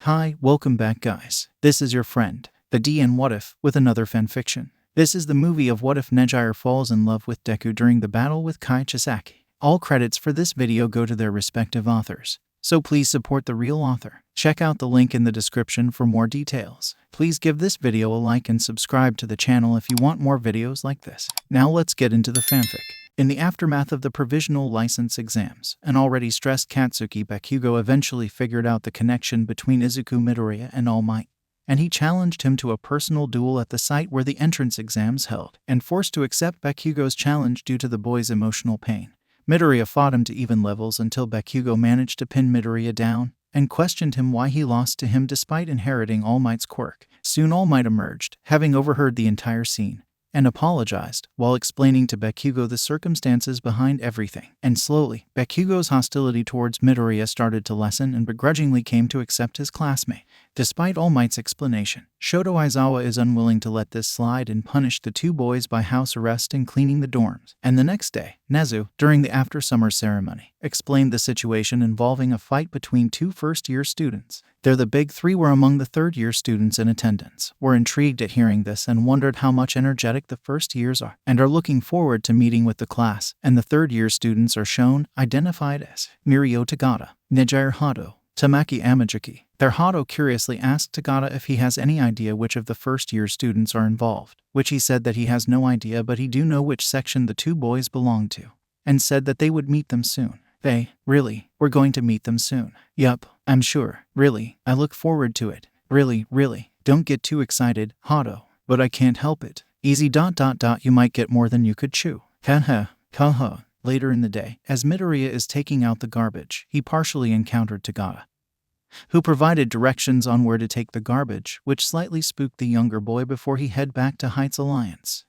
Hi, welcome back guys. This is your friend, the D and WhatIf, with another fanfiction. This is the movie of what if Nejire falls in love with Deku during the battle with Kai Chisaki. All credits for this video go to their respective authors, so please support the real author. Check out the link in the description for more details. Please give this video a like and subscribe to the channel if you want more videos like this. Now let's get into the fanfic. In the aftermath of the provisional license exams, an already stressed Katsuki Bakugo eventually figured out the connection between Izuku Midoriya and All Might, and he challenged him to a personal duel at the site where the entrance exams held. And forced to accept Bakugo's challenge due to the boy's emotional pain, Midoriya fought him to even levels until Bakugo managed to pin Midoriya down and questioned him why he lost to him despite inheriting All Might's quirk. Soon All Might emerged, having overheard the entire scene, and apologized while explaining to Bakugo the circumstances behind everything. And slowly, Bakugo's hostility towards Midoriya started to lessen and begrudgingly came to accept his classmate. Despite All Might's explanation, Shoto Aizawa is unwilling to let this slide and punished the two boys by house arrest and cleaning the dorms. And the next day, Nezu, during the after-summer ceremony, explained the situation involving a fight between two first-year students. The big three were among the third-year students in attendance, were intrigued at hearing this and wondered how much energetic the first years are, and are looking forward to meeting with the class. And the third-year students are shown, identified as Mirio Tagata, Nejire Hado, Tamaki Amajiki. Their Hado curiously asked Tagata if he has any idea which of the first-year students are involved, which he said that he has no idea but he do know which section the two boys belong to, and said that they would meet them soon. Really, we're going to meet them soon. Yup, I'm sure. Really, I look forward to it. Really, don't get too excited, Hado. But I can't help it. Easy ... you might get more than you could chew. Haha. Later in the day, as Midoriya is taking out the garbage, he partially encountered Tagata, who provided directions on where to take the garbage, which slightly spooked the younger boy before he head back to Heights Alliance.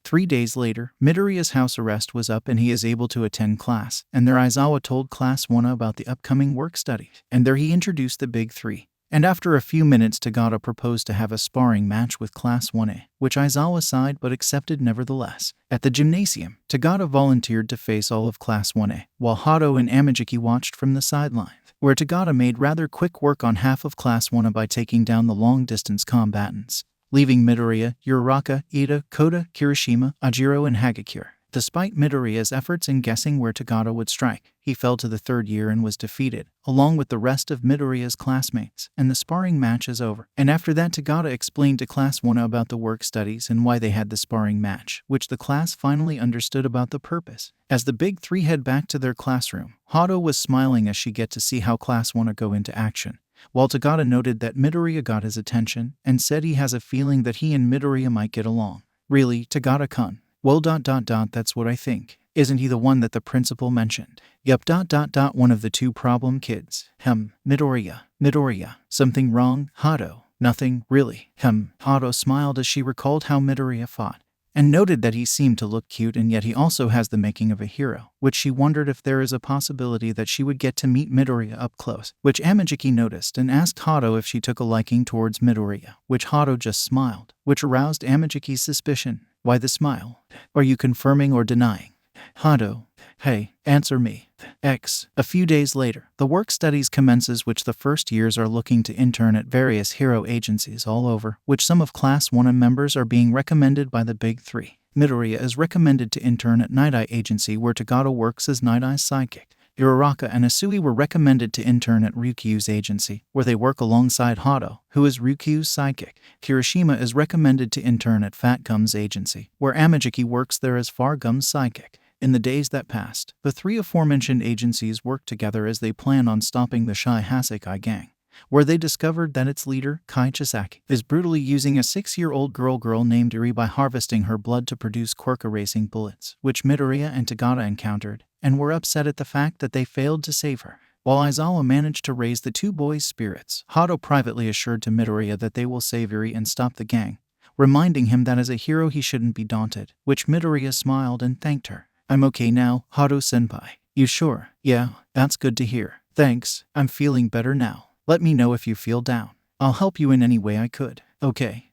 3 days later, Midoriya's house arrest was up and he is able to attend class, and there Aizawa told Class 1 about the upcoming work study, and there he introduced the big three. And after a few minutes, Tagata proposed to have a sparring match with Class 1A, which Aizawa sighed but accepted nevertheless. At the gymnasium, Tagata volunteered to face all of Class 1A, while Hado and Amajiki watched from the sidelines, where Tagata made rather quick work on half of Class 1A by taking down the long-distance combatants, leaving Midoriya, Uraraka, Ida, Kota, Kirishima, Ajiro, and Hagakure. Despite Midoriya's efforts in guessing where Tagata would strike, he fell to the third year and was defeated, along with the rest of Midoriya's classmates, and the sparring match is over. And after that, Tagata explained to Class 1 about the work studies and why they had the sparring match, which the class finally understood about the purpose. As the big three head back to their classroom, Hado was smiling as she get to see how Class 1 go into action, while Tagata noted that Midoriya got his attention and said he has a feeling that he and Midoriya might get along. Really, Tagata-kun? Well, that's what I think. Isn't he the one that the principal mentioned? Yup, one of the two problem kids. Midoriya. Something wrong, Hado? Nothing, really. Hado smiled as she recalled how Midoriya fought, and noted that he seemed to look cute and yet he also has the making of a hero, which she wondered if there is a possibility that she would get to meet Midoriya up close, which Amajiki noticed and asked Hado if she took a liking towards Midoriya, which Hado just smiled, which aroused Amajiki's suspicion. Why the smile? Are you confirming or denying? Hado, hey, answer me. A few days later, the work studies commences, which the first years are looking to intern at various hero agencies all over, which some of Class 1 members are being recommended by the big three. Midoriya is recommended to intern at Nighteye agency where Tagata works as Nightae's sidekick. Uraraka and Asui were recommended to intern at Ryukyu's agency, where they work alongside Hado, who is Ryukyu's sidekick. Kirishima is recommended to intern at Fat Gum's agency, where Amajiki works there as Far Gum's sidekick. In the days that passed, the three aforementioned agencies worked together as they plan on stopping the Shai Hassaikai gang, where they discovered that its leader, Kai Chisaki, is brutally using a 6-year-old girl named Iri by harvesting her blood to produce quirk-erasing bullets, which Midoriya and Tagata encountered, and were upset at the fact that they failed to save her. While Aizawa managed to raise the two boys' spirits, Hado privately assured to Midoriya that they will save Iri and stop the gang, reminding him that as a hero he shouldn't be daunted, which Midoriya smiled and thanked her. I'm okay now, Hado-senpai. You sure? Yeah, that's good to hear. Thanks, I'm feeling better now. Let me know if you feel down. I'll help you in any way I could. Okay,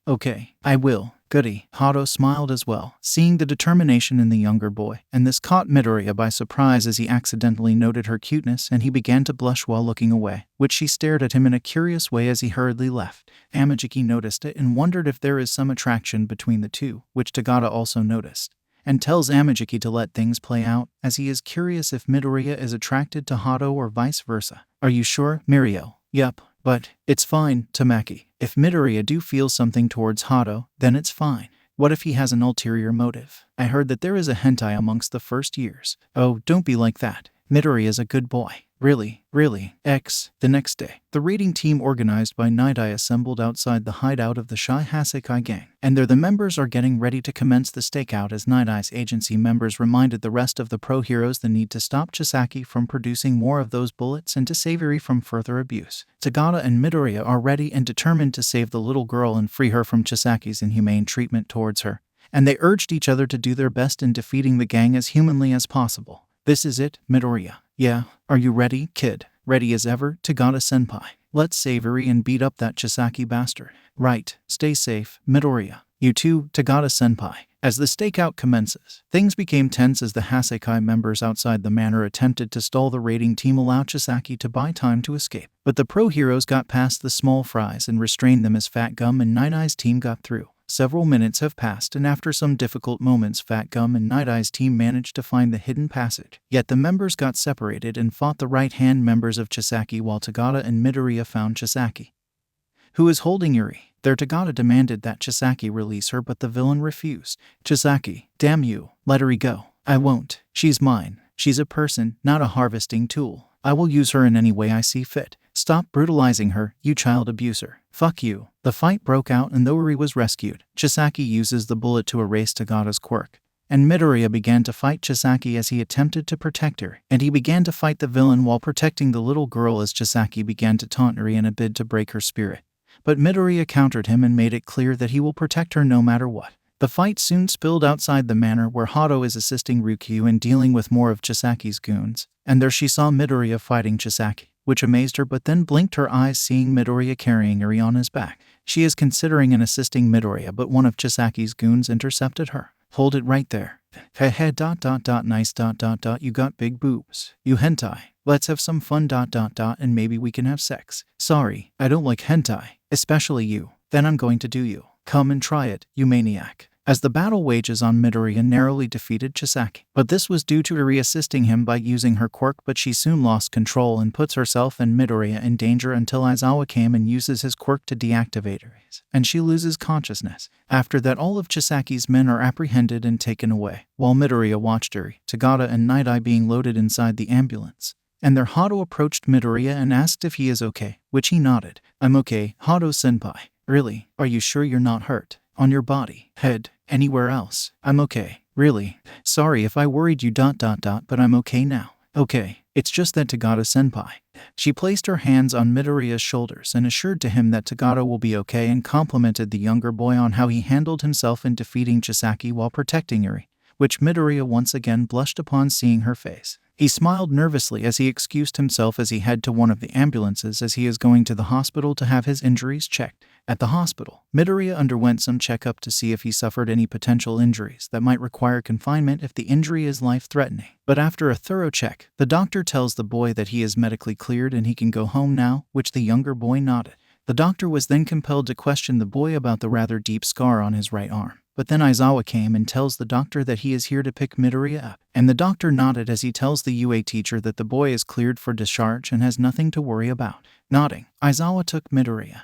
I will. Goody. Hado smiled as well, seeing the determination in the younger boy, and this caught Midoriya by surprise as he accidentally noted her cuteness and he began to blush while looking away, which she stared at him in a curious way as he hurriedly left. Amajiki noticed it and wondered if there is some attraction between the two, which Tagata also noticed, and tells Amajiki to let things play out, as he is curious if Midoriya is attracted to Hado or vice versa. Are you sure, Mirio? Yup. But it's fine, Tamaki. If Midoriya do feel something towards Hado, then it's fine. What if he has an ulterior motive? I heard that there is a hentai amongst the first years. Oh, don't be like that. Midoriya's a good boy. Really? The next day, the raiding team organized by Nighteye assembled outside the hideout of the Shai Hassaikai gang, and there the members are getting ready to commence the stakeout as Nightae's agency members reminded the rest of the pro heroes the need to stop Chisaki from producing more of those bullets and to save Eri from further abuse. Tagata and Midoriya are ready and determined to save the little girl and free her from Chisaki's inhumane treatment towards her, and they urged each other to do their best in defeating the gang as humanly as possible. This is it, Midoriya. Yeah, are you ready, kid? Ready as ever, Tagata-senpai. Let's save Eri and beat up that Chisaki bastard. Right, stay safe, Midoriya. You too, Tagata-senpai. As the stakeout commences, things became tense as the Hassaikai members outside the manor attempted to stall the raiding team, allow Chisaki to buy time to escape. But the pro heroes got past the small fries and restrained them as Fat Gum and Night-Eye's team got through. Several minutes have passed, and after some difficult moments, Fat Gum and Night-Eye's team managed to find the hidden passage. Yet the members got separated and fought the right-hand members of Chisaki while Tagata and Midoriya found Chisaki, who is holding Eri. Their Tagata demanded that Chisaki release her, but the villain refused. Chisaki, damn you, let Eri go. I won't. She's mine. She's a person, not a harvesting tool. I will use her in any way I see fit. Stop brutalizing her, you child abuser. Fuck you. The fight broke out, and though Eri was rescued, Chisaki uses the bullet to erase Tagata's quirk, and Midoriya began to fight Chisaki as he attempted to protect her, and he began to fight the villain while protecting the little girl as Chisaki began to taunt Eri in a bid to break her spirit. But Midoriya countered him and made it clear that he will protect her no matter what. The fight soon spilled outside the manor, where Hado is assisting Ryukyu in dealing with more of Chisaki's goons, and there she saw Midoriya fighting Chisaki, which amazed her, but then blinked her eyes seeing Midoriya carrying Eri on his back. She is considering and assisting Midoriya, but one of Chisaki's goons intercepted her. Hold it right there. Hehe ... nice ... you got big boobs. You hentai. Let's have some fun ... and maybe we can have sex. Sorry, I don't like hentai. Especially you. Then I'm going to do you. Come and try it, you maniac. As the battle wages on, Midoriya narrowly defeated Chisaki, but this was due to Eri assisting him by using her quirk, but she soon lost control and puts herself and Midoriya in danger until Aizawa came and uses his quirk to deactivate Eri, and she loses consciousness. After that, all of Chisaki's men are apprehended and taken away, while Midoriya watched Eri, Tagata and Nighteye being loaded inside the ambulance. And their Hado approached Midoriya and asked if he is okay, which he nodded. I'm okay, Hado-senpai. Really? Are you sure you're not hurt? On your body, head, anywhere else? I'm okay. Really? Sorry if I worried you ... but I'm okay now. Okay, it's just that Tagata-senpai. She placed her hands on Midoriya's shoulders and assured to him that Tagata will be okay, and complimented the younger boy on how he handled himself in defeating Chisaki while protecting Eri, which Midoriya once again blushed upon seeing her face. He smiled nervously as he excused himself as he head to one of the ambulances, as he is going to the hospital to have his injuries checked. At the hospital, Midoriya underwent some checkup to see if he suffered any potential injuries that might require confinement if the injury is life-threatening. But after a thorough check, the doctor tells the boy that he is medically cleared and he can go home now, which the younger boy nodded. The doctor was then compelled to question the boy about the rather deep scar on his right arm. But then Aizawa came and tells the doctor that he is here to pick Midoriya up. And the doctor nodded as he tells the UA teacher that the boy is cleared for discharge and has nothing to worry about. Nodding, Aizawa took Midoriya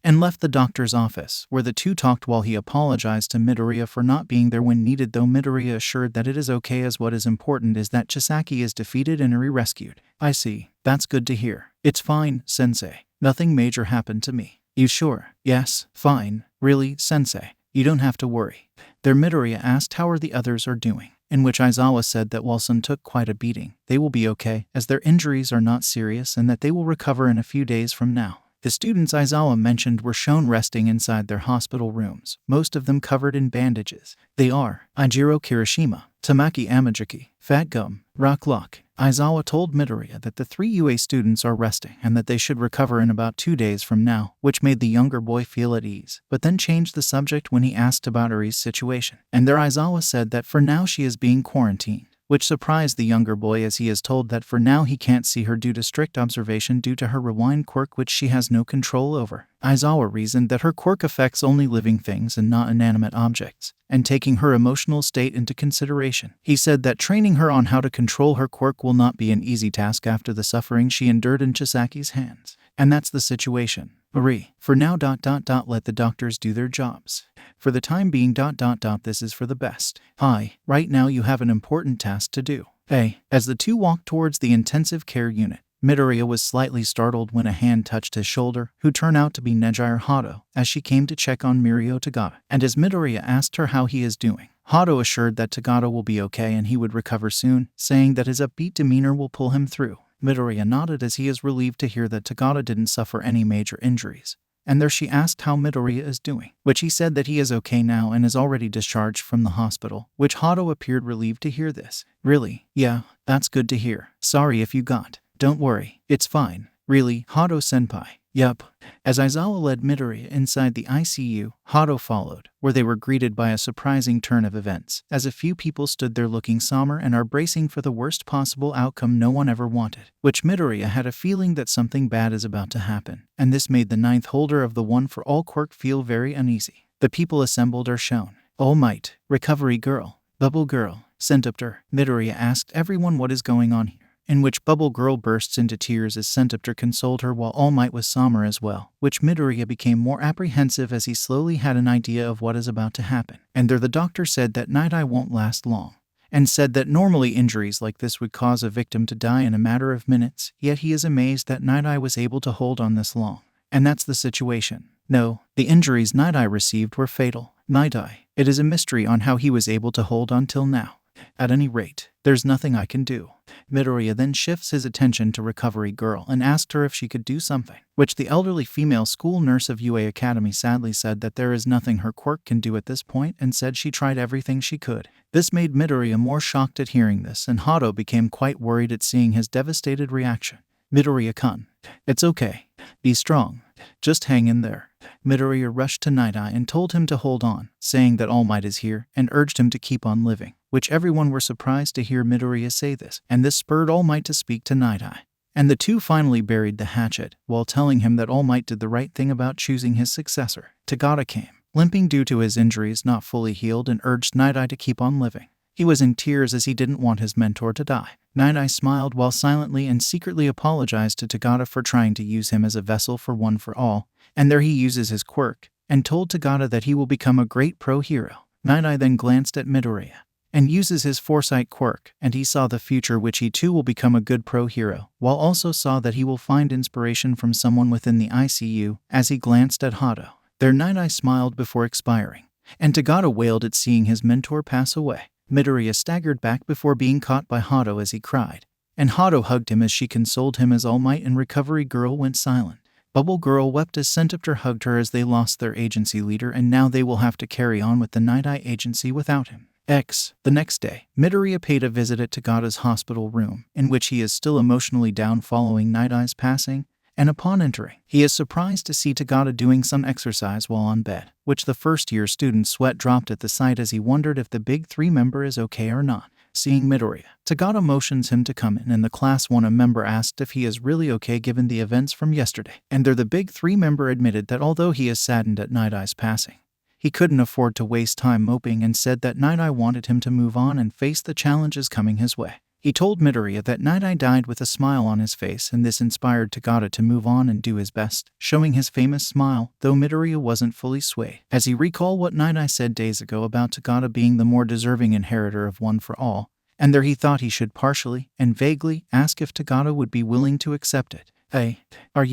and left the doctor's office, where the two talked while he apologized to Midoriya for not being there when needed, though Midoriya assured that it is okay, as what is important is that Chisaki is defeated and Eri rescued. I see. That's good to hear. It's fine, sensei. Nothing major happened to me. You sure? Yes, fine. Really, sensei? You don't have to worry. There, Midoriya asked how the others are doing, in which Aizawa said that while some took quite a beating, they will be okay, as their injuries are not serious and that they will recover in a few days from now. The students Aizawa mentioned were shown resting inside their hospital rooms, most of them covered in bandages. They are Ijiro Kirishima, Tamaki Amajiki, Fat Gum, Rock Lock. Aizawa told Midoriya that the 3 UA students are resting and that they should recover in about 2 days from now, which made the younger boy feel at ease, but then changed the subject when he asked about Ari's situation. And there Aizawa said that for now she is being quarantined, which surprised the younger boy as he is told that for now he can't see her due to strict observation due to her rewind quirk which she has no control over. Aizawa reasoned that her quirk affects only living things and not inanimate objects, and taking her emotional state into consideration, he said that training her on how to control her quirk will not be an easy task after the suffering she endured in Chisaki's hands. And that's the situation. Ari, for now ... let the doctors do their jobs. For the time being ... this is for the best. Hi, right now you have an important task to do. Hey, as the two walked towards the intensive care unit, Midoriya was slightly startled when a hand touched his shoulder, who turned out to be Nejire Hado, as she came to check on Mirio Tagata. And as Midoriya asked her how he is doing, Hado assured that Tagata will be okay and he would recover soon, saying that his upbeat demeanor will pull him through. Midoriya nodded as he is relieved to hear that Tagata didn't suffer any major injuries. And there she asked how Midoriya is doing, which he said that he is okay now and is already discharged from the hospital, which Hado appeared relieved to hear this. Really? Yeah, that's good to hear. Sorry if you got. Don't worry, it's fine. Really, Hado-senpai? Yup. As Aizawa led Midoriya inside the ICU, Hado followed, where they were greeted by a surprising turn of events, as a few people stood there looking somber and are bracing for the worst possible outcome no one ever wanted, which Midoriya had a feeling that something bad is about to happen, and this made the 9th holder of the One for All quirk feel very uneasy. The people assembled are shown. All Might, Recovery Girl, Bubble Girl, Centipter. Midoriya asked everyone what is going on here, in which Bubble Girl bursts into tears as Centipter consoled her while All Might was somber as well, which Midoriya became more apprehensive as he slowly had an idea of what is about to happen. And there the doctor said that Nighteye won't last long, and said that normally injuries like this would cause a victim to die in a matter of minutes, yet he is amazed that Nighteye was able to hold on this long. And that's the situation. No, the injuries Nighteye received were fatal. Nighteye, it is a mystery on how he was able to hold on till now. At any rate, there's nothing I can do. Midoriya then shifts his attention to Recovery Girl and asked her if she could do something, which the elderly female school nurse of UA Academy sadly said that there is nothing her quirk can do at this point and said she tried everything she could. This made Midoriya more shocked at hearing this, and Hado became quite worried at seeing his devastated reaction. Midoriya-kun, it's okay. Be strong. Just hang in there. Midoriya rushed to Nighteye and told him to hold on, saying that All Might is here, and urged him to keep on living, which everyone were surprised to hear Midoriya say this, and this spurred All Might to speak to Nighteye. And the two finally buried the hatchet, while telling him that All Might did the right thing about choosing his successor. Tagata came, limping due to his injuries not fully healed, and urged Nighteye to keep on living. He was in tears as he didn't want his mentor to die. Nighteye smiled while silently and secretly apologized to Tagata for trying to use him as a vessel for One for All, and there he uses his quirk, and told Tagata that he will become a great pro-hero. Nighteye then glanced at Midoriya, and uses his foresight quirk, and he saw the future which he too will become a good pro-hero, while also saw that he will find inspiration from someone within the ICU as he glanced at Hado. There Nighteye smiled before expiring, and Tagata wailed at seeing his mentor pass away. Midoriya staggered back before being caught by Hado as he cried, and Hado hugged him as she consoled him as All Might and Recovery Girl went silent. Bubble Girl wept as Centipter hugged her as they lost their agency leader, and now they will have to carry on with the Nighteye agency without him. The next day, Midoriya paid a visit at Tagata's hospital room, in which he is still emotionally down following Nightae's passing, and upon entering, he is surprised to see Tagata doing some exercise while on bed, which the first-year student's sweat dropped at the sight as he wondered if the Big Three member is okay or not. Seeing Midoriya, Tagata motions him to come in, and the Class 1 member asked if he is really okay given the events from yesterday. And there the Big Three member admitted that although he is saddened at Nightae's passing, he couldn't afford to waste time moping and said that Nighteye wanted him to move on and face the challenges coming his way. He told Midoriya that Nighteye died with a smile on his face, and this inspired Tagata to move on and do his best, showing his famous smile, though Midoriya wasn't fully swayed, as he recalled what Nighteye said days ago about Tagata being the more deserving inheritor of One for All, and there he thought he should partially and vaguely ask if Tagata would be willing to accept it. Hey, do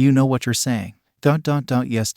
you know what you're saying? Yes.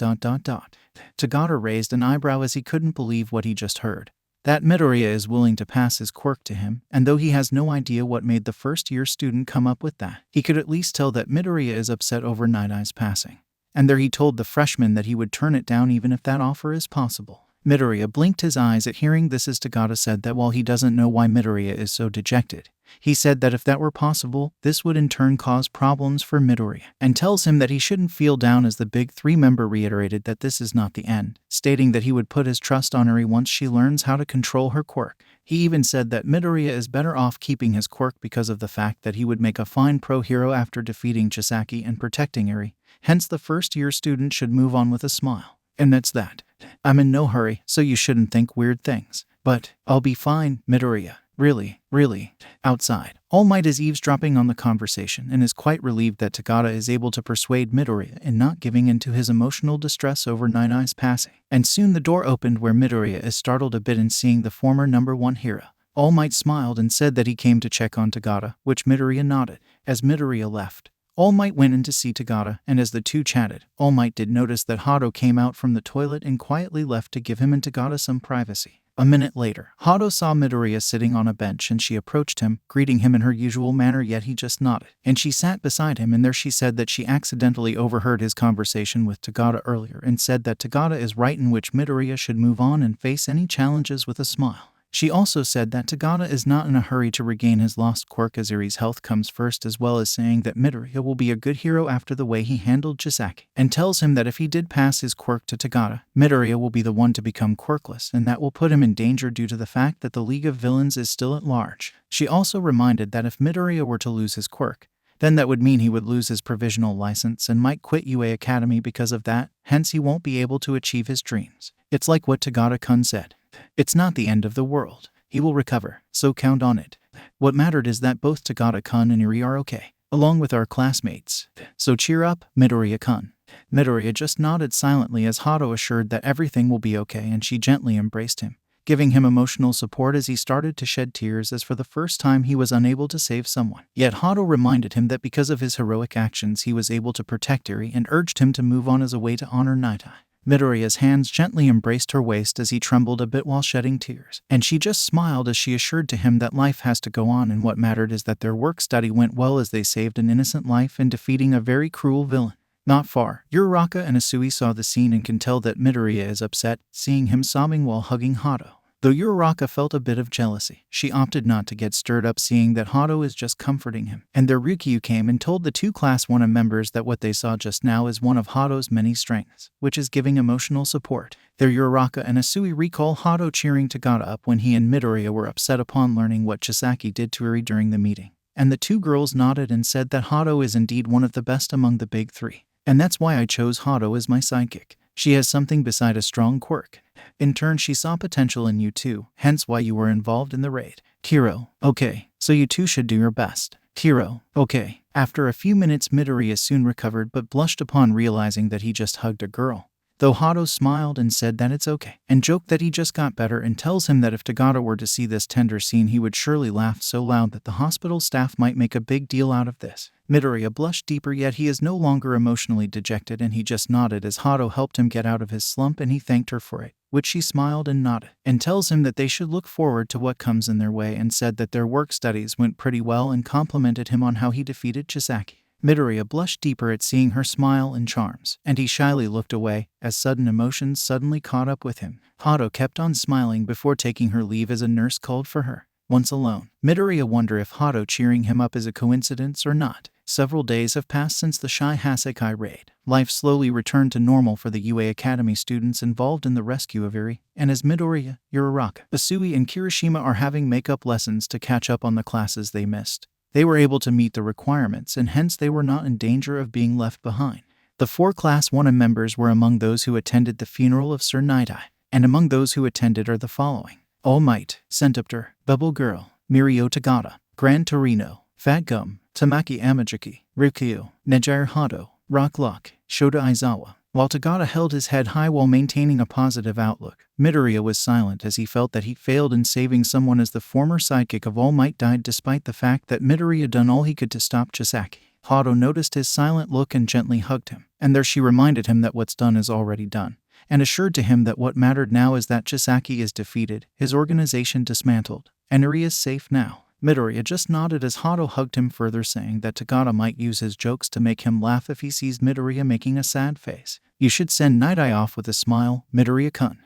Tagata raised an eyebrow as he couldn't believe what he just heard. that Midoriya is willing to pass his quirk to him, and though he has no idea what made the first-year student come up with that, he could at least tell that Midoriya is upset over Nightaye's passing. And there he told the freshman that he would turn it down even if that offer is possible. Midoriya blinked his eyes at hearing this as Tagata said that while he doesn't know why Midoriya is so dejected, he said that if that were possible, this would in turn cause problems for Midoriya, and tells him that he shouldn't feel down as the Big Three member reiterated that this is not the end, stating that he would put his trust on Eri once she learns how to control her quirk. He even said that Midoriya is better off keeping his quirk because of the fact that he would make a fine pro-hero after defeating Chisaki and protecting Eri, hence the first-year student should move on with a smile. And that's that. I'm in no hurry, so you shouldn't think weird things. But I'll be fine, Midoriya. Really. Outside, All Might is eavesdropping on the conversation and is quite relieved that Tagata is able to persuade Midoriya in not giving in to his emotional distress over Nightaye's passing. And soon the door opened where Midoriya is startled a bit in seeing the former number one hero. All Might smiled and said that he came to check on Tagata, which Midoriya nodded. As Midoriya left, All Might went in to see Tagata, and as the two chatted, All Might did notice that Hado came out from the toilet and quietly left to give him and Tagata some privacy. A minute later, Hado saw Midoriya sitting on a bench and she approached him, greeting him in her usual manner, yet he just nodded. And she sat beside him, and there she said that she accidentally overheard his conversation with Tagata earlier and said that Tagata is right in which Midoriya should move on and face any challenges with a smile. She also said that Tagata is not in a hurry to regain his lost quirk as Eri's health comes first, as well as saying that Midoriya will be a good hero after the way he handled Chisaki, and tells him that if he did pass his quirk to Tagata, Midoriya will be the one to become quirkless, and that will put him in danger due to the fact that the League of Villains is still at large. She also reminded that if Midoriya were to lose his quirk, then that would mean he would lose his provisional license and might quit UA Academy because of that, hence he won't be able to achieve his dreams. It's like what Tagata-kun said. It's not the end of the world. He will recover, so count on it. What mattered is that both Tagata-kun and Eri are okay, along with our classmates. So cheer up, Midoriya-kun. Midoriya just nodded silently as Hado assured that everything will be okay, and she gently embraced him, giving him emotional support as he started to shed tears as for the first time he was unable to save someone. Yet Hado reminded him that because of his heroic actions he was able to protect Eri and urged him to move on as a way to honor Nighteye. Midoriya's hands gently embraced her waist as he trembled a bit while shedding tears, and she just smiled as she assured to him that life has to go on, and what mattered is that their work study went well as they saved an innocent life in defeating a very cruel villain. Not far, Uraraka and Asui saw the scene and can tell that Midoriya is upset, seeing him sobbing while hugging Hado. Though Uraraka felt a bit of jealousy, she opted not to get stirred up seeing that Hado is just comforting him. And their Ryukyu came and told the two Class 1 members that what they saw just now is one of Hado's many strengths, which is giving emotional support. Their Uraraka and Asui recall Hado cheering Tagata up when he and Midoriya were upset upon learning what Chisaki did to Eri during the meeting. And the two girls nodded and said that Hado is indeed one of the best among the big three. And that's why I chose Hado as my sidekick. She has something beside a strong quirk. In turn, she saw potential in you too, hence why you were involved in the raid. Kiro, okay, so you two should do your best. Kiro, okay. After a few minutes, Midoriya soon recovered but blushed upon realizing that he just hugged a girl. Though Hado smiled and said that it's okay, and joked that he just got better, and tells him that if Tagata were to see this tender scene he would surely laugh so loud that the hospital staff might make a big deal out of this. Midoriya blushed deeper, yet he is no longer emotionally dejected, and he just nodded as Hado helped him get out of his slump, and he thanked her for it, which she smiled and nodded, and tells him that they should look forward to what comes in their way, and said that their work studies went pretty well and complimented him on how he defeated Chisaki. Midoriya blushed deeper at seeing her smile and charms, and he shyly looked away as sudden emotions suddenly caught up with him. Hado kept on smiling before taking her leave as a nurse called for her. Once alone, Midoriya wondered if Hado cheering him up is a coincidence or not. Several days have passed since the Shai Hassaikai raid. Life slowly returned to normal for the UA Academy students involved in the rescue of Eri, and as Midoriya, Uraraka, Asui, and Kirishima are having makeup lessons to catch up on the classes they missed, they were able to meet the requirements, and hence they were not in danger of being left behind. The 4 Class 1 members were among those who attended the funeral of Sir Nighteye, and among those who attended are the following: All Might, Centipter, Bubble Girl, Mirio Tagata, Gran Torino, Fat Gum, Tamaki Amajiki, Ryukyu, Nejire Hado, Rock Lock, Shota Aizawa. While Tagata held his head high while maintaining a positive outlook, Midoriya was silent as he felt that he failed in saving someone as the former sidekick of All Might died despite the fact that Midoriya done all he could to stop Chisaki. Hado noticed his silent look and gently hugged him, and there she reminded him that what's done is already done, and assured to him that what mattered now is that Chisaki is defeated, his organization dismantled, and Eri is safe now. Midoriya just nodded as Hado hugged him, further saying that Tagada might use his jokes to make him laugh if he sees Midoriya making a sad face. You should send Nighteye off with a smile, Midoriya-kun.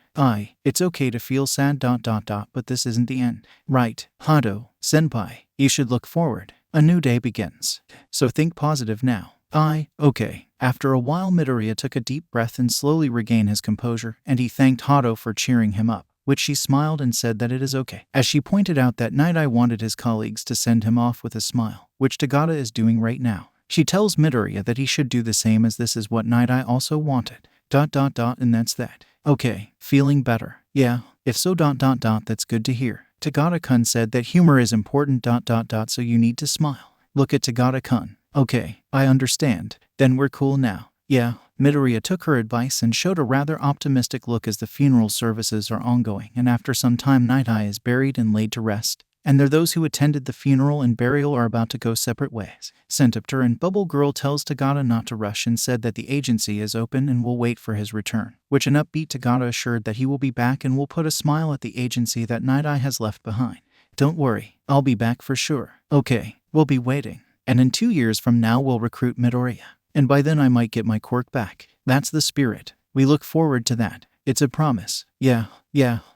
It's okay to feel sad ... but this isn't the end. Right, Hado, senpai, you should look forward. A new day begins. So think positive now. Okay. After a while, Midoriya took a deep breath and slowly regained his composure, and he thanked Hado for cheering him up, which she smiled and said that it is okay. As she pointed out that Nighteye wanted his colleagues to send him off with a smile, which Tagada is doing right now. She tells Midoriya that he should do the same, as this is what Nighteye also wanted. ... and that's that. Okay, feeling better. Yeah, if so ... that's good to hear. Tagada-kun said that humor is important ... so you need to smile. Look at Tagada-kun. Okay, I understand. Then we're cool now. Yeah. Midoriya took her advice and showed a rather optimistic look as the funeral services are ongoing, and after some time Nighteye is buried and laid to rest, and those who attended the funeral and burial are about to go separate ways. Centipter and Bubble Girl tells Tagada not to rush and said that the agency is open and will wait for his return, which an upbeat Tagada assured that he will be back and will put a smile at the agency that Nighteye has left behind. Don't worry, I'll be back for sure. Okay, we'll be waiting. And in 2 years from now we'll recruit Midoriya. And by then I might get my quirk back. That's the spirit. We look forward to that. It's a promise. Yeah.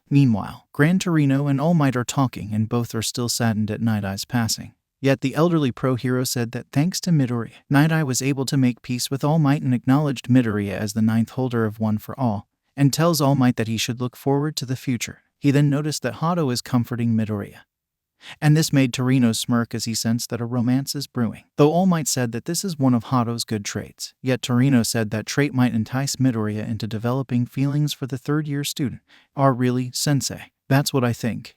Meanwhile, Gran Torino and All Might are talking, and both are still saddened at Night-Eye's passing. Yet the elderly pro-hero said that thanks to Midoriya, Night-Eye was able to make peace with All Might and acknowledged Midoriya as the 9th holder of One for All, and tells All Might that he should look forward to the future. He then noticed that Hado is comforting Midoriya, and this made Torino smirk as he sensed that a romance is brewing. Though All Might said that this is one of Hado's good traits, yet Torino said that trait might entice Midoriya into developing feelings for the third-year student. Really, sensei? That's what I think.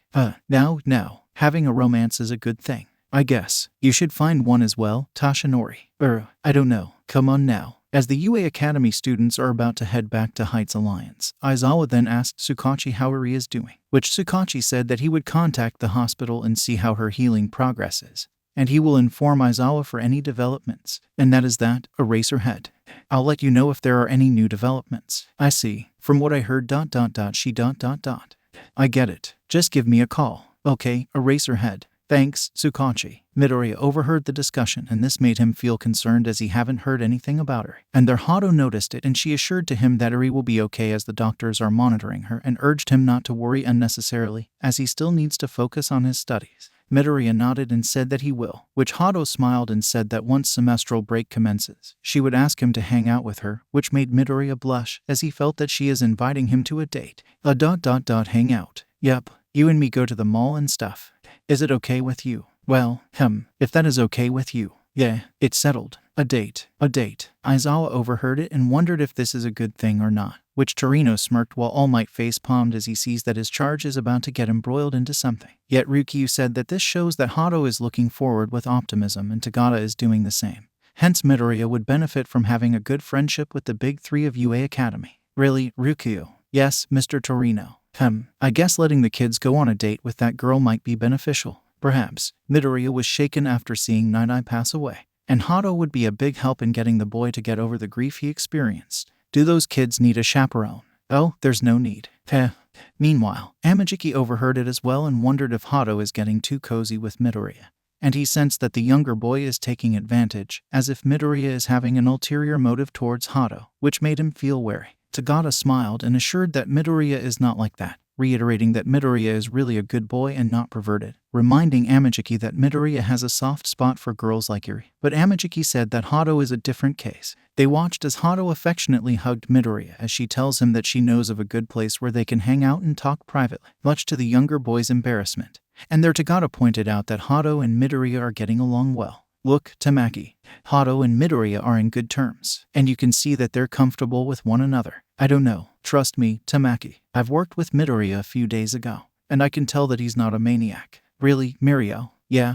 Now, having a romance is a good thing. I guess. You should find one as well, Tashinori. I don't know. Come on now. As the UA Academy students are about to head back to Heights Alliance, Aizawa then asked Tsukachi how Eri is doing, which Tsukachi said that he would contact the hospital and see how her healing progresses, and he will inform Aizawa for any developments. And that is that, Eraserhead. I'll let you know if there are any new developments. I see. From what I heard ... she ... I get it. Just give me a call. Okay, Eraserhead. Thanks, Tsukachi. Midoriya overheard the discussion, and this made him feel concerned as he haven't heard anything about her. And their Hado noticed it, and she assured to him that Eri will be okay as the doctors are monitoring her, and urged him not to worry unnecessarily, as he still needs to focus on his studies. Midoriya nodded and said that he will, which Hado smiled and said that once semestral break commences, she would ask him to hang out with her, which made Midoriya blush, as he felt that she is inviting him to a date. Hang out. Yep, you and me go to the mall and stuff. Is it okay with you? Well, if that is okay with you. Yeah, it's settled. A date. Aizawa overheard it and wondered if this is a good thing or not, which Torino smirked while All Might face-palmed as he sees that his charge is about to get embroiled into something. Yet Ryukyu said that this shows that Hado is looking forward with optimism and Tagada is doing the same. Hence Midoriya would benefit from having a good friendship with the big three of UA Academy. Really, Ryukyu? Yes, Mr. Torino. I guess letting the kids go on a date with that girl might be beneficial. Perhaps. Midoriya was shaken after seeing Nighteye pass away, and Hado would be a big help in getting the boy to get over the grief he experienced. Do those kids need a chaperone? Oh, there's no need. Meanwhile, Amajiki overheard it as well and wondered if Hado is getting too cozy with Midoriya, and he sensed that the younger boy is taking advantage, as if Midoriya is having an ulterior motive towards Hado, which made him feel wary. Tagada smiled and assured that Midoriya is not like that, reiterating that Midoriya is really a good boy and not perverted, reminding Amajiki that Midoriya has a soft spot for girls like Eri. But Amajiki said that Hado is a different case. They watched as Hado affectionately hugged Midoriya as she tells him that she knows of a good place where they can hang out and talk privately, much to the younger boy's embarrassment. And there Tagada pointed out that Hado and Midoriya are getting along well. Look, Tamaki. Hado and Midoriya are in good terms, and you can see that they're comfortable with one another. I don't know. Trust me, Tamaki. I've worked with Midoriya a few days ago, and I can tell that he's not a maniac. Really, Mirio? Yeah.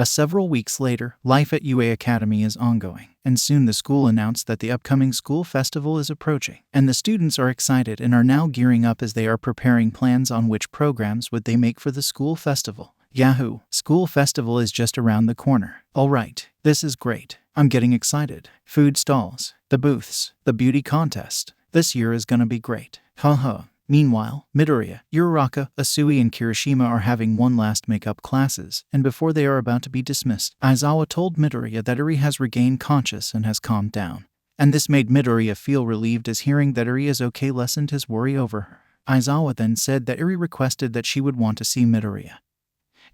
Several weeks later, life at UA Academy is ongoing, and soon the school announced that the upcoming school festival is approaching, and the students are excited and are now gearing up as they are preparing plans on which programs would they make for the school festival. Yahoo! School festival is just around the corner. Alright, this is great. I'm getting excited. Food stalls, the booths, the beauty contest, This year is gonna be great. Haha. Meanwhile, Midoriya, Uraraka, Asui and Kirishima are having one last makeup classes, and before they are about to be dismissed, Aizawa told Midoriya that Eri has regained conscious and has calmed down. And this made Midoriya feel relieved as hearing that Eri is okay lessened his worry over her. Aizawa then said that Eri requested that she would want to see Midoriya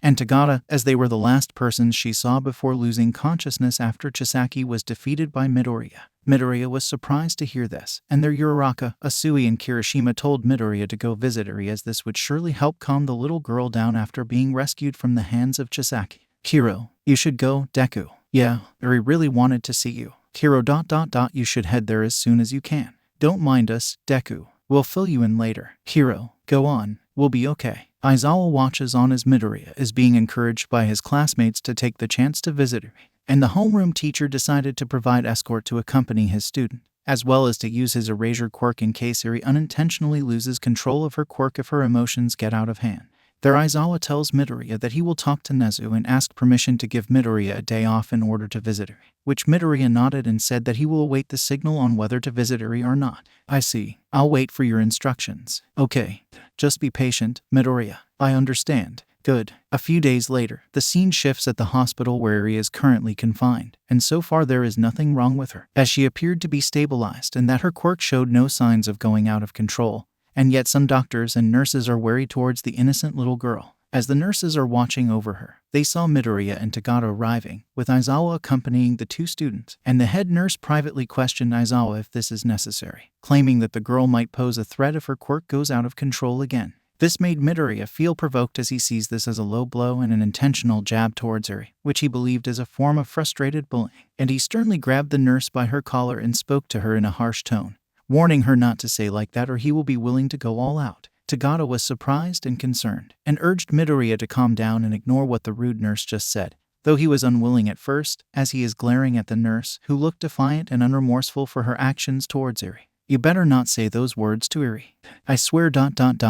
and Tagata, as they were the last persons she saw before losing consciousness after Chisaki was defeated by Midoriya. Midoriya was surprised to hear this, and their Uraraka, Asui and Kirishima told Midoriya to go visit Eri as this would surely help calm the little girl down after being rescued from the hands of Chisaki. Kiro, you should go, Deku. Yeah, Eri really wanted to see you. Kiro ... You should head there as soon as you can. Don't mind us, Deku. We'll fill you in later. Kiro, go on. We'll be okay. Aizawa watches on as Midoriya is being encouraged by his classmates to take the chance to visit Eri, and the homeroom teacher decided to provide escort to accompany his student, as well as to use his erasure quirk in case Eri unintentionally loses control of her quirk if her emotions get out of hand. There Aizawa tells Midoriya that he will talk to Nezu and ask permission to give Midoriya a day off in order to visit Eri, which Midoriya nodded and said that he will await the signal on whether to visit Eri or not. I see. I'll wait for your instructions. Okay. Just be patient, Midoriya. I understand. Good. A few days later, the scene shifts at the hospital where Eri is currently confined, and so far there is nothing wrong with her, as she appeared to be stabilized and that her quirk showed no signs of going out of control. And yet some doctors and nurses are wary towards the innocent little girl. As the nurses are watching over her, they saw Midoriya and Tagata arriving, with Aizawa accompanying the two students, and the head nurse privately questioned Aizawa if this is necessary, claiming that the girl might pose a threat if her quirk goes out of control again. This made Midoriya feel provoked as he sees this as a low blow and an intentional jab towards Eri, which he believed is a form of frustrated bullying, and he sternly grabbed the nurse by her collar and spoke to her in a harsh tone, warning her not to say like that or he will be willing to go all out. Tagata was surprised and concerned, and urged Midoriya to calm down and ignore what the rude nurse just said, though he was unwilling at first, as he is glaring at the nurse, who looked defiant and unremorseful for her actions towards Eri. You better not say those words to Eri. I swear ...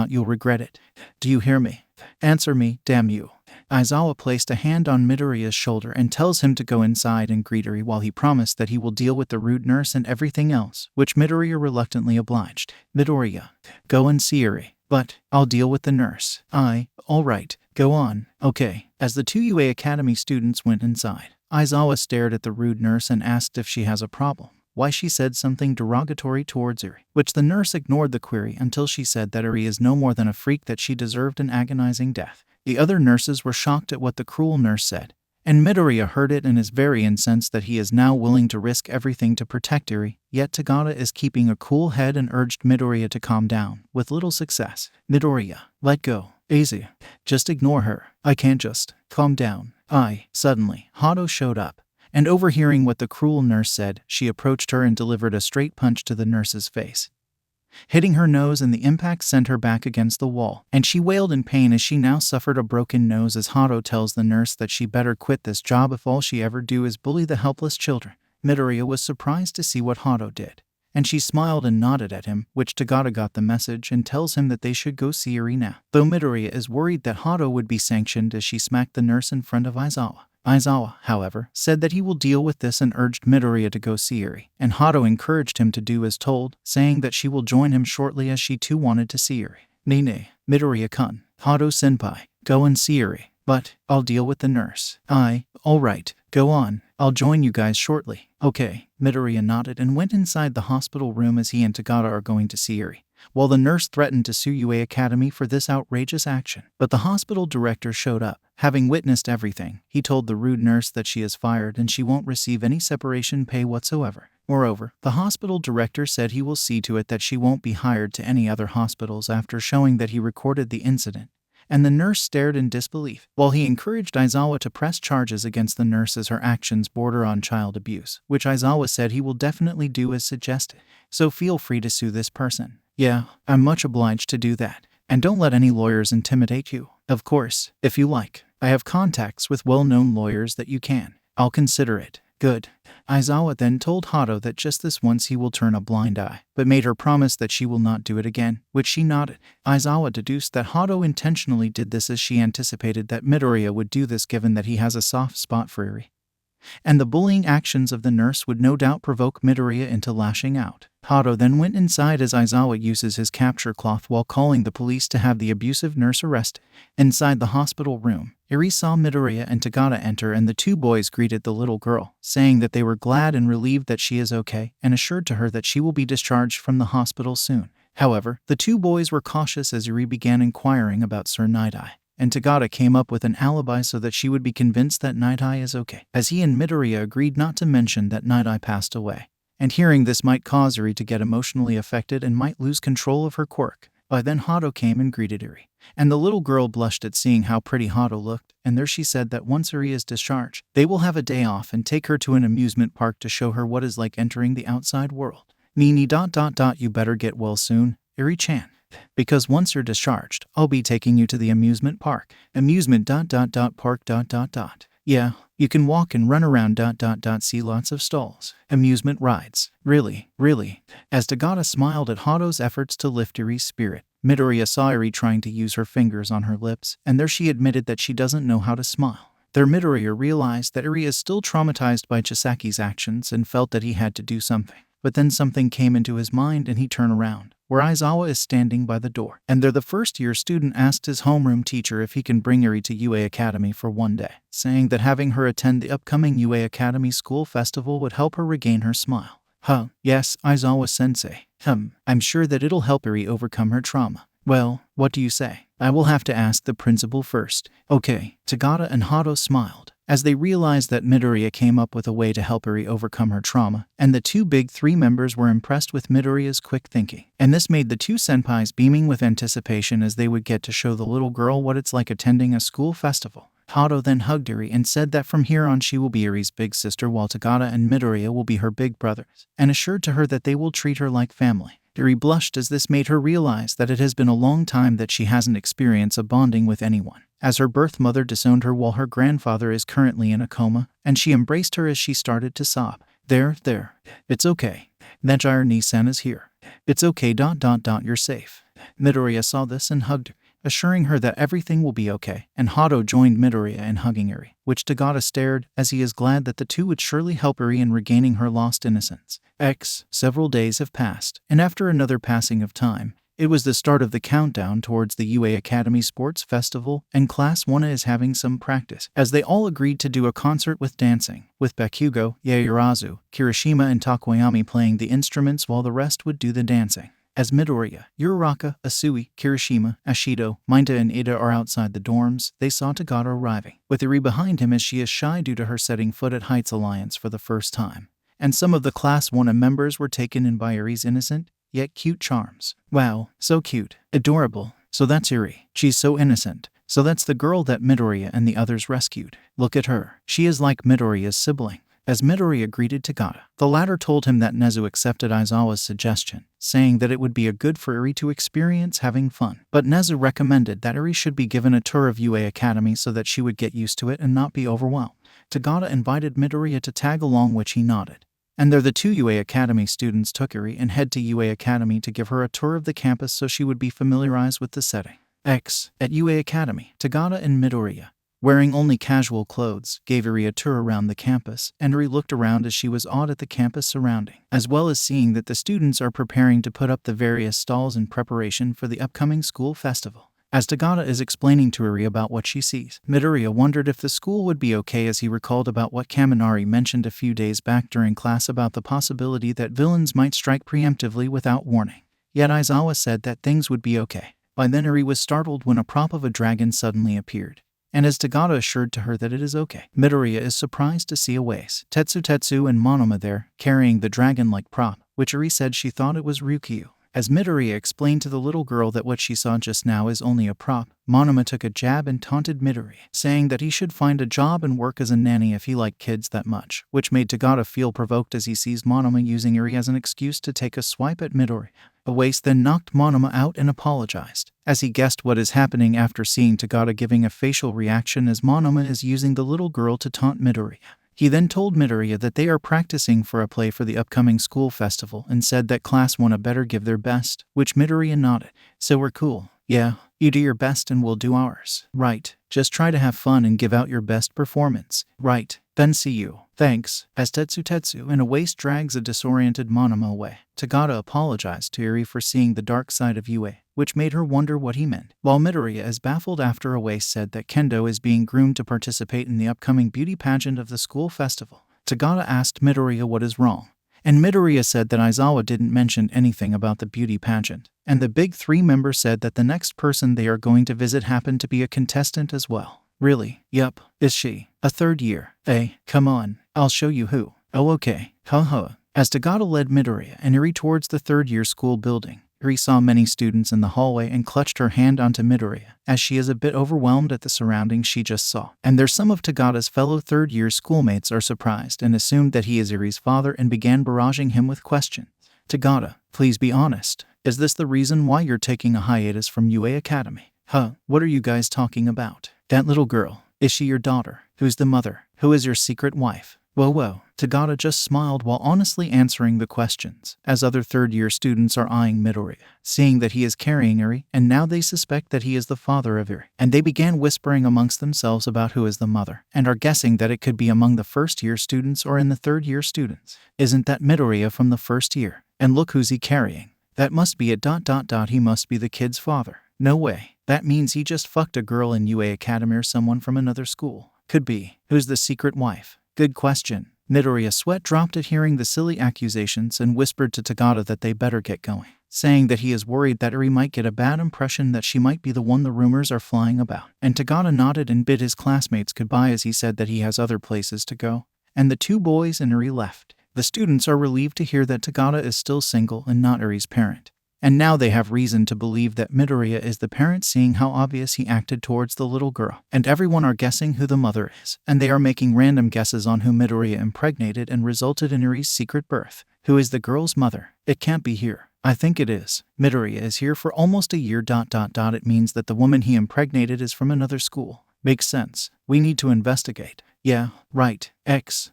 You'll regret it. Do you hear me? Answer me, damn you. Aizawa placed a hand on Midoriya's shoulder and tells him to go inside and greet Eri while he promised that he will deal with the rude nurse and everything else, which Midoriya reluctantly obliged. Midoriya, go and see Eri. But I'll deal with the nurse. All right, go on. Okay. As the two UA Academy students went inside, Aizawa stared at the rude nurse and asked if she has a problem. Why she said something derogatory towards Eri, which the nurse ignored the query until she said that Eri is no more than a freak that she deserved an agonizing death. The other nurses were shocked at what the cruel nurse said, and Midoriya heard it and is very incensed that he is now willing to risk everything to protect Eri, yet Tagata is keeping a cool head and urged Midoriya to calm down, with little success. Midoriya, let go. Easy. Just ignore her. I can't just. Calm down. Suddenly, Hado showed up, and overhearing what the cruel nurse said, she approached her and delivered a straight punch to the nurse's face, hitting her nose, and the impact sent her back against the wall, and she wailed in pain as she now suffered a broken nose as Hado tells the nurse that she better quit this job if all she ever do is bully the helpless children. Midoriya was surprised to see what Hado did, and she smiled and nodded at him, which Tagata got the message and tells him that they should go see Eri now, though Midoriya is worried that Hado would be sanctioned as she smacked the nurse in front of Aizawa. Aizawa, however, said that he will deal with this and urged Midoriya to go see Eri, and Hado encouraged him to do as told, saying that she will join him shortly as she too wanted to see Eri. Nay, Midoriya-kun, Hado-senpai, go and see Eri, but I'll deal with the nurse. All right, go on, I'll join you guys shortly. Okay, Midoriya nodded and went inside the hospital room as he and Tagata are going to see Eri, while the nurse threatened to sue UA Academy for this outrageous action. But the hospital director showed up. Having witnessed everything, he told the rude nurse that she is fired and she won't receive any separation pay whatsoever. Moreover, the hospital director said he will see to it that she won't be hired to any other hospitals after showing that he recorded the incident. And the nurse stared in disbelief, while he encouraged Aizawa to press charges against the nurse as her actions border on child abuse, which Aizawa said he will definitely do as suggested. So feel free to sue this person. Yeah, I'm much obliged to do that. And don't let any lawyers intimidate you. Of course, if you like. I have contacts with well-known lawyers that you can. I'll consider it. Good. Aizawa then told Hado that just this once he will turn a blind eye, but made her promise that she will not do it again, which she nodded. Aizawa deduced that Hado intentionally did this as she anticipated that Midoriya would do this given that he has a soft spot for Eri, and the bullying actions of the nurse would no doubt provoke Midoriya into lashing out. Hado then went inside as Aizawa uses his capture cloth while calling the police to have the abusive nurse arrested. Inside the hospital room, Eri saw Midoriya and Tagata enter, and the two boys greeted the little girl, saying that they were glad and relieved that she is okay, and assured to her that she will be discharged from the hospital soon. However, the two boys were cautious as Eri began inquiring about Sir Nighteye, and Tagata came up with an alibi so that she would be convinced that Nighteye is okay, as he and Midoriya agreed not to mention that Nighteye passed away. And hearing this might cause Eri to get emotionally affected and might lose control of her quirk. By then Hado came and greeted Eri, and the little girl blushed at seeing how pretty Hado looked, and there she said that once Eri is discharged, they will have a day off and take her to an amusement park to show her what is like entering the outside world. Nini ... You better get well soon, Eri-chan. Because once you're discharged, I'll be taking you to the amusement park. Amusement ... park ... Yeah, you can walk and run around ... see lots of stalls. Amusement rides. Really? As Tagata smiled at Hado's efforts to lift Eri's spirit, Midoriya saw Eri trying to use her fingers on her lips, and there she admitted that she doesn't know how to smile. There Midoriya realized that Eri is still traumatized by Chisaki's actions and felt that he had to do something. But then something came into his mind and he turned around, where Aizawa is standing by the door. And there the first-year student asked his homeroom teacher if he can bring Eri to UA Academy for one day, saying that having her attend the upcoming UA Academy School Festival would help her regain her smile. Huh, yes, Aizawa-sensei. I'm sure that it'll help Eri overcome her trauma. Well, what do you say? I will have to ask the principal first. Okay, Tagata and Hado smiled, as they realized that Midoriya came up with a way to help Eri overcome her trauma, and the two big three members were impressed with Midoriya's quick thinking. And this made the two senpais beaming with anticipation as they would get to show the little girl what it's like attending a school festival. Hado then hugged Eri and said that from here on she will be Eri's big sister while Tagata and Midoriya will be her big brothers, and assured to her that they will treat her like family. Eri blushed as this made her realize that it has been a long time that she hasn't experienced a bonding with anyone, as her birth mother disowned her while her grandfather is currently in a coma, and she embraced her as she started to sob. There, it's okay. Nejire Nisan is here. It's okay ... you're safe. Midoriya saw this and hugged her, assuring her that everything will be okay, and Hado joined Midoriya in hugging Eri, which Tagata stared, as he is glad that the two would surely help Eri in regaining her lost innocence. Several days have passed, and after another passing of time, it was the start of the countdown towards the UA Academy Sports Festival, and Class 1 is having some practice, as they all agreed to do a concert with dancing, with Bakugo, Yaoyorozu, Kirishima and Takoyami playing the instruments while the rest would do the dancing. As Midoriya, Uraraka, Asui, Kirishima, Ashido, Minta and Ida are outside the dorms, they saw Tagata arriving, with Eri behind him as she is shy due to her setting foot at Heights Alliance for the first time. And some of the Class 1 members were taken in by Eri's innocent, yet cute charms. Wow, so cute. Adorable. So that's Eri. She's so innocent. So that's the girl that Midoriya and the others rescued. Look at her. She is like Midoriya's sibling. As Midoriya greeted Tagata, the latter told him that Nezu accepted Aizawa's suggestion, saying that it would be a good for Eri to experience having fun. But Nezu recommended that Eri should be given a tour of UA Academy so that she would get used to it and not be overwhelmed. Tagata invited Midoriya to tag along, which he nodded. And there the two UA Academy students took Eri and head to UA Academy to give her a tour of the campus so she would be familiarized with the setting. At UA Academy, Tagata and Midoriya, wearing only casual clothes, gave Eri a tour around the campus, and Eri looked around as she was awed at the campus surrounding, as well as seeing that the students are preparing to put up the various stalls in preparation for the upcoming school festival. As Tagata is explaining to Eri about what she sees, Midoriya wondered if the school would be okay as he recalled about what Kaminari mentioned a few days back during class about the possibility that villains might strike preemptively without warning. Yet Aizawa said that things would be okay. By then Eri was startled when a prop of a dragon suddenly appeared, and as Tagata assured to her that it is okay, Midoriya is surprised to see Awase, Tetsu and Monoma there, carrying the dragon-like prop, which Eri said she thought it was Ryukyu. As Midoriya explained to the little girl that what she saw just now is only a prop, Monoma took a jab and taunted Midoriya, saying that he should find a job and work as a nanny if he liked kids that much, which made Tagata feel provoked as he sees Monoma using Eri as an excuse to take a swipe at Midoriya. Awase then knocked Monoma out and apologized, as he guessed what is happening after seeing Tagata giving a facial reaction as Monoma is using the little girl to taunt Midoriya. He then told Midoriya that they are practicing for a play for the upcoming school festival and said that Class 1 had better give their best, which Midoriya nodded. So we're cool. Yeah, you do your best and we'll do ours. Right. Just try to have fun and give out your best performance. Right. Then see you. Thanks. As Tetsu in a waist drags a disoriented Monoma away, Tagata apologized to Eri for seeing the dark side of Yue, which made her wonder what he meant. While Midoriya is baffled after a waist said that Kendo is being groomed to participate in the upcoming beauty pageant of the school festival, Tagata asked Midoriya what is wrong. And Midoriya said that Aizawa didn't mention anything about the beauty pageant, and the big three member said that the next person they are going to visit happened to be a contestant as well. Really? Yup. Is she? A third year? Come on. I'll show you who. Oh okay. Haha. As Tagata led Midoriya and Eri towards the third-year school building, Eri saw many students in the hallway and clutched her hand onto Midoriya, as she is a bit overwhelmed at the surroundings she just saw. And there some of Tagata's fellow third-year schoolmates are surprised and assumed that he is Eri's father and began barraging him with questions. Tagata, please be honest. Is this the reason why you're taking a hiatus from UA Academy? What are you guys talking about? That little girl. Is she your daughter? Who's the mother? Who is your secret wife? Whoa. Tagata just smiled while honestly answering the questions, as other third-year students are eyeing Midoriya, seeing that he is carrying Eri, and now they suspect that he is the father of Eri. And they began whispering amongst themselves about who is the mother, and are guessing that it could be among the first-year students or in the third-year students. Isn't that Midoriya from the first year? And look who's he carrying. That must be it. He must be the kid's father. No way. That means he just fucked a girl in UA Academy or someone from another school. Could be. Who's the secret wife? Good question. Midoriya's sweat dropped at hearing the silly accusations and whispered to Tagata that they better get going, saying that he is worried that Eri might get a bad impression that she might be the one the rumors are flying about. And Tagata nodded and bid his classmates goodbye as he said that he has other places to go. And the two boys and Eri left. The students are relieved to hear that Tagata is still single and not Eri's parent. And now they have reason to believe that Midoriya is the parent, seeing how obvious he acted towards the little girl. And everyone are guessing who the mother is, and they are making random guesses on who Midoriya impregnated and resulted in Eri's secret birth. Who is the girl's mother? It can't be here. I think it is. Midoriya is here for almost a year. It means that the woman he impregnated is from another school. Makes sense. We need to investigate. Yeah, right.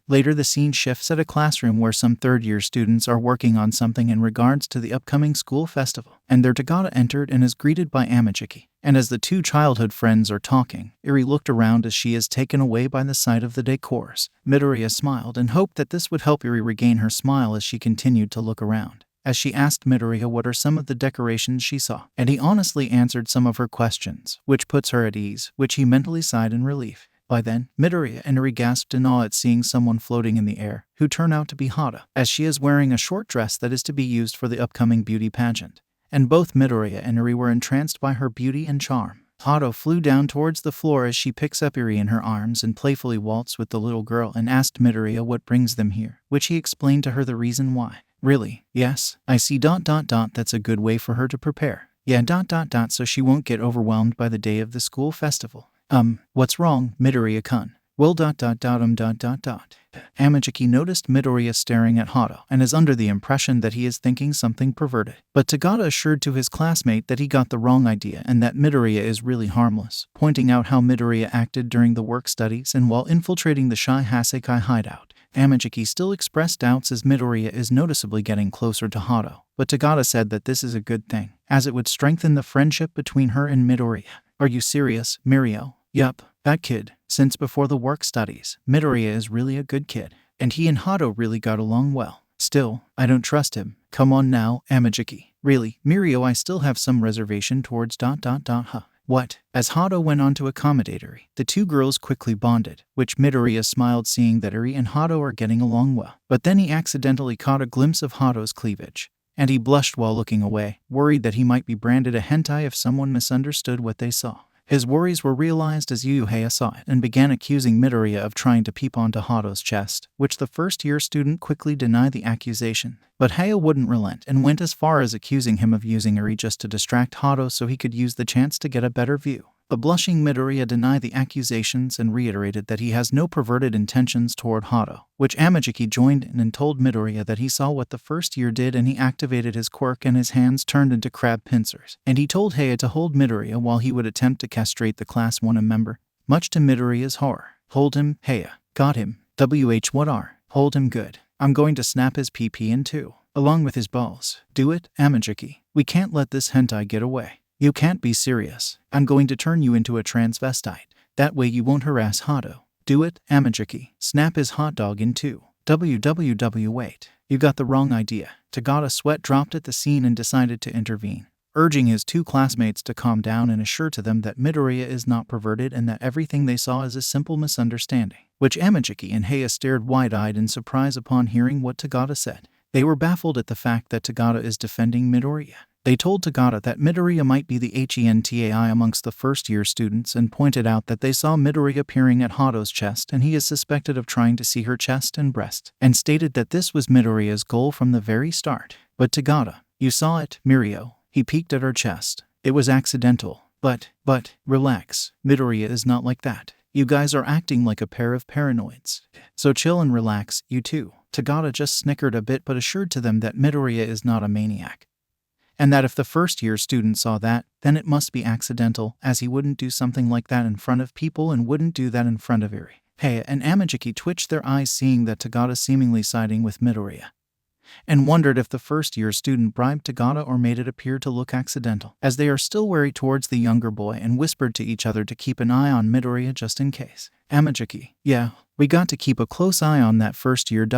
Later the scene shifts at a classroom where some third-year students are working on something in regards to the upcoming school festival, and their Tagata entered and is greeted by Amajiki. And as the two childhood friends are talking, Eri looked around as she is taken away by the sight of the decors. Midoriya smiled and hoped that this would help Eri regain her smile as she continued to look around. As she asked Midoriya what are some of the decorations she saw, and he honestly answered some of her questions, which puts her at ease, which he mentally sighed in relief. By then, Midoriya and Eri gasped in awe at seeing someone floating in the air, who turned out to be Hado, as she is wearing a short dress that is to be used for the upcoming beauty pageant. And both Midoriya and Eri were entranced by her beauty and charm. Hado flew down towards the floor as she picks up Eri in her arms and playfully waltzed with the little girl and asked Midoriya what brings them here, which he explained to her the reason why. Really? Yes, I see. That's a good way for her to prepare. Yeah. So she won't get overwhelmed by the day of the school festival. What's wrong, Midoriya-kun? Well. Amajiki noticed Midoriya staring at Hado and is under the impression that he is thinking something perverted. But Tagata assured to his classmate that he got the wrong idea and that Midoriya is really harmless, pointing out how Midoriya acted during the work studies and while infiltrating the Shai Hassaikai hideout. Amajiki still expressed doubts as Midoriya is noticeably getting closer to Hado, but Tagata said that this is a good thing, as it would strengthen the friendship between her and Midoriya. Are you serious, Mirio? Yup, that kid. Since before the work studies, Midoriya is really a good kid, and he and Hado really got along well. Still, I don't trust him. Come on now, Amajiki. Really, Mirio, I still have some reservation towards ... What? As Hado went on to accommodate Eri, the two girls quickly bonded, which Midoriya smiled seeing that Eri and Hado are getting along well. But then he accidentally caught a glimpse of Hado's cleavage, and he blushed while looking away, worried that he might be branded a hentai if someone misunderstood what they saw. His worries were realized as Heya saw it and began accusing Midoriya of trying to peep onto Hado's chest, which the first-year student quickly denied the accusation. But Heya wouldn't relent and went as far as accusing him of using Eri just to distract Hado so he could use the chance to get a better view. The blushing Midoriya denied the accusations and reiterated that he has no perverted intentions toward Hado, which Amajiki joined in and told Midoriya that he saw what the first year did and he activated his quirk and his hands turned into crab pincers. And he told Heya to hold Midoriya while he would attempt to castrate the Class 1 member, much to Midoriya's horror. Hold him, Heya. Got him. WH. Hold him good. I'm going to snap his PP in two, along with his balls. Do it, Amajiki. We can't let this hentai get away. You can't be serious. I'm going to turn you into a transvestite. That way you won't harass Hado. Do it, Amajiki. Snap his hot dog in two. WWW wait. You got the wrong idea. Tagata sweat dropped at the scene and decided to intervene, urging his two classmates to calm down and assure to them that Midoriya is not perverted and that everything they saw is a simple misunderstanding, which Amajiki and Heya stared wide-eyed in surprise upon hearing what Tagata said. They were baffled at the fact that Tagata is defending Midoriya. They told Tagata that Midoriya might be the HENTAI amongst the first-year students and pointed out that they saw Midoriya peering at Hado's chest and he is suspected of trying to see her chest and breast, and stated that this was Midoriya's goal from the very start. But Tagata, you saw it, Mirio. He peeked at her chest. It was accidental. But, relax. Midoriya is not like that. You guys are acting like a pair of paranoids. So chill and relax, you two. Tagata just snickered a bit but assured to them that Midoriya is not a maniac, and that if the first-year student saw that, then it must be accidental, as he wouldn't do something like that in front of people and wouldn't do that in front of Eri. Heya and Amajiki twitched their eyes seeing that Tagata seemingly siding with Midoriya, and wondered if the first-year student bribed Tagata or made it appear to look accidental, as they are still wary towards the younger boy and whispered to each other to keep an eye on Midoriya just in case. Amajiki, yeah, we got to keep a close eye on that first-year ...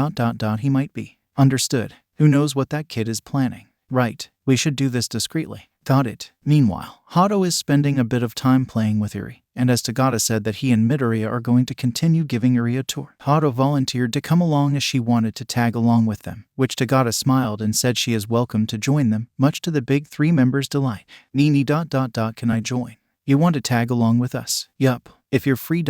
he might be. Understood. Who knows what that kid is planning. Right, we should do this discreetly. Got it. Meanwhile, Hado is spending a bit of time playing with Eri, and as Tagata said that he and Midoriya are going to continue giving Eri a tour. Hado volunteered to come along as she wanted to tag along with them, which Tagata smiled and said she is welcome to join them, much to the big three members' delight. Nini ... can I join? You want to tag along with us? Yup. If you're free ...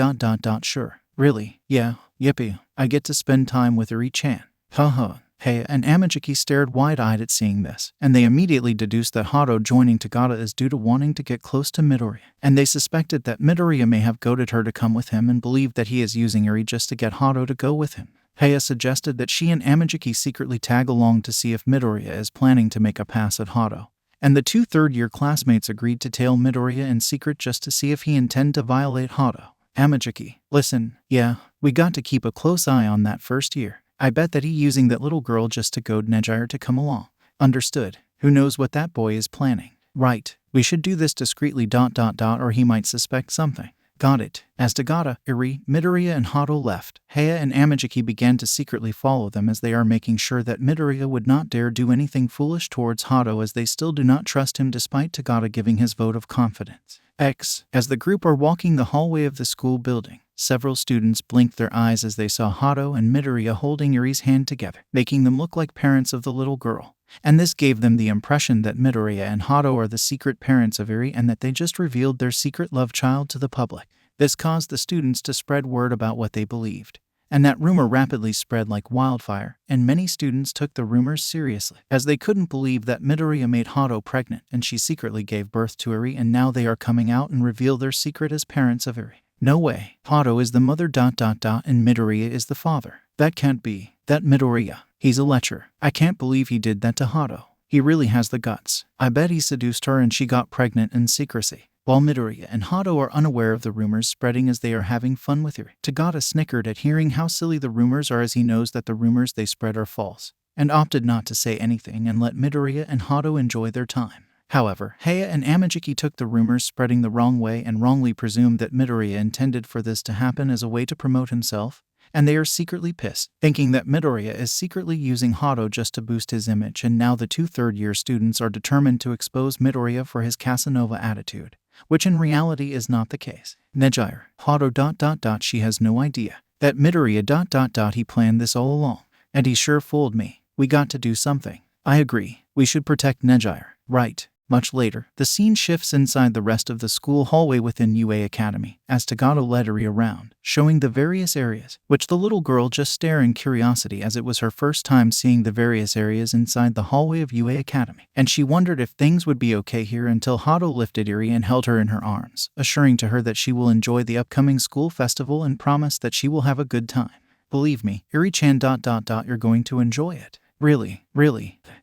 sure. Really? Yeah. Yippee. I get to spend time with Eri-chan. Haha. Heya and Amajiki stared wide-eyed at seeing this, and they immediately deduced that Hado joining Tagata is due to wanting to get close to Midoriya, and they suspected that Midoriya may have goaded her to come with him and believed that he is using Eri just to get Hado to go with him. Heya suggested that she and Amajiki secretly tag along to see if Midoriya is planning to make a pass at Hado, and the two third-year classmates agreed to tail Midoriya in secret just to see if he intended to violate Hado. Amajiki, listen, yeah, we got to keep a close eye on that first year. I bet that he using that little girl just to goad Nejire to come along. Understood. Who knows what that boy is planning. Right. We should do this discreetly ... or he might suspect something. Got it. As Tagata, Eri, Midoriya and Hado left, Heya and Amajiki began to secretly follow them as they are making sure that Midoriya would not dare do anything foolish towards Hado as they still do not trust him despite Tagata giving his vote of confidence. As the group are walking the hallway of the school building, several students blinked their eyes as they saw Hado and Midoriya holding Eri's hand together, making them look like parents of the little girl. And this gave them the impression that Midoriya and Hado are the secret parents of Eri and that they just revealed their secret love child to the public. This caused the students to spread word about what they believed, and that rumor rapidly spread like wildfire, and many students took the rumors seriously, as they couldn't believe that Midoriya made Hado pregnant and she secretly gave birth to Eri, and now they are coming out and reveal their secret as parents of Eri. No way. Hado is the mother ... and Midoriya is the father. That can't be. That Midoriya. He's a lecher. I can't believe he did that to Hado. He really has the guts. I bet he seduced her and she got pregnant in secrecy, while Midoriya and Hado are unaware of the rumors spreading as they are having fun with Eri. Tagata snickered at hearing how silly the rumors are as he knows that the rumors they spread are false, and opted not to say anything and let Midoriya and Hado enjoy their time. However, Heya and Amajiki took the rumors spreading the wrong way and wrongly presumed that Midoriya intended for this to happen as a way to promote himself, and they are secretly pissed, thinking that Midoriya is secretly using Hado just to boost his image, and now the two third-year students are determined to expose Midoriya for his Casanova attitude, which in reality is not the case. Nejire, Hado ... she has no idea that Midoriya ... he planned this all along, and he sure fooled me. We got to do something. I agree. We should protect Nejire. Right. Much later, the scene shifts inside the rest of the school hallway within UA Academy, as Tagata led Eri around, showing the various areas, which the little girl just stared in curiosity as it was her first time seeing the various areas inside the hallway of UA Academy, and she wondered if things would be okay here until Hado lifted Eri and held her in her arms, assuring to her that she will enjoy the upcoming school festival and promised that she will have a good time. Believe me, Eri-chan ... you're going to enjoy it. Really.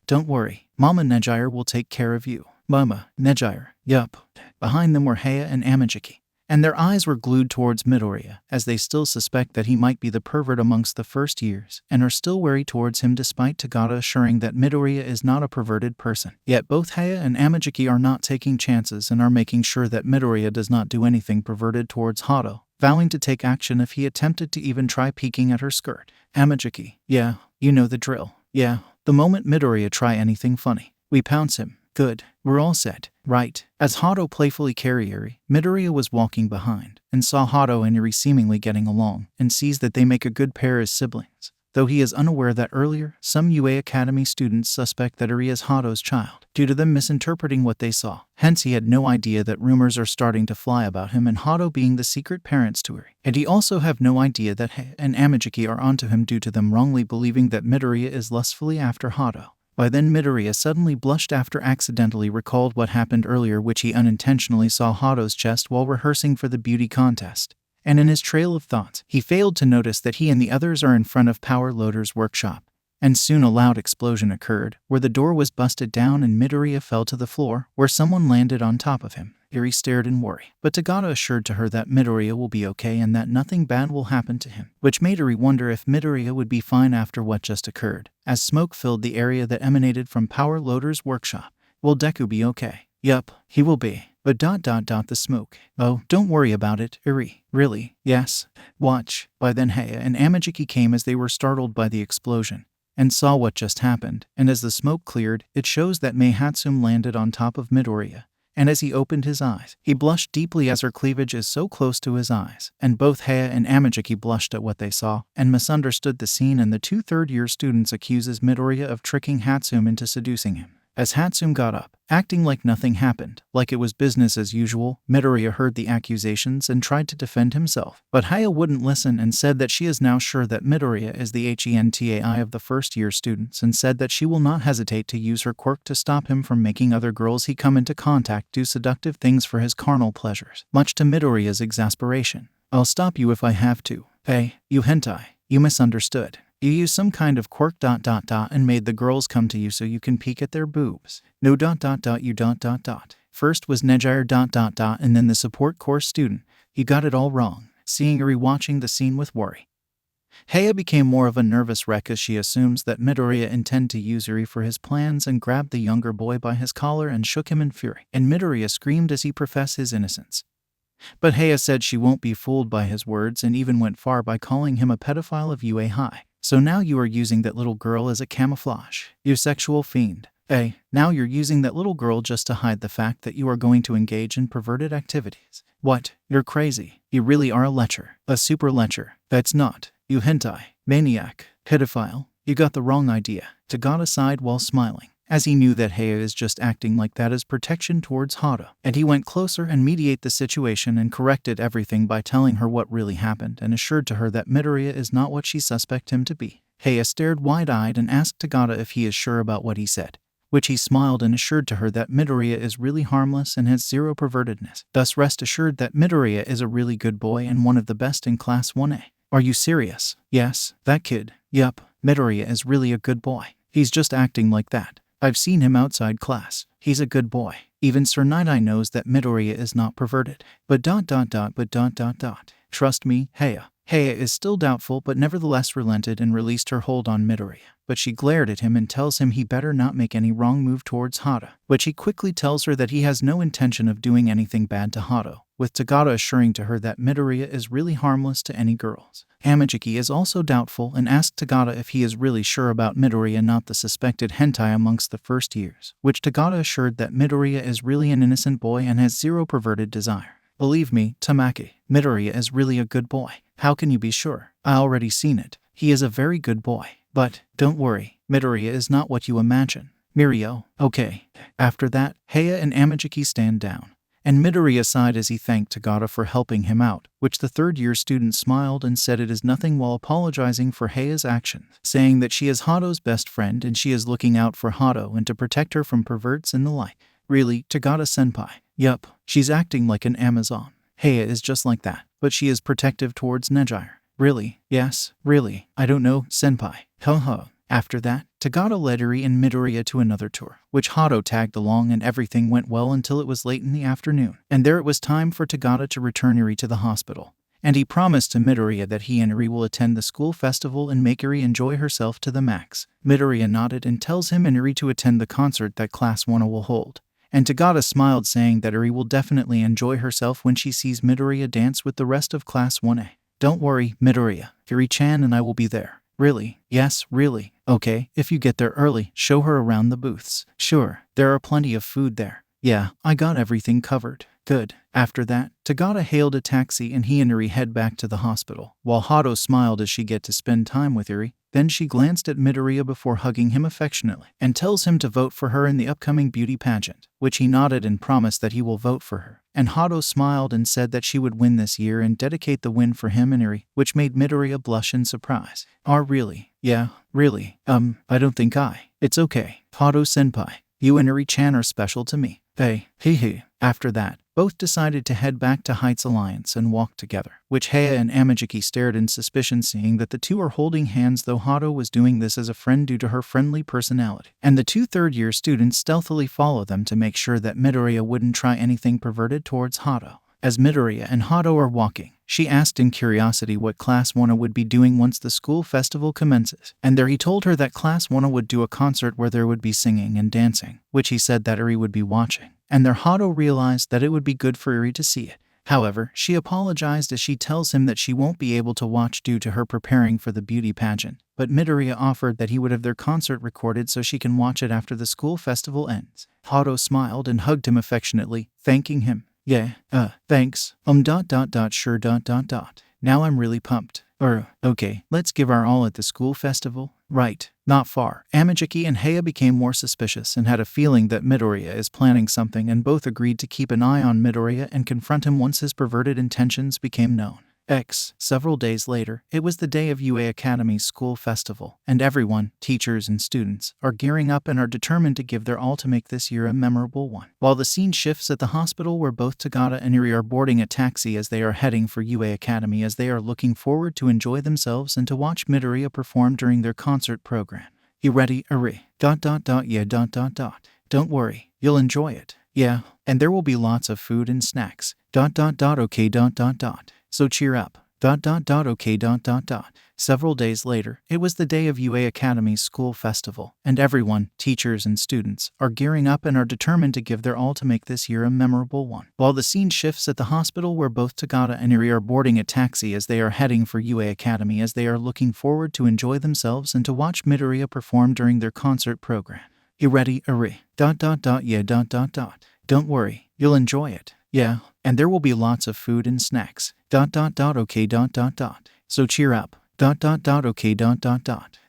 Don't worry, Mama Nejire will take care of you. Mama, Nejire, yup. Behind them were Heya and Amajiki, and their eyes were glued towards Midoriya, as they still suspect that he might be the pervert amongst the first years, and are still wary towards him despite Tagata assuring that Midoriya is not a perverted person. Yet both Heya and Amajiki are not taking chances and are making sure that Midoriya does not do anything perverted towards Hado, vowing to take action if he attempted to even try peeking at her skirt. Amajiki, yeah, you know the drill. Yeah, the moment Midoriya try anything funny, we pounce him. Good, we're all set, right? As Hado playfully carried Eri, Midoriya was walking behind, and saw Hado and Eri seemingly getting along, and sees that they make a good pair as siblings. Though he is unaware that earlier, some UA Academy students suspect that Eri is Hado's child, due to them misinterpreting what they saw. Hence he had no idea that rumors are starting to fly about him and Hado being the secret parents to Eri. And he also have no idea that He and Amajiki are onto him due to them wrongly believing that Midoriya is lustfully after Hado. By then Midoriya suddenly blushed after accidentally recalled what happened earlier, which he unintentionally saw Hado's chest while rehearsing for the beauty contest. And in his trail of thoughts, he failed to notice that he and the others are in front of Power Loader's workshop. And soon a loud explosion occurred, where the door was busted down and Midoriya fell to the floor, where someone landed on top of him. Eri stared in worry, but Tagata assured to her that Midoriya will be okay and that nothing bad will happen to him, which made Eri wonder if Midoriya would be fine after what just occurred, as smoke filled the area that emanated from Power Loader's workshop. Will Deku be okay? Yup, he will be. But the smoke. Oh, don't worry about it, Eri. Really? Yes. Watch. By then Heya and Amajiki came as they were startled by the explosion, and saw what just happened, and as the smoke cleared, it shows that Mei Hatsum landed on top of Midoriya. And as he opened his eyes, he blushed deeply as her cleavage is so close to his eyes, and both Heya and Amajiki blushed at what they saw, and misunderstood the scene, and the two third-year students accuses Midoriya of tricking Hatsum into seducing him. As Hatsum got up, acting like nothing happened, like it was business as usual, Midoriya heard the accusations and tried to defend himself. But Heya wouldn't listen and said that she is now sure that Midoriya is the HENTAI of the first-year students, and said that she will not hesitate to use her quirk to stop him from making other girls he come into contact do seductive things for his carnal pleasures, much to Midoriya's exasperation. I'll stop you if I have to. Hey, you hentai, you misunderstood. You use some kind of quirk ... and made the girls come to you so you can peek at their boobs. No ... you ... First was Nejire ... and then the support course student. You got it all wrong. Seeing Eri watching the scene with worry, Heya became more of a nervous wreck as she assumes that Midoriya intend to use Eri for his plans and grabbed the younger boy by his collar and shook him in fury. And Midoriya screamed as he professed his innocence. But Heya said she won't be fooled by his words and even went far by calling him a pedophile of UA High. So now you are using that little girl as a camouflage. You sexual fiend. Hey, now you're using that little girl just to hide the fact that you are going to engage in perverted activities. What? You're crazy. You really are a lecher. A super lecher. That's not. You hentai. Maniac. Pedophile. You got the wrong idea. Tagata sighed while smiling, as he knew that Heya is just acting like that as protection towards Hado. And he went closer and mediated the situation and corrected everything by telling her what really happened and assured to her that Midoriya is not what she suspect him to be. Heya stared wide-eyed and asked Tagata if he is sure about what he said, which he smiled and assured to her that Midoriya is really harmless and has zero pervertedness. Thus rest assured that Midoriya is a really good boy and one of the best in Class 1A. Are you serious? Yes, that kid. Yup, Midoriya is really a good boy. He's just acting like that. I've seen him outside class. He's a good boy. Even Sir Nighteye knows that Midoriya is not perverted. But ... Trust me, Heya. Heya is still doubtful but nevertheless relented and released her hold on Midoriya. But she glared at him and tells him he better not make any wrong move towards Hado. But he quickly tells her that he has no intention of doing anything bad to Hado, with Tagata assuring to her that Midoriya is really harmless to any girls. Amajiki is also doubtful and asked Tagata if he is really sure about Midoriya not the suspected hentai amongst the first years, which Tagata assured that Midoriya is really an innocent boy and has zero perverted desire. Believe me, Tamaki, Midoriya is really a good boy. How can you be sure? I already seen it. He is a very good boy. But, don't worry, Midoriya is not what you imagine. Mirio, okay. After that, Heya and Amajiki stand down, and Midoriya sighed as he thanked Tagata for helping him out, which the third-year student smiled and said it is nothing while apologizing for Heia's actions, saying that she is Hado's best friend and she is looking out for Hado and to protect her from perverts and the like. Really, Tagata-senpai? Yup, she's acting like an Amazon. Heya is just like that, but she is protective towards Nejire. Really? Yes, really. I don't know, senpai. Ho. After that, Tagata led Eri and Midoriya to another tour, which Hado tagged along, and everything went well until it was late in the afternoon. And there it was time for Tagata to return Eri to the hospital. And he promised to Midoriya that he and Eri will attend the school festival and make Eri enjoy herself to the max. Midoriya nodded and tells him and Eri to attend the concert that Class 1 will hold. And Tagata smiled, saying that Eri will definitely enjoy herself when she sees Midoriya dance with the rest of Class 1A. Don't worry, Midoriya. Eri-chan and I will be there. Really? Yes, really. Okay, if you get there early, show her around the booths. Sure, there are plenty of food there. Yeah, I got everything covered. Good. After that, Tagata hailed a taxi and he and Eri head back to the hospital, while Hado smiled as she get to spend time with Eri. Then she glanced at Midoriya before hugging him affectionately and tells him to vote for her in the upcoming beauty pageant, which he nodded and promised that he will vote for her. And Hado smiled and said that she would win this year and dedicate the win for him and Eri, which made Midoriya blush in surprise. Oh, really? Yeah, really. I don't think It's okay. Hado-senpai, you and Eri-chan are special to me. Hey, hee. After that, both decided to head back to Heights Alliance and walk together, which Heya and Amajiki stared in suspicion, seeing that the two are holding hands, though Hado was doing this as a friend due to her friendly personality. And the two third-year students stealthily follow them to make sure that Midoriya wouldn't try anything perverted towards Hado. As Midoriya and Hado are walking, she asked in curiosity what Class 1A would be doing once the school festival commences, and there he told her that Class 1A would do a concert where there would be singing and dancing, which he said that Eri would be watching. And there Hado realized that it would be good for Eri to see it. However, she apologized as she tells him that she won't be able to watch due to her preparing for the beauty pageant, but Midoriya offered that he would have their concert recorded so she can watch it after the school festival ends. Hado smiled and hugged him affectionately, thanking him. Yeah, thanks. Sure. Now I'm really pumped. Okay, let's give our all at the school festival. Right, not far. Amajiki and Heya became more suspicious and had a feeling that Midoriya is planning something, and both agreed to keep an eye on Midoriya and confront him once his perverted intentions became known. Several days later, it was the day of UA Academy's school festival, and everyone, teachers and students, are gearing up and are determined to give their all to make this year a memorable one. While the scene shifts at the hospital where both Tagata and Eri are boarding a taxi as they are heading for UA Academy, as they are looking forward to enjoy themselves and to watch Midoriya perform during their concert program. You ready, Eri? Yeah. Don't worry, you'll enjoy it. Yeah, and there will be lots of food and snacks. Okay. So cheer up. Okay. Several days later, it was the day of UA Academy's school festival, and everyone, teachers and students, are gearing up and are determined to give their all to make this year a memorable one. While the scene shifts at the hospital where both Tagata and Eri are boarding a taxi as they are heading for UA Academy, as they are looking forward to enjoy themselves and to watch Midoriya perform during their concert program. You ready, Eri? Yeah. Don't worry, you'll enjoy it. Yeah, and there will be lots of food and snacks. Okay. So cheer up. Okay.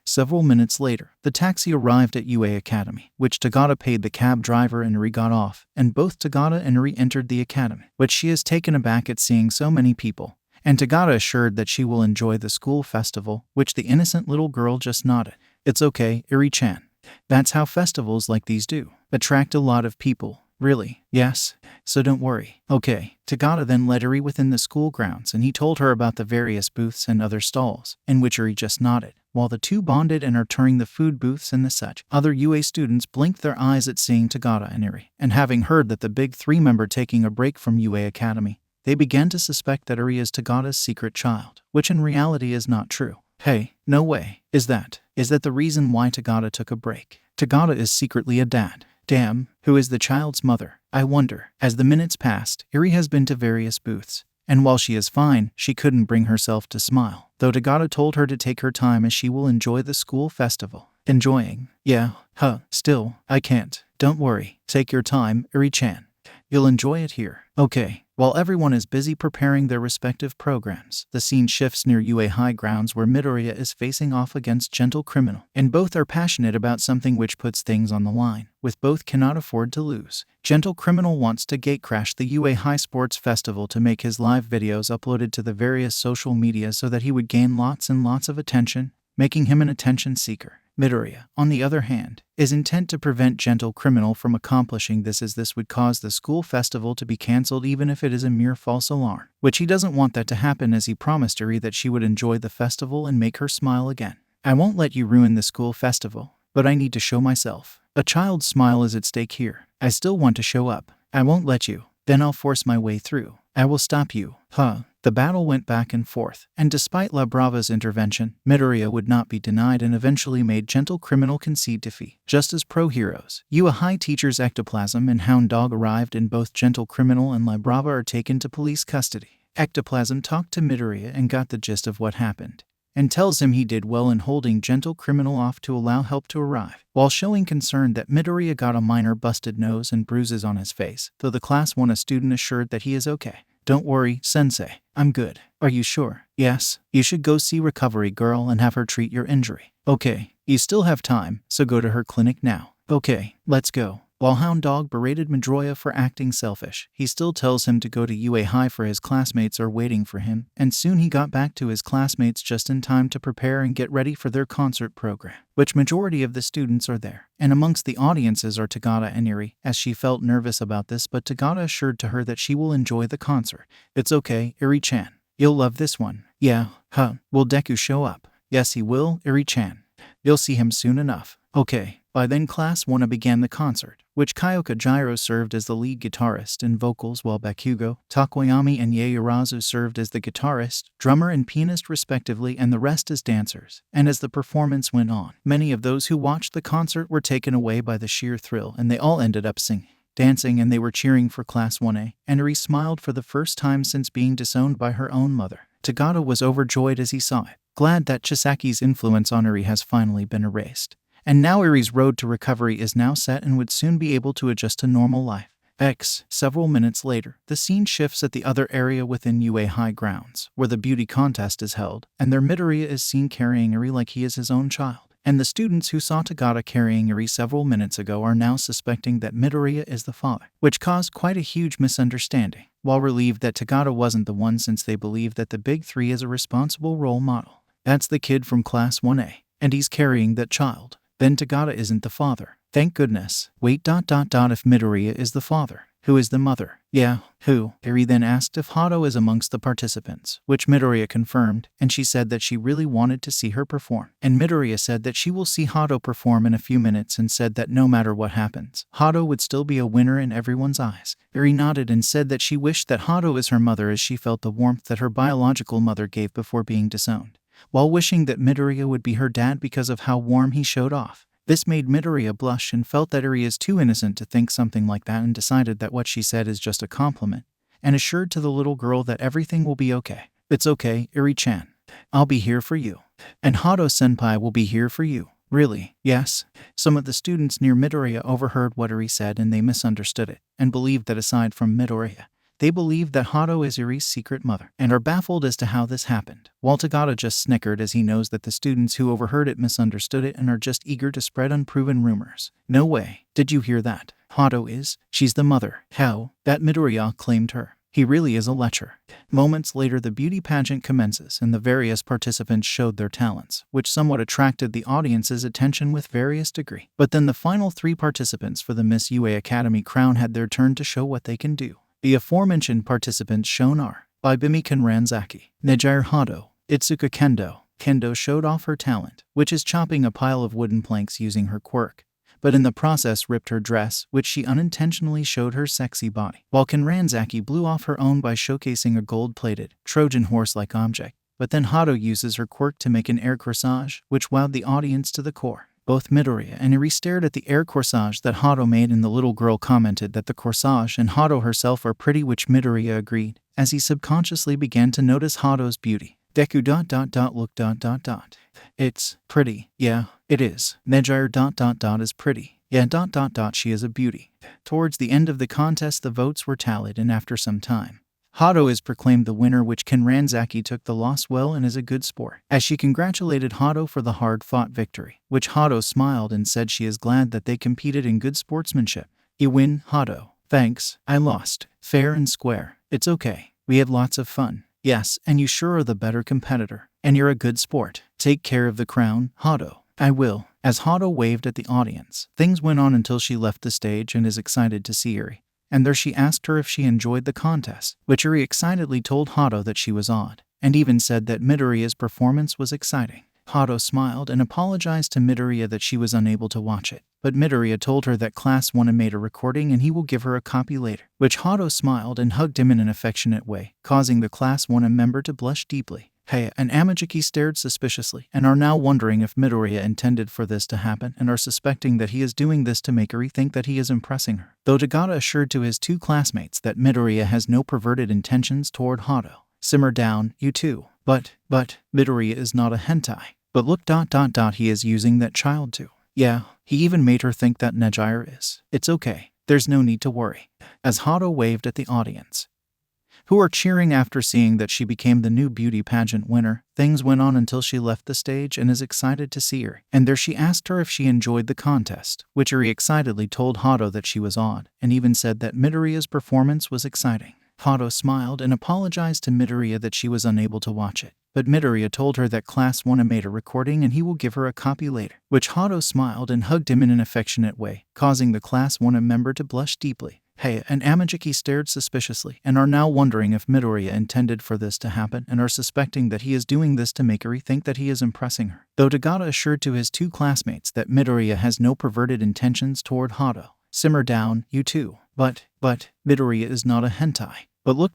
Several minutes later, the taxi arrived at UA Academy, which Tagata paid the cab driver and Eri got off, and both Tagata and Eri entered the academy. But she is taken aback at seeing so many people, and Tagata assured that she will enjoy the school festival, which the innocent little girl just nodded. It's okay, Eri-chan. That's how festivals like these do. Attract a lot of people. Really? Yes. So don't worry. Okay. Tagata then led Eri within the school grounds and he told her about the various booths and other stalls, in which Eri just nodded, while the two bonded and are touring the food booths and the such. Other UA students blinked their eyes at seeing Tagata and Eri, and having heard that the big three member taking a break from UA Academy, they began to suspect that Eri is Tagata's secret child, which in reality is not true. Hey, no way. Is that the reason why Tagata took a break? Tagata is secretly a dad. Damn, who is the child's mother? I wonder. As the minutes passed, Eri has been to various booths, and while she is fine, she couldn't bring herself to smile, though Tagata told her to take her time as she will enjoy the school festival. Enjoying? Yeah, still, I can't. Don't worry, take your time, Eri-chan. You'll enjoy it here. Okay. While everyone is busy preparing their respective programs, the scene shifts near UA High Grounds where Midoriya is facing off against Gentle Criminal, and both are passionate about something which puts things on the line, with both cannot afford to lose. Gentle Criminal wants to gatecrash the UA High Sports Festival to make his live videos uploaded to the various social media so that he would gain lots and lots of attention, making him an attention seeker. Midoriya, on the other hand, is intent to prevent Gentle Criminal from accomplishing this, as this would cause the school festival to be cancelled even if it is a mere false alarm, which he doesn't want that to happen, as he promised Eri that she would enjoy the festival and make her smile again. I won't let you ruin the school festival, but I need to show myself. A child's smile is at stake here. I still want to show up. I won't let you. Then I'll force my way through. I will stop you. The battle went back and forth, and despite La Brava's intervention, Midoriya would not be denied and eventually made Gentle Criminal concede defeat. Just as pro-heroes, High teacher's ectoplasm and Hound Dog arrived, and both Gentle Criminal and La Brava are taken to police custody. Ectoplasm talked to Midoriya and got the gist of what happened, and tells him he did well in holding Gentle Criminal off to allow help to arrive, while showing concern that Midoriya got a minor busted nose and bruises on his face, though the class 1 student assured that he is okay. Don't worry, sensei, I'm good. Are you sure? Yes, you should go see Recovery Girl and have her treat your injury. Okay, you still have time, so go to her clinic now. Okay, let's go. While Hound Dog berated Midoriya for acting selfish, he still tells him to go to UA High for his classmates are waiting for him, and soon he got back to his classmates just in time to prepare and get ready for their concert program, which majority of the students are there. And amongst the audiences are Tagada and Eri, as she felt nervous about this, but Tagada assured to her that she will enjoy the concert. It's okay, Eri-chan. You'll love this one. Yeah, will Deku show up? Yes, he will, Eri-chan. You'll see him soon enough. Okay. By then Class 1 began the concert, which Kyoka Jiro served as the lead guitarist and vocals, while Bakugo, Takoyami, and Yaoyorozu served as the guitarist, drummer, and pianist respectively, and the rest as dancers. And as the performance went on, many of those who watched the concert were taken away by the sheer thrill, and they all ended up singing, dancing, and they were cheering for Class 1A. And Eri smiled for the first time since being disowned by her own mother. Tagada was overjoyed as he saw it, glad that Chisaki's influence on Eri has finally been erased. And now Eri's road to recovery is now set and would soon be able to adjust to normal life. Several minutes later, the scene shifts at the other area within UA High grounds, where the beauty contest is held, and there Midoriya is seen carrying Eri like he is his own child. And the students who saw Tagada carrying Eri several minutes ago are now suspecting that Midoriya is the father, which caused quite a huge misunderstanding, while relieved that Tagada wasn't the one, since they believe that the Big Three is a responsible role model. That's the kid from Class 1A, and he's carrying that child. Then Tagada isn't the father. Thank goodness. Wait, if Midoriya is the father, who is the mother? Yeah, who? Eri then asked if Hado is amongst the participants, which Midoriya confirmed, and she said that she really wanted to see her perform. And Midoriya said that she will see Hado perform in a few minutes, and said that no matter what happens, Hado would still be a winner in everyone's eyes. Eri nodded and said that she wished that Hado is her mother, as she felt the warmth that her biological mother gave before being disowned, while wishing that Midoriya would be her dad because of how warm he showed off. This made Midoriya blush and felt that Eri is too innocent to think something like that, and decided that what she said is just a compliment, and assured to the little girl that everything will be okay. It's okay, Eri-chan. I'll be here for you. And Hado-senpai will be here for you. Really? Yes. Some of the students near Midoriya overheard what Eri said, and they misunderstood it, and believed that aside from Midoriya, they believe that Hado is Eri's secret mother, and are baffled as to how this happened, while Tagada just snickered as he knows that the students who overheard it misunderstood it and are just eager to spread unproven rumors. No way. Did you hear that? Hado is? She's the mother. How? That Midoriya claimed her. He really is a lecher. Moments later, the beauty pageant commences, and the various participants showed their talents, which somewhat attracted the audience's attention with various degree. But then the final 3 participants for the Miss UA Academy crown had their turn to show what they can do. The aforementioned participants shown are Bimi Kanranzaki, Nejire Hado, Itsuka Kendo. Kendo showed off her talent, which is chopping a pile of wooden planks using her quirk, but in the process ripped her dress, which she unintentionally showed her sexy body, while Kanranzaki blew off her own by showcasing a gold-plated, Trojan horse-like object. But then Hado uses her quirk to make an air corsage, which wowed the audience to the core. Both Midoriya and Eri stared at the air corsage that Hado made, and the little girl commented that the corsage and Hado herself are pretty, which Midoriya agreed, as he subconsciously began to notice Hado's beauty. Deku ... look ... It's pretty. Yeah, it is. Nejire ... is pretty. Yeah ... she is a beauty. Towards the end of the contest, the votes were tallied, and after some time, Hado is proclaimed the winner, which Kanranzaki took the loss well and is a good sport, as she congratulated Hado for the hard-fought victory, which Hado smiled and said she is glad that they competed in good sportsmanship. You win, Hado. Thanks, I lost. Fair and square. It's okay. We had lots of fun. Yes, and you sure are the better competitor. And you're a good sport. Take care of the crown, Hado. I will. As Hado waved at the audience, things went on until she left the stage and is excited to see Eri. And there she asked her if she enjoyed the contest, which Eri excitedly told Hado that she was odd, and even said that Midoriya's performance was exciting. Hado smiled and apologized to Midoriya that she was unable to watch it, but Midoriya told her that Class 1 made a recording and he will give her a copy later, which Hado smiled and hugged him in an affectionate way, causing the Class 1 member to blush deeply. Hey and Amajiki stared suspiciously and are now wondering if Midoriya intended for this to happen and are suspecting that he is doing this to make Eri think that he is impressing her, though Tagata assured to his two classmates that Midoriya has no perverted intentions toward Hado. Simmer down, you two. But, Midoriya is not a hentai. But look, he is using that child too. Yeah, he even made her think that Nejire is. It's okay, there's no need to worry. As Hado waved at the audience, who are cheering after seeing that she became the new beauty pageant winner, things went on until she left the stage and is excited to see her. And there she asked her if she enjoyed the contest, which Eri excitedly told Hado that she was odd, and even said that Midoriya's performance was exciting. Hado smiled and apologized to Midoriya that she was unable to watch it, but Midoriya told her that Class 1 made a recording and he will give her a copy later, which Hado smiled and hugged him in an affectionate way, causing the Class 1 member to blush deeply. Hey and Amajiki stared suspiciously and are now wondering if Midoriya intended for this to happen and are suspecting that he is doing this to make Eri think that he is impressing her, though Tagata assured to his two classmates that Midoriya has no perverted intentions toward Hado. Simmer down, you two. But, Midoriya is not a hentai. But look,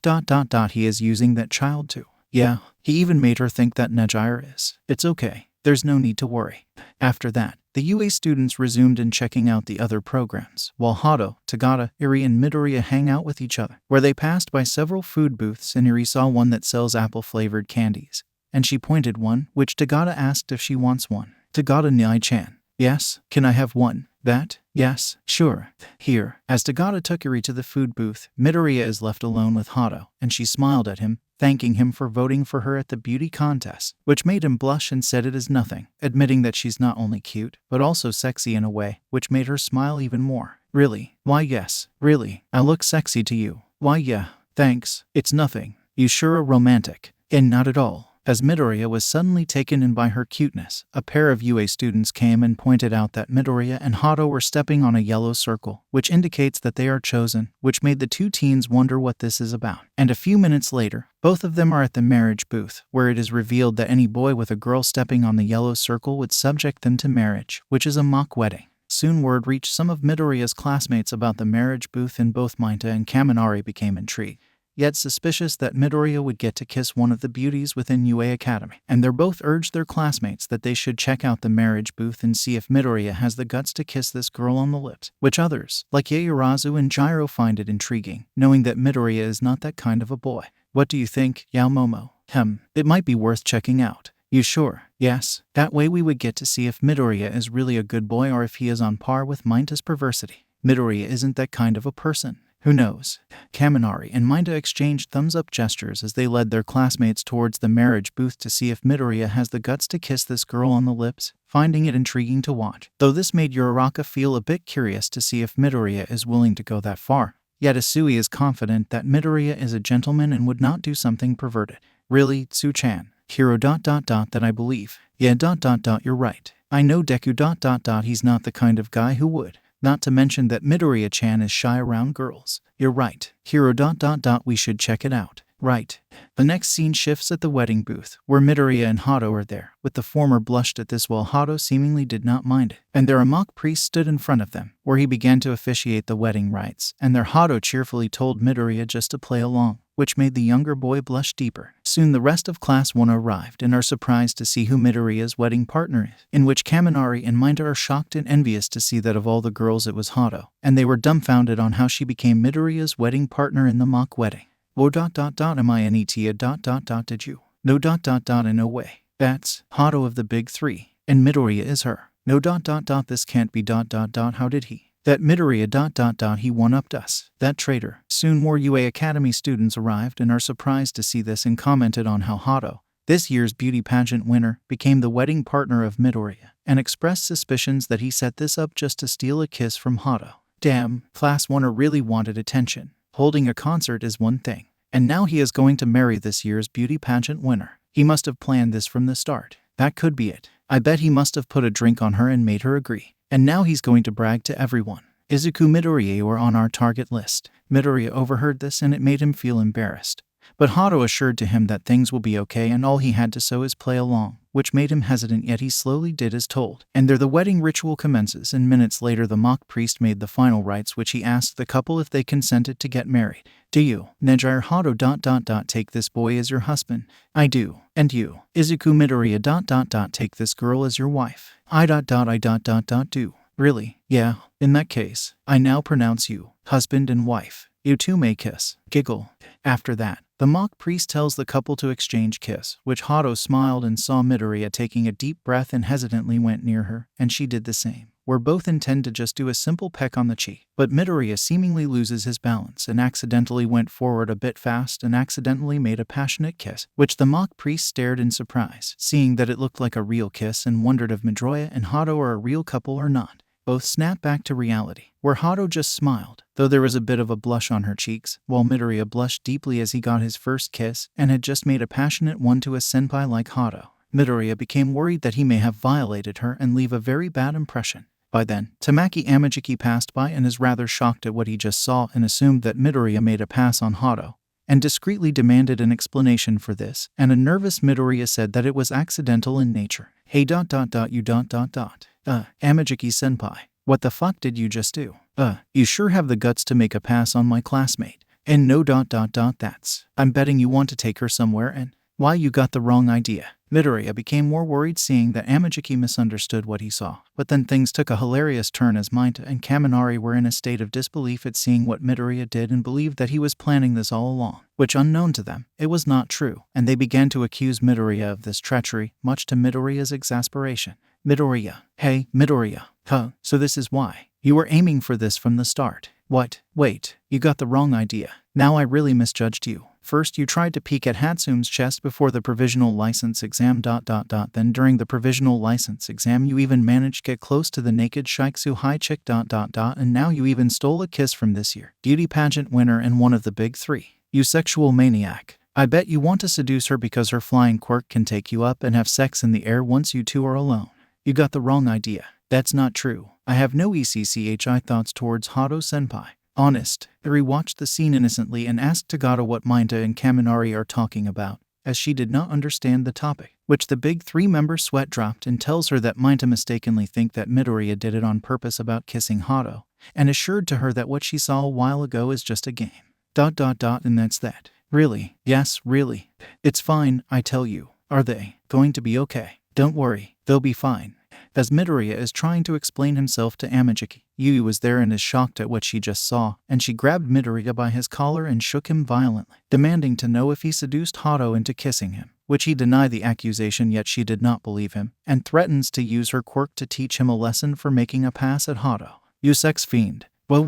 he is using that child too. Yeah, he even made her think that Nejire is. It's okay, there's no need to worry. After that, the UA students resumed in checking out the other programs, while Hado, Tagata, Eri and Midoriya hang out with each other, where they passed by several food booths and Eri saw one that sells apple-flavored candies, and she pointed one, which Tagata asked if she wants one. Tagata Nai-chan. Yes, can I have one? That? Yes, sure. Here. As Tagata took Eri to the food booth, Midoriya is left alone with Hado, and she smiled at him, thanking him for voting for her at the beauty contest, which made him blush and said it is nothing, admitting that she's not only cute, but also sexy in a way, which made her smile even more. Really? Why yes, really, I look sexy to you. Why yeah, thanks, it's nothing. You sure are romantic. And not at all. As Midoriya was suddenly taken in by her cuteness, a pair of UA students came and pointed out that Midoriya and Hado were stepping on a yellow circle, which indicates that they are chosen, which made the two teens wonder what this is about. And a few minutes later, both of them are at the marriage booth, where it is revealed that any boy with a girl stepping on the yellow circle would subject them to marriage, which is a mock wedding. Soon word reached some of Midoriya's classmates about the marriage booth and both Mainta and Kaminari became intrigued, yet suspicious that Midoriya would get to kiss one of the beauties within UA Academy. And they both urged their classmates that they should check out the marriage booth and see if Midoriya has the guts to kiss this girl on the lips, which others, like Yaoyorozu and Jiro, find it intriguing, knowing that Midoriya is not that kind of a boy. What do you think, Yao Momo? It might be worth checking out. You sure? Yes. That way we would get to see if Midoriya is really a good boy or if he is on par with Mainta's perversity. Midoriya isn't that kind of a person. Who knows? Kaminari and Mainta exchanged thumbs-up gestures as they led their classmates towards the marriage booth to see if Midoriya has the guts to kiss this girl on the lips, finding it intriguing to watch. Though this made Uraraka feel a bit curious to see if Midoriya is willing to go that far. Yet Asui is confident that Midoriya is a gentleman and would not do something perverted. Really, Tsu-chan? Hero ... that I believe. Yeah ... you're right. I know Deku ... he's not the kind of guy who would. Not to mention that Midoriya-chan is shy around girls. You're right. Hero ... we should check it out. Right. The next scene shifts at the wedding booth, where Midoriya and Hado are there, with the former blushed at this while Hado seemingly did not mind it. And there a mock priest stood in front of them, where he began to officiate the wedding rites, and their Hado cheerfully told Midoriya just to play along, which made the younger boy blush deeper. Soon the rest of Class 1 arrived and are surprised to see who Midoriya's wedding partner is, in which Kaminari and Mainta are shocked and envious to see that of all the girls it was Hado, and they were dumbfounded on how she became Midoriya's wedding partner in the mock wedding. Wo ... am I an Etia ... did you? No ... in no way. That's Hado of the big three, and Midoriya is her. No ... this can't be ... how did he? That Midoriya ... he one-upped us. That traitor. Soon more UA Academy students arrived and are surprised to see this and commented on how Hado, this year's beauty pageant winner, became the wedding partner of Midoriya, and expressed suspicions that he set this up just to steal a kiss from Hado. Damn, Class 1 really wanted attention. Holding a concert is one thing, and now he is going to marry this year's beauty pageant winner. He must have planned this from the start. That could be it. I bet he must have put a drink on her and made her agree. And now he's going to brag to everyone. Izuku Midoriya were on our target list. Midoriya overheard this and it made him feel embarrassed. But Hado assured to him that things will be okay and all he had to so is play along, which made him hesitant, yet he slowly did as told. And there the wedding ritual commences, and minutes later the mock priest made the final rites, which he asked the couple if they consented to get married. Do you, Nejire Hado take this boy as your husband? I do. And you, Izuku Midoriya take this girl as your wife? I do. Really? Yeah. In that case, I now pronounce you husband and wife. You two may kiss. Giggle. After that, the mock priest tells the couple to exchange kiss, which Hado smiled and saw Midoriya taking a deep breath and hesitantly went near her, and she did the same. Where both intend to just do a simple peck on the cheek, but Midoriya seemingly loses his balance and accidentally went forward a bit fast and accidentally made a passionate kiss, which the mock priest stared in surprise, seeing that it looked like a real kiss, and wondered if Midoriya and Hado are a real couple or not. Both snapped back to reality, where Hado just smiled, though there was a bit of a blush on her cheeks, while Midoriya blushed deeply as he got his first kiss and had just made a passionate one to a senpai like Hado. Midoriya became worried that he may have violated her and leave a very bad impression. By then, Tamaki Amajiki passed by and is rather shocked at what he just saw and assumed that Midoriya made a pass on Hado, and discreetly demanded an explanation for this, and a nervous Midoriya said that it was accidental in nature. Hey you Amajiki-senpai, what the fuck did you just do? You sure have the guts to make a pass on my classmate. And no that's. I'm betting you want to take her somewhere and... Why, you got the wrong idea. Midoriya became more worried seeing that Amajiki misunderstood what he saw, but then things took a hilarious turn as Minta and Kaminari were in a state of disbelief at seeing what Midoriya did and believed that he was planning this all along, which unknown to them, it was not true, and they began to accuse Midoriya of this treachery, much to Midoriya's exasperation. Midoriya. Hey, Midoriya. Huh, so this is why. You were aiming for this from the start. What? Wait, you got the wrong idea. Now I really misjudged you. First you tried to peek at Hatsume's chest before the provisional license exam ... Then during the provisional license exam you even managed to get close to the naked Kouhai chick ... And now you even stole a kiss from this year beauty pageant winner and one of the big three. You sexual maniac. I bet you want to seduce her because her flying quirk can take you up and have sex in the air once you two are alone. You got the wrong idea. That's not true. I have no ECCHI thoughts towards Hado-senpai. Honest. Eri watched the scene innocently and asked Tagata what Minta and Kaminari are talking about, as she did not understand the topic, which the big three-member sweat dropped and tells her that Minta mistakenly think that Midoriya did it on purpose about kissing Hado, and assured to her that what she saw a while ago is just a game. ... And that's that. Really? Yes, really. It's fine, I tell you. Are they going to be okay? Don't worry, they'll be fine. As Midoriya is trying to explain himself to Amajiki, Yui was there and is shocked at what she just saw, and she grabbed Midoriya by his collar and shook him violently, demanding to know if he seduced Hado into kissing him, which he denied the accusation, yet she did not believe him, and threatens to use her quirk to teach him a lesson for making a pass at Hado. You sex fiend. Well.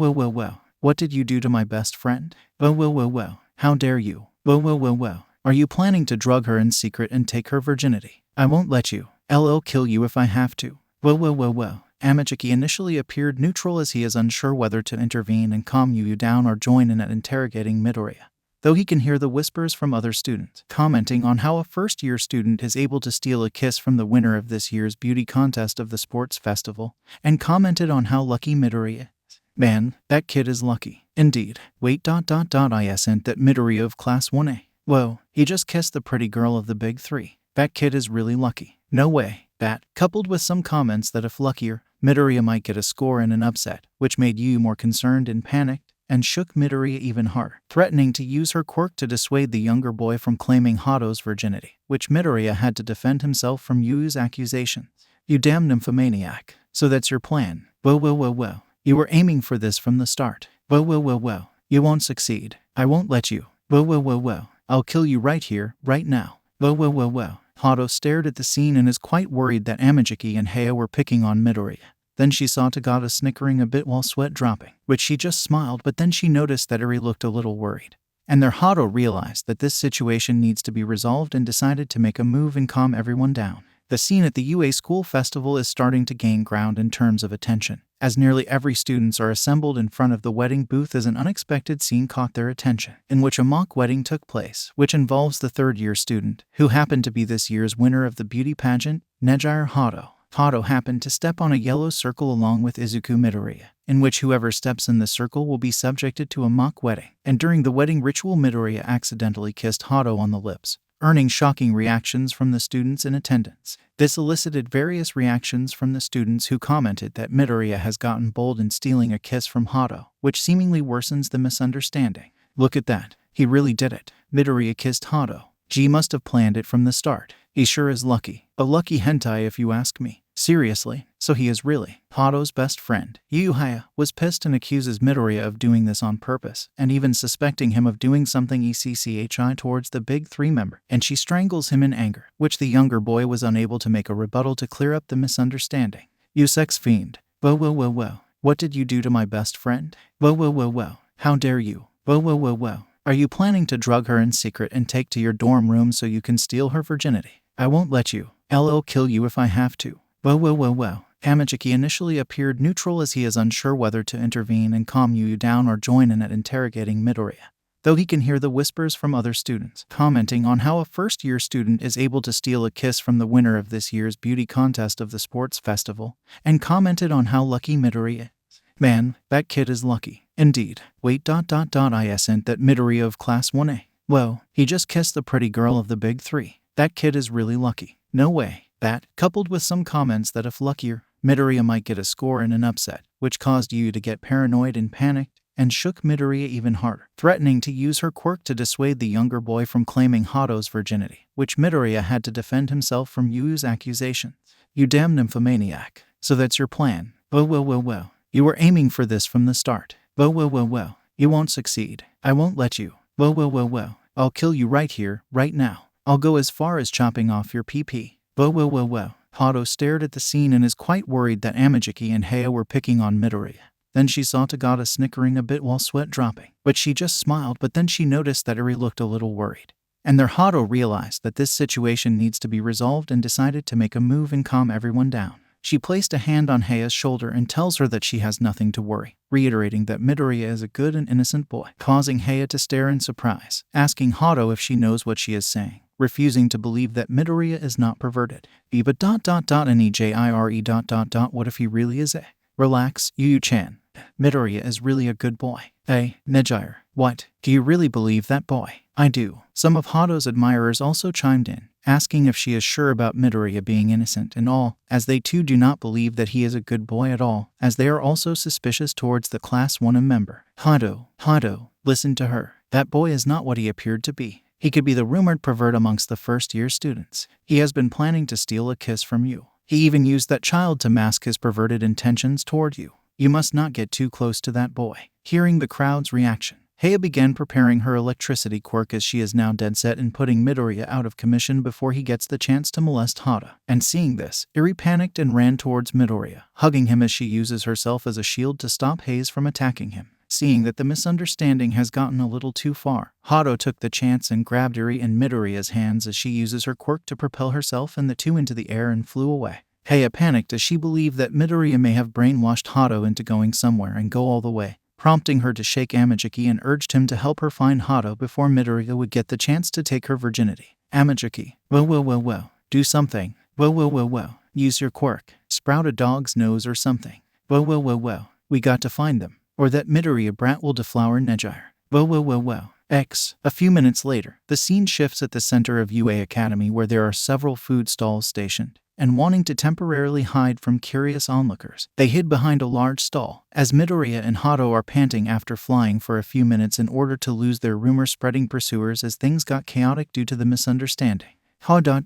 What did you do to my best friend? Well. How dare you? Well. Are you planning to drug her in secret and take her virginity? I won't let you. I'll kill you if I have to. Well. Amajiki initially appeared neutral as he is unsure whether to intervene and calm Yu down or join in at interrogating Midoriya, though he can hear the whispers from other students, commenting on how a first-year student is able to steal a kiss from the winner of this year's beauty contest of the sports festival, and commented on how lucky Midoriya is. Man, that kid is lucky. Indeed. Wait. I sent that Midoriya of Class 1A. Whoa, he just kissed the pretty girl of the big three. That kid is really lucky. No way. That, coupled with some comments that if luckier, Midoriya might get a score in an upset, which made Yu more concerned and panicked, and shook Midoriya even harder, threatening to use her quirk to dissuade the younger boy from claiming Hado's virginity, which Midoriya had to defend himself from Yu's accusations. You damn nymphomaniac. So that's your plan. Well. You were aiming for this from the start. Well. You won't succeed. I won't let you. Well. I'll kill you right here, right now. Well. Hado stared at the scene and is quite worried that Amajiki and Heya were picking on Midoriya. Then she saw Tagata snickering a bit while sweat dropping, which she just smiled, but then she noticed that Eri looked a little worried. And there Hado realized that this situation needs to be resolved and decided to make a move and calm everyone down. The scene at the UA school festival is starting to gain ground in terms of attention, as nearly every students are assembled in front of the wedding booth as an unexpected scene caught their attention, in which a mock wedding took place, which involves the third-year student, who happened to be this year's winner of the beauty pageant, Nejire Hado. Hado happened to step on a yellow circle along with Izuku Midoriya, in which whoever steps in the circle will be subjected to a mock wedding. And during the wedding ritual, Midoriya accidentally kissed Hado on the lips, earning shocking reactions from the students in attendance. This elicited various reactions from the students who commented that Midoriya has gotten bold in stealing a kiss from Hado, which seemingly worsens the misunderstanding. Look at that. He really did it. Midoriya kissed Hado. G must have planned it from the start. He sure is lucky. A lucky hentai if you ask me. Seriously, so he is really Hado's best friend. Kouhai was pissed and accuses Midoriya of doing this on purpose, and even suspecting him of doing something ECCHI towards the Big Three member, and she strangles him in anger, which the younger boy was unable to make a rebuttal to clear up the misunderstanding. You sex fiend. Whoa. What did you do to my best friend? Whoa. How dare you? Whoa. Are you planning to drug her in secret and take to your dorm room so you can steal her virginity? I won't let you. LL kill you if I have to. Whoa. Kamijiki initially appeared neutral as he is unsure whether to intervene and calm you down or join in at interrogating Midoriya, though he can hear the whispers from other students, commenting on how a first-year student is able to steal a kiss from the winner of this year's beauty contest of the sports festival, and commented on how lucky Midoriya is. Man, that kid is lucky. Indeed. Wait. I sent that Midoriya of Class 1A. Whoa, he just kissed the pretty girl of the Big Three. That kid is really lucky. No way. That, coupled with some comments that if luckier, Midoriya might get a score in an upset, which caused you to get paranoid and panicked, and shook Midoriya even harder, threatening to use her quirk to dissuade the younger boy from claiming Hado's virginity, which Midoriya had to defend himself from Yuu's accusations. You damn nymphomaniac. So that's your plan. Whoa. You were aiming for this from the start. Whoa. You won't succeed. I won't let you. Whoa. I'll kill you right here, right now. I'll go as far as chopping off your PP. Whoa. Hado stared at the scene and is quite worried that Amijiki and Haya were picking on Midoriya. Then she saw Tagata snickering a bit while sweat dropping, but she just smiled. But then she noticed that Eri looked a little worried. And their Hado realized that this situation needs to be resolved and decided to make a move and calm everyone down. She placed a hand on Haya's shoulder and tells her that she has nothing to worry, reiterating that Midoriya is a good and innocent boy, causing Haya to stare in surprise, asking Hado if she knows what she is saying, refusing to believe that Midoriya is not perverted. But Nejire. What if he really is a? Relax, Yu-chan. Midoriya is really a good boy. Hey, Nejire. What? Do you really believe that boy? I do. Some of Hado's admirers also chimed in, asking if she is sure about Midoriya being innocent and all, as they too do not believe that he is a good boy at all, as they are also suspicious towards the Class 1A member. Hado, listen to her. That boy is not what he appeared to be. He could be the rumored pervert amongst the first-year students. He has been planning to steal a kiss from you. He even used that child to mask his perverted intentions toward you. You must not get too close to that boy. Hearing the crowd's reaction, Haya began preparing her electricity quirk as she is now dead set in putting Midoriya out of commission before he gets the chance to molest Hado. And seeing this, Eri panicked and ran towards Midoriya, hugging him as she uses herself as a shield to stop Hayes from attacking him. Seeing that the misunderstanding has gotten a little too far, Hado took the chance and grabbed Eri and Midoriya's hands as she uses her quirk to propel herself and the two into the air and flew away. Haya panicked as she believed that Midoriya may have brainwashed Hado into going somewhere and go all the way, prompting her to shake Amijiki and urged him to help her find Hado before Midoriya would get the chance to take her virginity. Amijiki. Whoa. Do something. Whoa. Use your quirk. Sprout a dog's nose or something. Whoa. We got to find them, or that Midoriya brat will deflower Nejire. Whoa. A few minutes later, the scene shifts at the center of UA Academy where there are several food stalls stationed, and wanting to temporarily hide from curious onlookers, they hid behind a large stall, as Midoriya and Hado are panting after flying for a few minutes in order to lose their rumor-spreading pursuers as things got chaotic due to the misunderstanding. How. You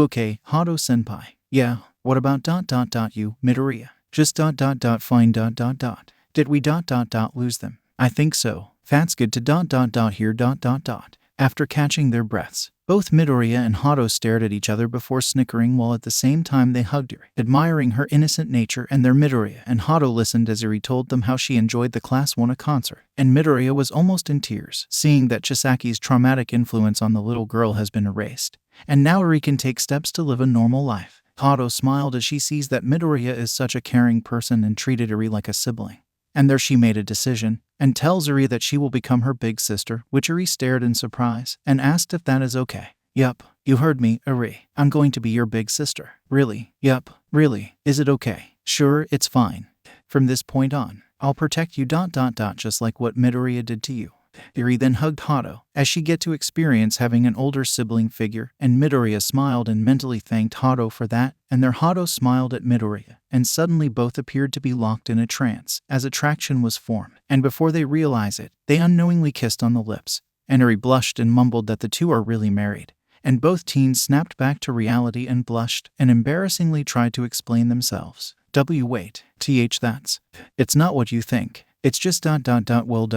okay, Hado-senpai? Yeah, what about you, Midoriya? Just fine. Did we lose them? I think so. That's good to here. After catching their breaths, both Midoriya and Hado stared at each other before snickering while at the same time they hugged her, admiring her innocent nature. And their Midoriya and Hado listened as Eri told them how she enjoyed the Class 1A concert, and Midoriya was almost in tears, seeing that Chisaki's traumatic influence on the little girl has been erased, and now Eri can take steps to live a normal life. Hado smiled as she sees that Midoriya is such a caring person and treated Eri like a sibling. And there she made a decision, and tells Eri that she will become her big sister, which Eri stared in surprise, and asked if that is okay. Yup, you heard me, Eri. I'm going to be your big sister. Really? Yup, really. Is it okay? Sure, it's fine. From this point on, I'll protect you ... just like what Midoriya did to you. Eri then hugged Hado, as she get to experience having an older sibling figure, and Midoriya smiled and mentally thanked Hado for that, and their Hado smiled at Midoriya, and suddenly both appeared to be locked in a trance, as attraction was formed, and before they realize it, they unknowingly kissed on the lips, and Eri blushed and mumbled that the two are really married, and both teens snapped back to reality and blushed, and embarrassingly tried to explain themselves. Wait, that's. It's not what you think. It's just ... well ...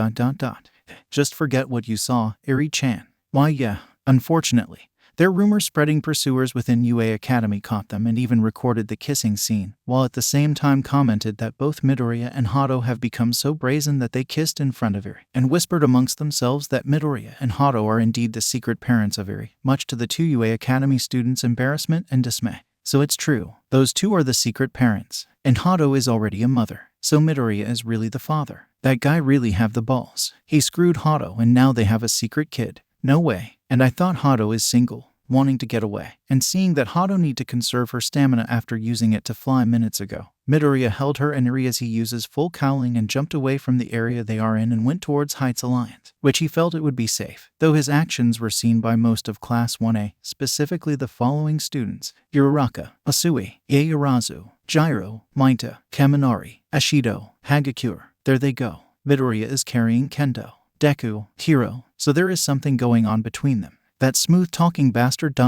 Just forget what you saw, Eri-chan. Why yeah, unfortunately. Their rumor-spreading pursuers within UA Academy caught them and even recorded the kissing scene, while at the same time commented that both Midoriya and Hado have become so brazen that they kissed in front of Eri, and whispered amongst themselves that Midoriya and Hado are indeed the secret parents of Eri, much to the two UA Academy students' embarrassment and dismay. So it's true, those two are the secret parents, and Hado is already a mother, so Midoriya is really the father. That guy really have the balls. He screwed Hado and now they have a secret kid. No way. And I thought Hado is single, wanting to get away, and seeing that Hado need to conserve her stamina after using it to fly minutes ago. Midoriya held her and Eri as he uses full cowling and jumped away from the area they are in and went towards Heights Alliance, which he felt it would be safe, though his actions were seen by most of Class 1A, specifically the following students: Uraraka, Asui, Yaoyorozu, Jiro, Mainta, Kaminari, Ashido, Hagakure. There they go. Midoriya is carrying Kendo, Deku, Hiro, so there is something going on between them. That smooth-talking bastard ...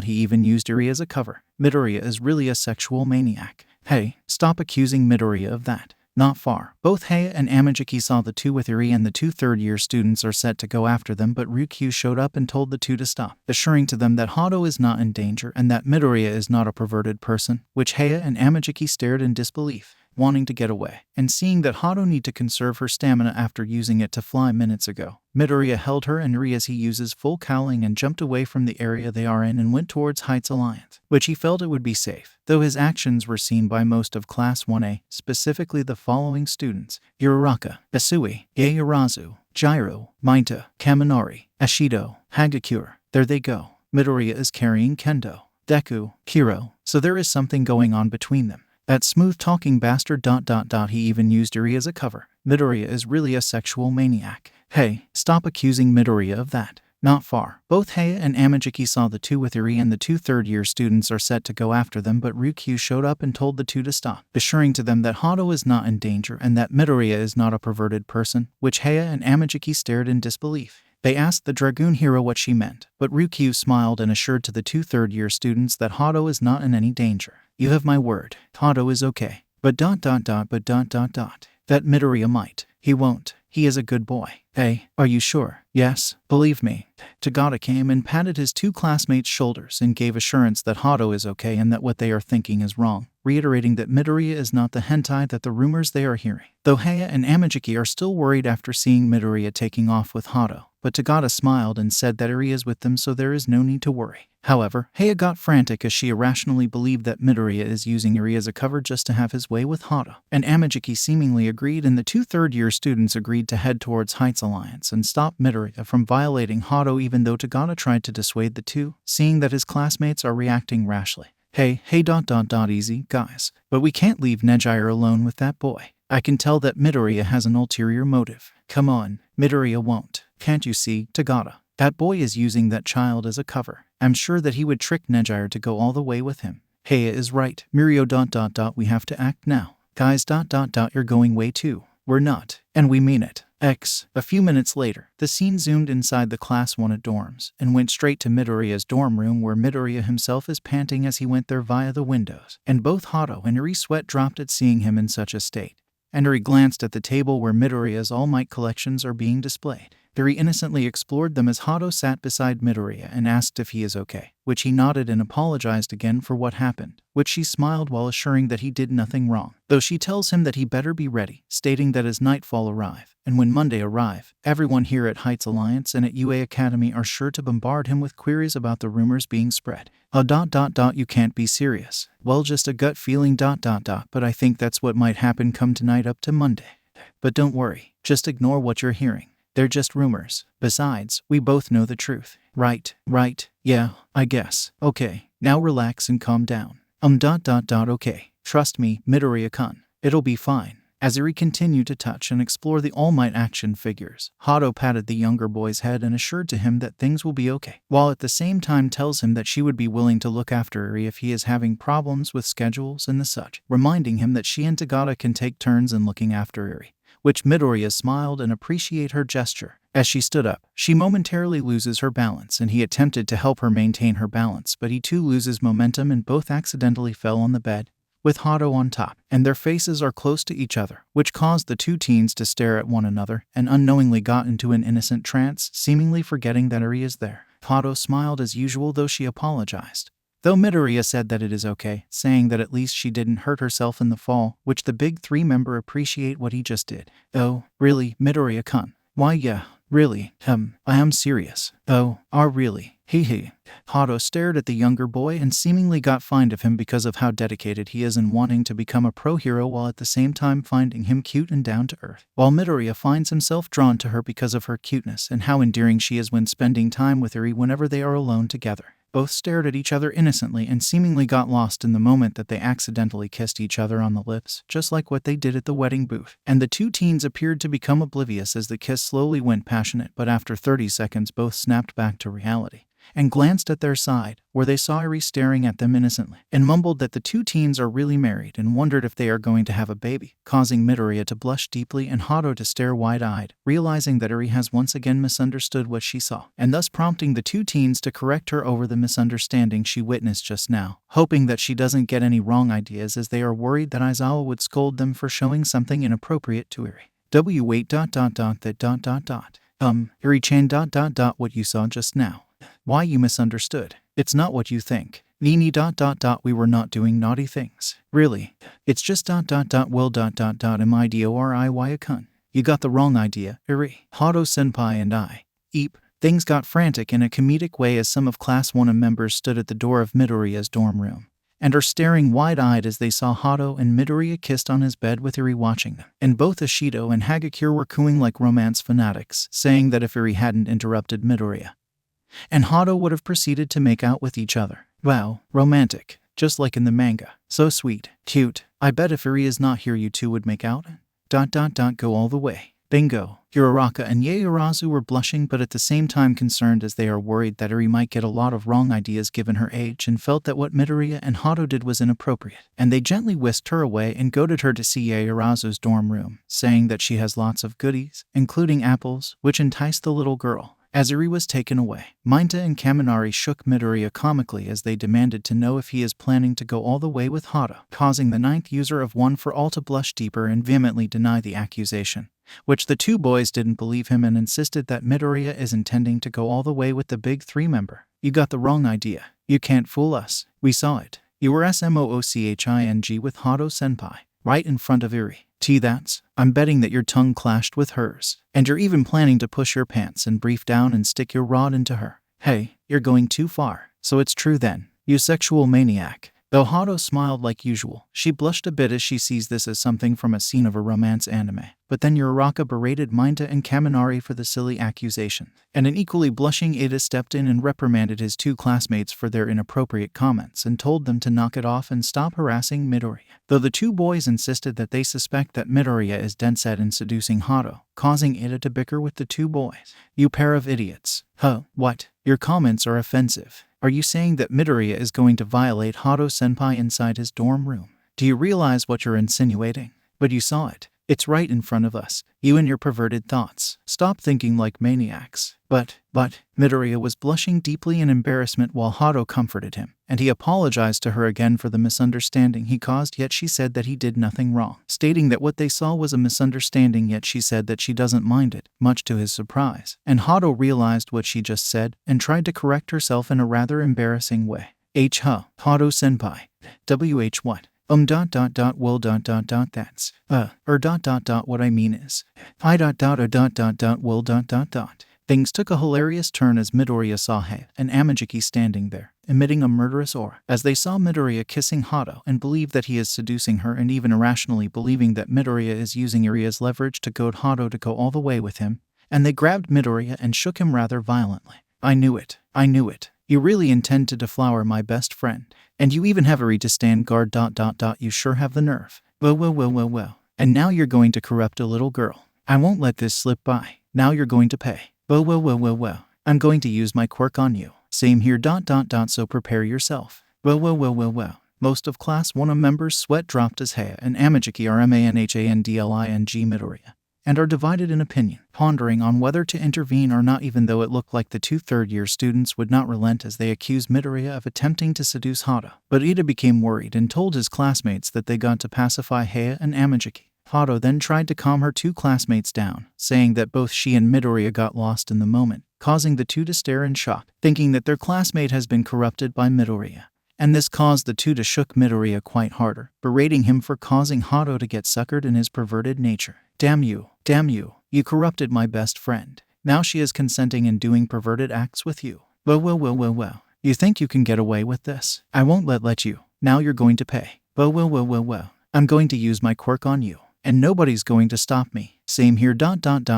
He even used Eri as a cover. Midoriya is really a sexual maniac. Hey, stop accusing Midoriya of that. Not far. Both Heya and Amajiki saw the two with Eri, and the two third-year students are set to go after them, but Ryukyu showed up and told the two to stop, assuring to them that Hado is not in danger and that Midoriya is not a perverted person, which Heya and Amajiki stared in disbelief, wanting to get away, and seeing that Hado need to conserve her stamina after using it to fly minutes ago. Midoriya held her and Eri as he uses full cowling and jumped away from the area they are in and went towards Heights Alliance, which he felt it would be safe, though his actions were seen by most of Class 1A, specifically the following students: Uraraka, Asui, Yaoyorozu, Jiro, Mainta, Kaminari, Ashido, Hagakure. There they go. Midoriya is carrying Kendo, Deku, Hiro, so there is something going on between them. That smooth-talking bastard ... He even used Eri as a cover. Midoriya is really a sexual maniac. Hey, stop accusing Midoriya of that. Not far. Both Heya and Amajiki saw the two with Eri, and the two third-year students are set to go after them, but Ryukyu showed up and told the two to stop, assuring to them that Hado is not in danger and that Midoriya is not a perverted person, which Heya and Amajiki stared in disbelief. They asked the Dragoon hero what she meant, but Ryukyu smiled and assured to the two third-year students that Hado is not in any danger. You have my word. Hado is okay. But ... That Midoriya might. He won't. He is a good boy. Hey, are you sure? Yes, believe me. Tagata came and patted his two classmates' shoulders and gave assurance that Hado is okay and that what they are thinking is wrong, reiterating that Midoriya is not the hentai that the rumors they are hearing. Though Heya and Amajiki are still worried after seeing Midoriya taking off with Hado, but Tagata smiled and said that Eri is with them, so there is no need to worry. However, Heya got frantic as she irrationally believed that Midoriya is using Eri as a cover just to have his way with Hado, and Amajiki seemingly agreed, and the two third-year students agreed to head towards Heights Alliance and stop Midoriya from violating Hado, even though Tagata tried to dissuade the two, seeing that his classmates are reacting rashly. Hey, easy, guys. But we can't leave Nejire alone with that boy. I can tell that Midoriya has an ulterior motive. Come on, Midoriya won't. Can't you see, Tagata? That boy is using that child as a cover. I'm sure that he would trick Nejire to go all the way with him. Heya is right. Mirio ... We have to act now. Guys ... You're going way too. We're not. And we mean it. A few minutes later, the scene zoomed inside the Class 1A dorms and went straight to Midoriya's dorm room, where Midoriya himself is panting as he went there via the windows, and both Hado and Eri sweat dropped at seeing him in such a state. And Eri glanced at the table where Midoriya's All Might collections are being displayed. Eri innocently explored them as Hado sat beside Midoriya and asked if he is okay, which he nodded and apologized again for what happened, which she smiled while assuring that he did nothing wrong, though she tells him that he better be ready, stating that as nightfall arrive, and when Monday arrive, everyone here at Heights Alliance and at UA Academy are sure to bombard him with queries about the rumors being spread. You can't be serious. Well, just a gut feeling ... But I think that's what might happen come tonight up to Monday. But don't worry, just ignore what you're hearing. They're just rumors. Besides, we both know the truth. Right. Yeah, I guess. Okay, now relax and calm down. Okay. Trust me, Midoriya-kun. It'll be fine. As Eri continued to touch and explore the All Might action figures, Hado patted the younger boy's head and assured to him that things will be okay, while at the same time tells him that she would be willing to look after Eri if he is having problems with schedules and the such, reminding him that she and Tagata can take turns in looking after Eri, which Midoriya smiled and appreciated her gesture. As she stood up, she momentarily loses her balance and he attempted to help her maintain her balance, but he too loses momentum and both accidentally fell on the bed, with Hado on top, and their faces are close to each other, which caused the two teens to stare at one another and unknowingly got into an innocent trance, seemingly forgetting that Eri is there. Hado smiled as usual, though she apologized, though Midoriya said that it is okay, saying that at least she didn't hurt herself in the fall, which the big three member appreciate what he just did. Oh, really, Midoriya-kun? Why yeah, really, I am serious. Oh, really? Hee. Hado stared at the younger boy and seemingly got fond of him because of how dedicated he is in wanting to become a pro hero while at the same time finding him cute and down to earth. While Midoriya finds himself drawn to her because of her cuteness and how endearing she is when spending time with Eri whenever they are alone together. Both stared at each other innocently and seemingly got lost in the moment that they accidentally kissed each other on the lips, just like what they did at the wedding booth. And the two teens appeared to become oblivious as the kiss slowly went passionate, but after 30 seconds both snapped back to reality and glanced at their side, where they saw Eri staring at them innocently, and mumbled that the two teens are really married and wondered if they are going to have a baby, causing Midoriya to blush deeply and Hado to stare wide-eyed, realizing that Eri has once again misunderstood what she saw, and thus prompting the two teens to correct her over the misunderstanding she witnessed just now, hoping that she doesn't get any wrong ideas as they are worried that Aizawa would scold them for showing something inappropriate to Eri. Eri-chan what you saw just now. Why you misunderstood. It's not what you think. Nini we were not doing naughty things. Really. It's just well Midoriya-kun. You got the wrong idea, Eri. Hado senpai and I. Eep. Things got frantic in a comedic way as some of Class 1 members stood at the door of Midoriya's dorm room and are staring wide-eyed as they saw Hado and Midoriya kissed on his bed with Eri watching them. And both Ishido and Hagakure were cooing like romance fanatics, saying that if Eri hadn't interrupted Midoriya and Hado would have proceeded to make out with each other. Wow, romantic, just like in the manga. So sweet, cute. I bet if Eri is not here you two would make out. Go all the way. Bingo. Uraraka and Yaoyorozu were blushing but at the same time concerned as they are worried that Eri might get a lot of wrong ideas given her age and felt that what Midoriya and Hado did was inappropriate. And they gently whisked her away and goaded her to see Yaoyorozu's dorm room, saying that she has lots of goodies, including apples, which enticed the little girl. As Eri was taken away, Minta and Kaminari shook Midoriya comically as they demanded to know if he is planning to go all the way with Hado, causing the ninth user of One for All to blush deeper and vehemently deny the accusation, which the two boys didn't believe him and insisted that Midoriya is intending to go all the way with the big three member. You got the wrong idea. You can't fool us. We saw it. You were SMOOCHING with Hado senpai, right in front of Eri. I'm betting that your tongue clashed with hers, and you're even planning to push your pants and brief down and stick your rod into her. Hey, you're going too far. So it's true then, you sexual maniac. Though Hado smiled like usual, she blushed a bit as she sees this as something from a scene of a romance anime. But then Uraraka berated Minta and Kaminari for the silly accusation, and an equally blushing Ida stepped in and reprimanded his two classmates for their inappropriate comments and told them to knock it off and stop harassing Midoriya. Though the two boys insisted that they suspect that Midoriya is dead set in seducing Hado, causing Ida to bicker with the two boys. You pair of idiots. Huh, what? Your comments are offensive. Are you saying that Midoriya is going to violate Hado senpai inside his dorm room? Do you realize what you're insinuating? But you saw it. It's right in front of us. You and your perverted thoughts. Stop thinking like maniacs. But, Midoriya was blushing deeply in embarrassment while Hado comforted him, and he apologized to her again for the misunderstanding he caused, yet she said that he did nothing wrong, stating that what they saw was a misunderstanding, yet she said that she doesn't mind it, much to his surprise. And Hado realized what she just said, and tried to correct herself in a rather embarrassing way. Hado senpai. What? Well that's. What I mean is. Well. Things took a hilarious turn as Midoriya saw Hei and Amajiki standing there, emitting a murderous aura, as they saw Midoriya kissing Hado and believe that he is seducing her, and even irrationally believing that Midoriya is using Eri as leverage to goad Hado to go all the way with him, and they grabbed Midoriya and shook him rather violently. I knew it. I knew it. You really intend to deflower my best friend. And you even have a right to stand guard ... You sure have the nerve. Well. And now you're going to corrupt a little girl. I won't let this slip by. Now you're going to pay. Well. I'm going to use my quirk on you. Same here ... So prepare yourself. Well. Most of Class 1 members' sweat dropped as Haya and Amajiki are manhandling Midoriya, and are divided in opinion, pondering on whether to intervene or not, even though it looked like the two third-year students would not relent as they accused Midoriya of attempting to seduce Hado. But Ida became worried and told his classmates that they got to pacify Haya and Amajiki. Hado then tried to calm her two classmates down, saying that both she and Midoriya got lost in the moment, causing the two to stare in shock, thinking that their classmate has been corrupted by Midoriya. And this caused the two to shook Midoriya quite harder, berating him for causing Hado to get suckered in his perverted nature. Damn you, you corrupted my best friend. Now she is consenting and doing perverted acts with you. Well. You think you can get away with this? I won't let you. Now you're going to pay. Well. I'm going to use my quirk on you, and nobody's going to stop me. Same here ...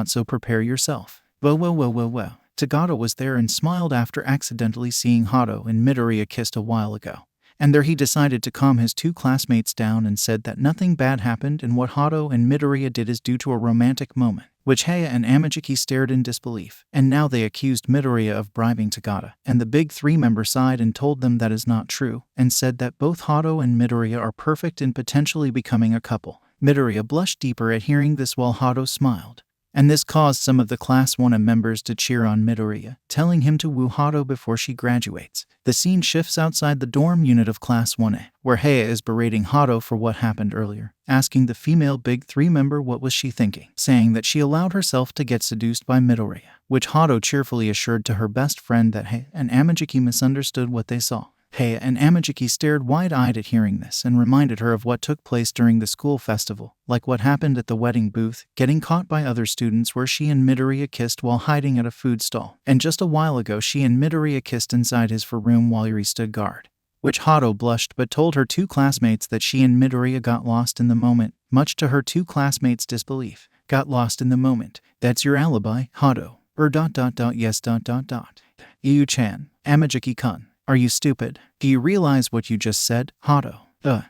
So prepare yourself. Well. Tagata was there and smiled after accidentally seeing Hado and Midoriya kissed a while ago. And there he decided to calm his two classmates down and said that nothing bad happened and what Hado and Midoriya did is due to a romantic moment, which Haya and Amajiki stared in disbelief. And now they accused Midoriya of bribing Tagata and the big three-member side and told them that is not true, and said that both Hado and Midoriya are perfect in potentially becoming a couple. Midoriya blushed deeper at hearing this while Hado smiled. And this caused some of the Class 1 members to cheer on Midoriya, telling him to woo Hado before she graduates. The scene shifts outside the dorm unit of Class 1A, where Haya is berating Hado for what happened earlier, asking the female Big 3 member what was she thinking, saying that she allowed herself to get seduced by Midoriya, which Hado cheerfully assured to her best friend that Haya and Amajiki misunderstood what they saw. Haya and Amajiki stared wide-eyed at hearing this and reminded her of what took place during the school festival, like what happened at the wedding booth, getting caught by other students where she and Midoriya kissed while hiding at a food stall, and just a while ago she and Midoriya kissed inside his room while Yuri stood guard, which Hado blushed but told her two classmates that she and Midoriya got lost in the moment, much to her two classmates' disbelief. Got lost in the moment. That's your alibi, Hado. Yes. Yu-chan, Amajiki-kun. Are you stupid? Do you realize what you just said, Hado?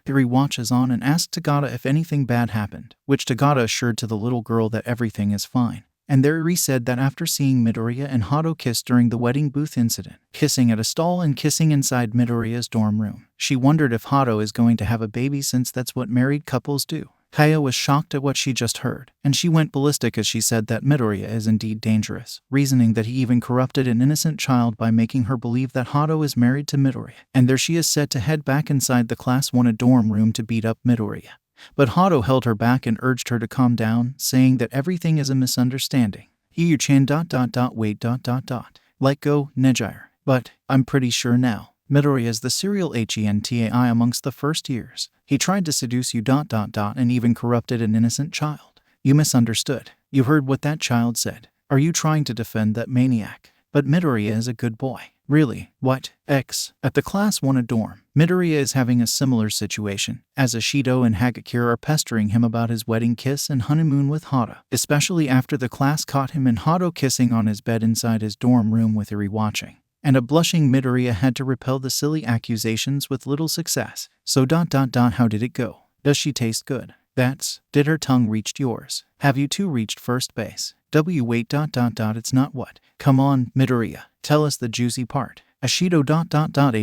Yuri watches on and asks Tagata if anything bad happened, which Tagata assured to the little girl that everything is fine. And there Yuri said that after seeing Midoriya and Hado kiss during the wedding booth incident, kissing at a stall and kissing inside Midoriya's dorm room, she wondered if Hado is going to have a baby since that's what married couples do. Kaya was shocked at what she just heard, and she went ballistic as she said that Midoriya is indeed dangerous, reasoning that he even corrupted an innocent child by making her believe that Hado is married to Midoriya. And there she is set to head back inside the Class 1 dorm room to beat up Midoriya. But Hado held her back and urged her to calm down, saying that everything is a misunderstanding. Yu-chan ... Wait ... Let go, Nejire. But I'm pretty sure now. Midoriya is the serial hentai amongst the first years. He tried to seduce you ... and even corrupted an innocent child. You misunderstood. You heard what that child said. Are you trying to defend that maniac? But Midoriya is a good boy. Really? What? At the Class 1 dorm, Midoriya is having a similar situation, as Ashido and Hagakure are pestering him about his wedding kiss and honeymoon with Hado, especially after the class caught him and Hado kissing on his bed inside his dorm room with Yuri watching. And a blushing Midoriya had to repel the silly accusations with little success. So ... How did it go? Does she taste good? Did her tongue reach yours? Have you two reached first base? Wait ... It's not what? Come on, Midoriya. Tell us the juicy part. Ashido ... Hagakure ...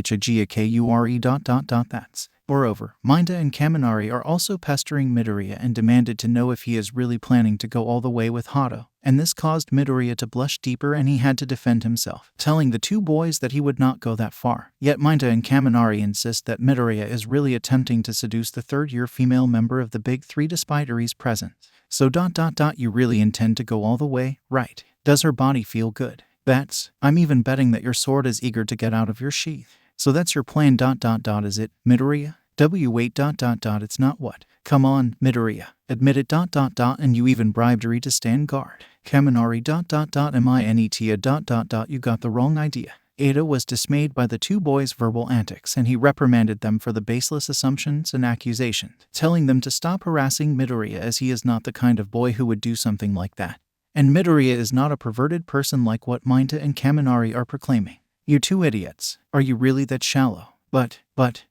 That's. Moreover, Minda and Kaminari are also pestering Midoriya and demanded to know if he is really planning to go all the way with Hado, and this caused Midoriya to blush deeper and he had to defend himself, telling the two boys that he would not go that far. Yet Minda and Kaminari insist that Midoriya is really attempting to seduce the third-year female member of the Big 3 despite Yuri's presence. So ... You really intend to go all the way, right? Does her body feel good? I'm even betting that your sword is eager to get out of your sheath. So that's your plan ... Is it, Midoriya? Wait ... It's not what? Come on, Midoriya. Admit it ... And you even bribed Yuri to stand guard. Kaminari ... Mineta ... You got the wrong idea. Ada was dismayed by the two boys' verbal antics and he reprimanded them for the baseless assumptions and accusations, telling them to stop harassing Midoriya as he is not the kind of boy who would do something like that. And Midoriya is not a perverted person like what Mineta and Kaminari are proclaiming. You two idiots. Are you really that shallow? But,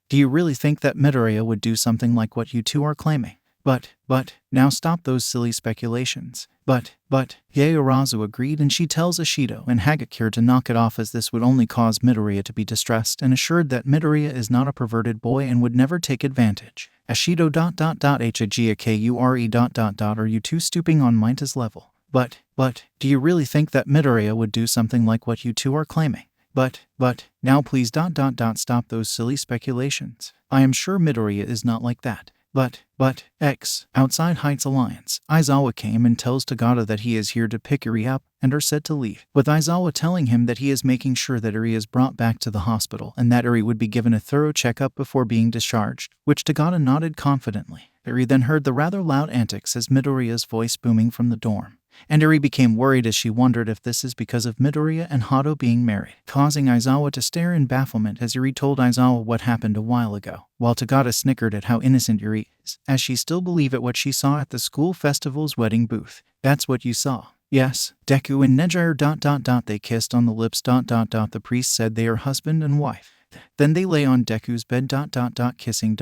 do you really think that Midoriya would do something like what you two are claiming? But, now stop those silly speculations. But, Yaoyorozu agreed, and she tells Ashido and Hagakure to knock it off, as this would only cause Midoriya to be distressed, and assured that Midoriya is not a perverted boy and would never take advantage. Ashido ... Hagakure ... Are you two stooping on Mineta's level? But, do you really think that Midoriya would do something like what you two are claiming? But, now please ... Stop those silly speculations. I am sure Midoriya is not like that. But, outside Heights Alliance, Aizawa came and tells Tagata that he is here to pick Eri up and are set to leave, with Aizawa telling him that he is making sure that Eri is brought back to the hospital and that Eri would be given a thorough checkup before being discharged, which Tagata nodded confidently. Eri then heard the rather loud antics as Midoriya's voice booming from the dorm, and Eri became worried as she wondered if this is because of Midoriya and Hado being married, causing Aizawa to stare in bafflement as Eri told Aizawa what happened a while ago, while Tagata snickered at how innocent Eri is, as she still believed at what she saw at the school festival's wedding booth. That's what you saw. Yes, Deku and Nejire ... They kissed on the lips ... The priest said they are husband and wife. Then they lay on Deku's bed ... Kissing ...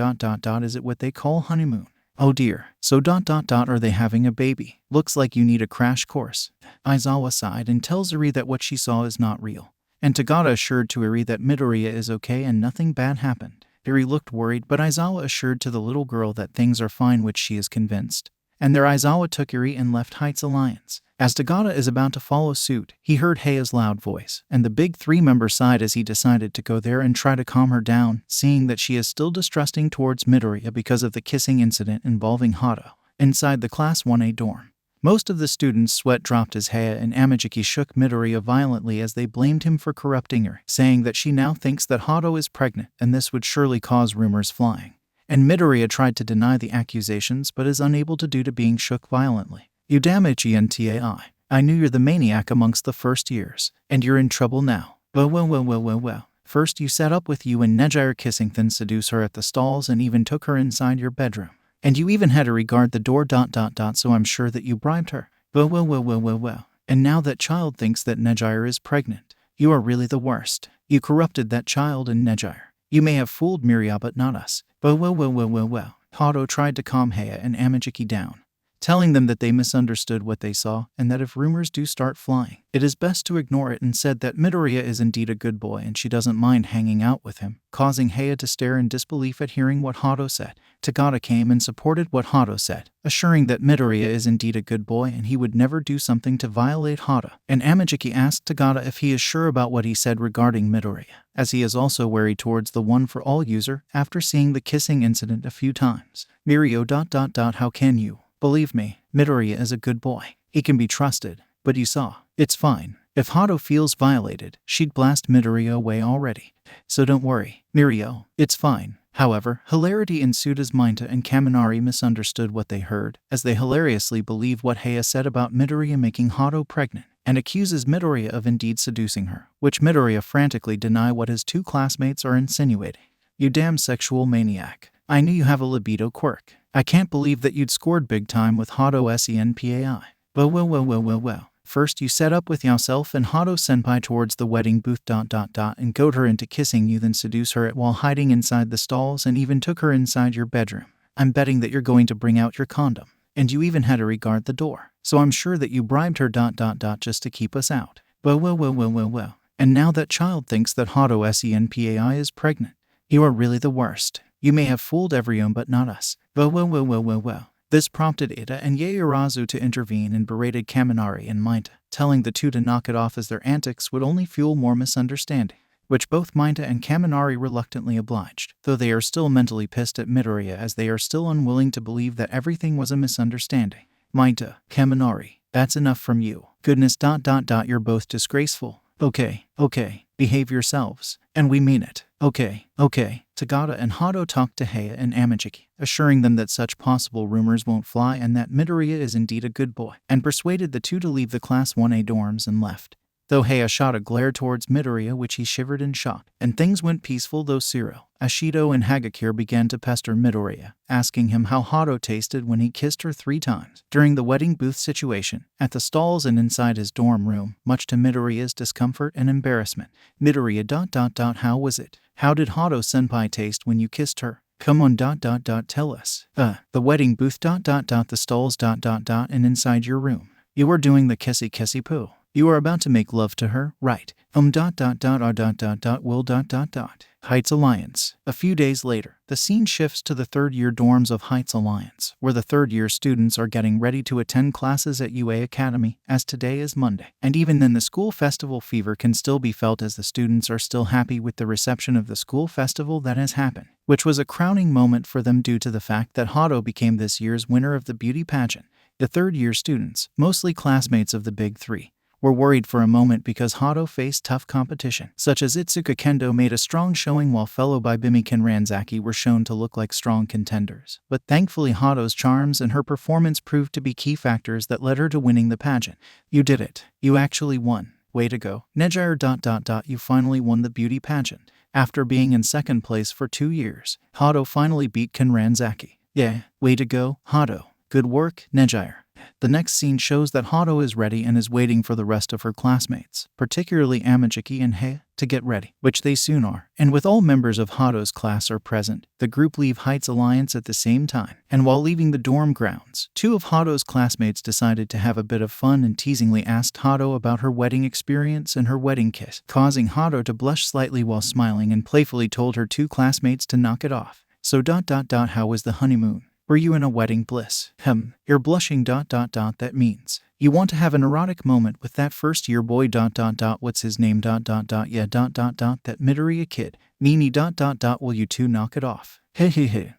Is it what they call honeymoon? Oh dear, so ... Are they having a baby? Looks like you need a crash course. Aizawa sighed and tells Eri that what she saw is not real. And Tagata assured to Eri that Midoriya is okay and nothing bad happened. Eri looked worried, but Aizawa assured to the little girl that things are fine, which she is convinced. And there Aizawa took Eri and left Heights Alliance. As Tagata is about to follow suit, he heard Heia's loud voice, and the big three-member sighed as he decided to go there and try to calm her down, seeing that she is still distrusting towards Midoriya because of the kissing incident involving Hado. Inside the Class 1A dorm, most of the students' sweat dropped as Heia and Amajiki shook Midoriya violently as they blamed him for corrupting her, saying that she now thinks that Hado is pregnant, and this would surely cause rumors flying. And Midoriya tried to deny the accusations but is unable to due to being shook violently. You damn Gentai. I knew you're the maniac amongst the first years, and you're in trouble now. Well. First you sat up with you and Nejire kissing, then seduce her at the stalls and even took her inside your bedroom. And you even had to regard the door ... So I'm sure that you bribed her. Well. And now that child thinks that Nejire is pregnant. You are really the worst. You corrupted that child and Nejire. You may have fooled Miria but not us. Well. Hado tried to calm Heia and Amajiki down, telling them that they misunderstood what they saw and that if rumors do start flying, it is best to ignore it, and said that Midoriya is indeed a good boy and she doesn't mind hanging out with him, causing Heia to stare in disbelief at hearing what Hado said. Tagata came and supported what Hado said, assuring that Midoriya is indeed a good boy and he would never do something to violate Hado. And Amajiki asked Tagata if he is sure about what he said regarding Midoriya, as he is also wary towards the One for All user after seeing the kissing incident a few times. Mirio ... How can you? Believe me, Midoriya is a good boy. He can be trusted. But you saw. It's fine. If Hado feels violated, she'd blast Midoriya away already. So don't worry, Mirio. It's fine. However, hilarity ensued as Mineta and Kaminari misunderstood what they heard, as they hilariously believe what Heia said about Midoriya making Hado pregnant, and accuses Midoriya of indeed seducing her, which Midoriya frantically deny what his two classmates are insinuating. You damn sexual maniac. I knew you have a libido quirk. I can't believe that you'd scored big time with Hado Senpai. Well. First you set up with yourself and Hado Senpai towards the wedding booth ... and goad her into kissing you, then seduce her while hiding inside the stalls and even took her inside your bedroom. I'm betting that you're going to bring out your condom. And you even had to regard the door. So I'm sure that you bribed her ... just to keep us out. Well. And now that child thinks that Hado Senpai is pregnant. You are really the worst. You may have fooled everyone but not us. Well. This prompted Ida and Yaoyorozu to intervene and berated Kaminari and Mineta, telling the two to knock it off as their antics would only fuel more misunderstanding, which both Mineta and Kaminari reluctantly obliged, though they are still mentally pissed at Midoriya as they are still unwilling to believe that everything was a misunderstanding. Mineta, Kaminari, that's enough from you. Goodness ... You're both disgraceful. Okay. Behave yourselves. And we mean it. Okay. Tagata and Hado talked to Heia and Amajiki, assuring them that such possible rumors won't fly and that Midoriya is indeed a good boy, and persuaded the two to leave the Class 1A dorms and left. though Heya shot a glare towards Midoriya which he shivered in shock. And things went peaceful though Shiro, Ashido and Hagakure began to pester Midoriya, asking him how Hado tasted when he kissed her 3 times. During the wedding booth situation, at the stalls and inside his dorm room, much to Midoriya's discomfort and embarrassment. Midoriya ... how was it? How did Hado-senpai taste when you kissed her? Come on ... tell us. The wedding booth ... the stalls ... and inside your room. You were doing the kissy poo. You were about to make love to her, right? Will ... Heights Alliance. A few days later, the scene shifts to the third-year dorms of Heights Alliance, where the third-year students are getting ready to attend classes at UA Academy, as today is Monday. And even then the school festival fever can still be felt as the students are still happy with the reception of the school festival that has happened, which was a crowning moment for them due to the fact that Hado became this year's winner of the beauty pageant. The third-year students, mostly classmates of the Big Three, were worried for a moment because Hado faced tough competition, such as Itsuka Kendo made a strong showing while fellow Bimi Kinranzaki were shown to look like strong contenders. But thankfully Hado's charms and her performance proved to be key factors that led her to winning the pageant. You did it. You actually won. Way to go. Nejire ... You finally won the beauty pageant. After being in second place for 2 years, Hado finally beat Kinranzaki. Yeah, way to go, Hado. Good work, Nejire. The next scene shows that Hado is ready and is waiting for the rest of her classmates, particularly Amajiki and Heya, to get ready, which they soon are. And with all members of Hado's class are present, the group leave Heights Alliance at the same time. And while leaving the dorm grounds, 2 of Hado's classmates decided to have a bit of fun and teasingly asked Hado about her wedding experience and her wedding kiss, causing Hado to blush slightly while smiling and playfully told her 2 classmates to knock it off. So ... how was the honeymoon? Were you in a wedding bliss? You're blushing ... that means you want to have an erotic moment with that first-year boy ... what's his name ... yeah ... that Midoriya kid. Meanie ... will you 2 knock it off? He.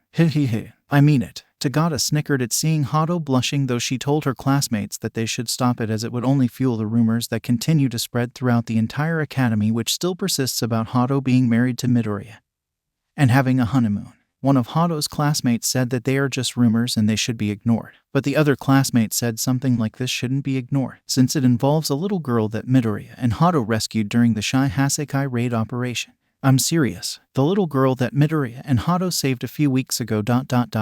I mean it. Tagata snickered at seeing Hado blushing, though she told her classmates that they should stop it as it would only fuel the rumors that continue to spread throughout the entire academy, which still persists about Hado being married to Midoriya and having a honeymoon. One of Hado's classmates said that they are just rumors and they should be ignored. But the other classmate said something like this shouldn't be ignored, since it involves a little girl that Midoriya and Hado rescued during the Shai Hassaikai raid operation. I'm serious. The little girl that Midoriya and Hado saved a few weeks ago ...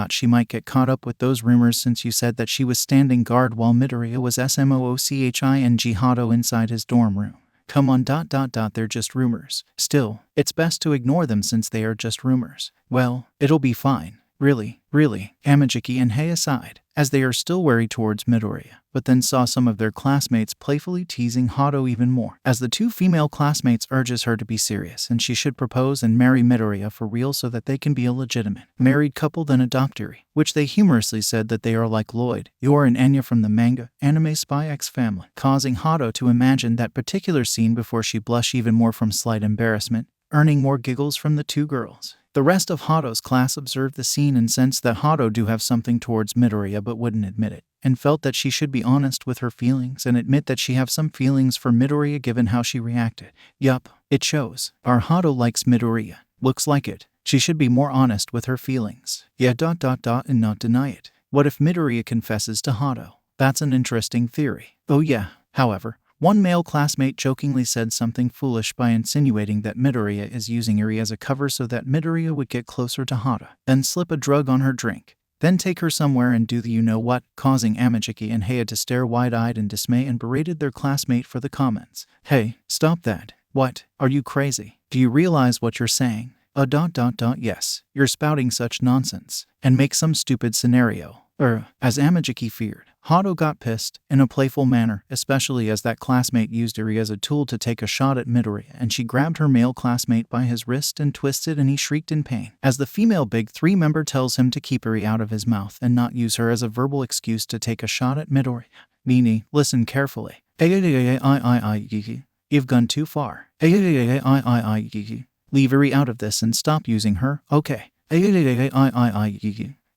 She might get caught up with those rumors since you said that she was standing guard while Midoriya was smooching Hado inside his dorm room. Come on ... they're just rumors. Still, it's best to ignore them since they are just rumors. Well, it'll be fine. Really, Amajiki and Heya sighed, as they are still wary towards Midoriya, but then saw some of their classmates playfully teasing Hado even more, as the 2 female classmates urges her to be serious and she should propose and marry Midoriya for real so that they can be a legitimate married couple than adoptee, which they humorously said that they are like Lloyd, Yor and Anya from the manga Anime Spy X Family, causing Hado to imagine that particular scene before she blushed even more from slight embarrassment, earning more giggles from the 2 girls. The rest of Hado's class observed the scene and sensed that Hado do have something towards Midoriya but wouldn't admit it, and felt that she should be honest with her feelings and admit that she have some feelings for Midoriya given how she reacted. Yup, it shows. Our Hado likes Midoriya. Looks like it. She should be more honest with her feelings. Yeah ... and not deny it. What if Midoriya confesses to Hado? That's an interesting theory. Oh yeah, however, one male classmate jokingly said something foolish by insinuating that Midoriya is using Eri as a cover so that Midoriya would get closer to Hado, then slip a drug on her drink, then take her somewhere and do the you-know-what, causing Amajiki and Heya to stare wide-eyed in dismay and berated their classmate for the comments. Hey, stop that. What? Are you crazy? Do you realize what you're saying? Yes, you're spouting such nonsense, and make some stupid scenario. As Amajiki feared, Hado got pissed, in a playful manner, especially as that classmate used Eri as a tool to take a shot at Midoriya, and she grabbed her male classmate by his wrist and twisted and he shrieked in pain, as the female Big Three member tells him to keep Eri out of his mouth and not use her as a verbal excuse to take a shot at Midoriya. Nini, listen carefully. You've gone too far. Leave Eri out of this and stop using her, okay?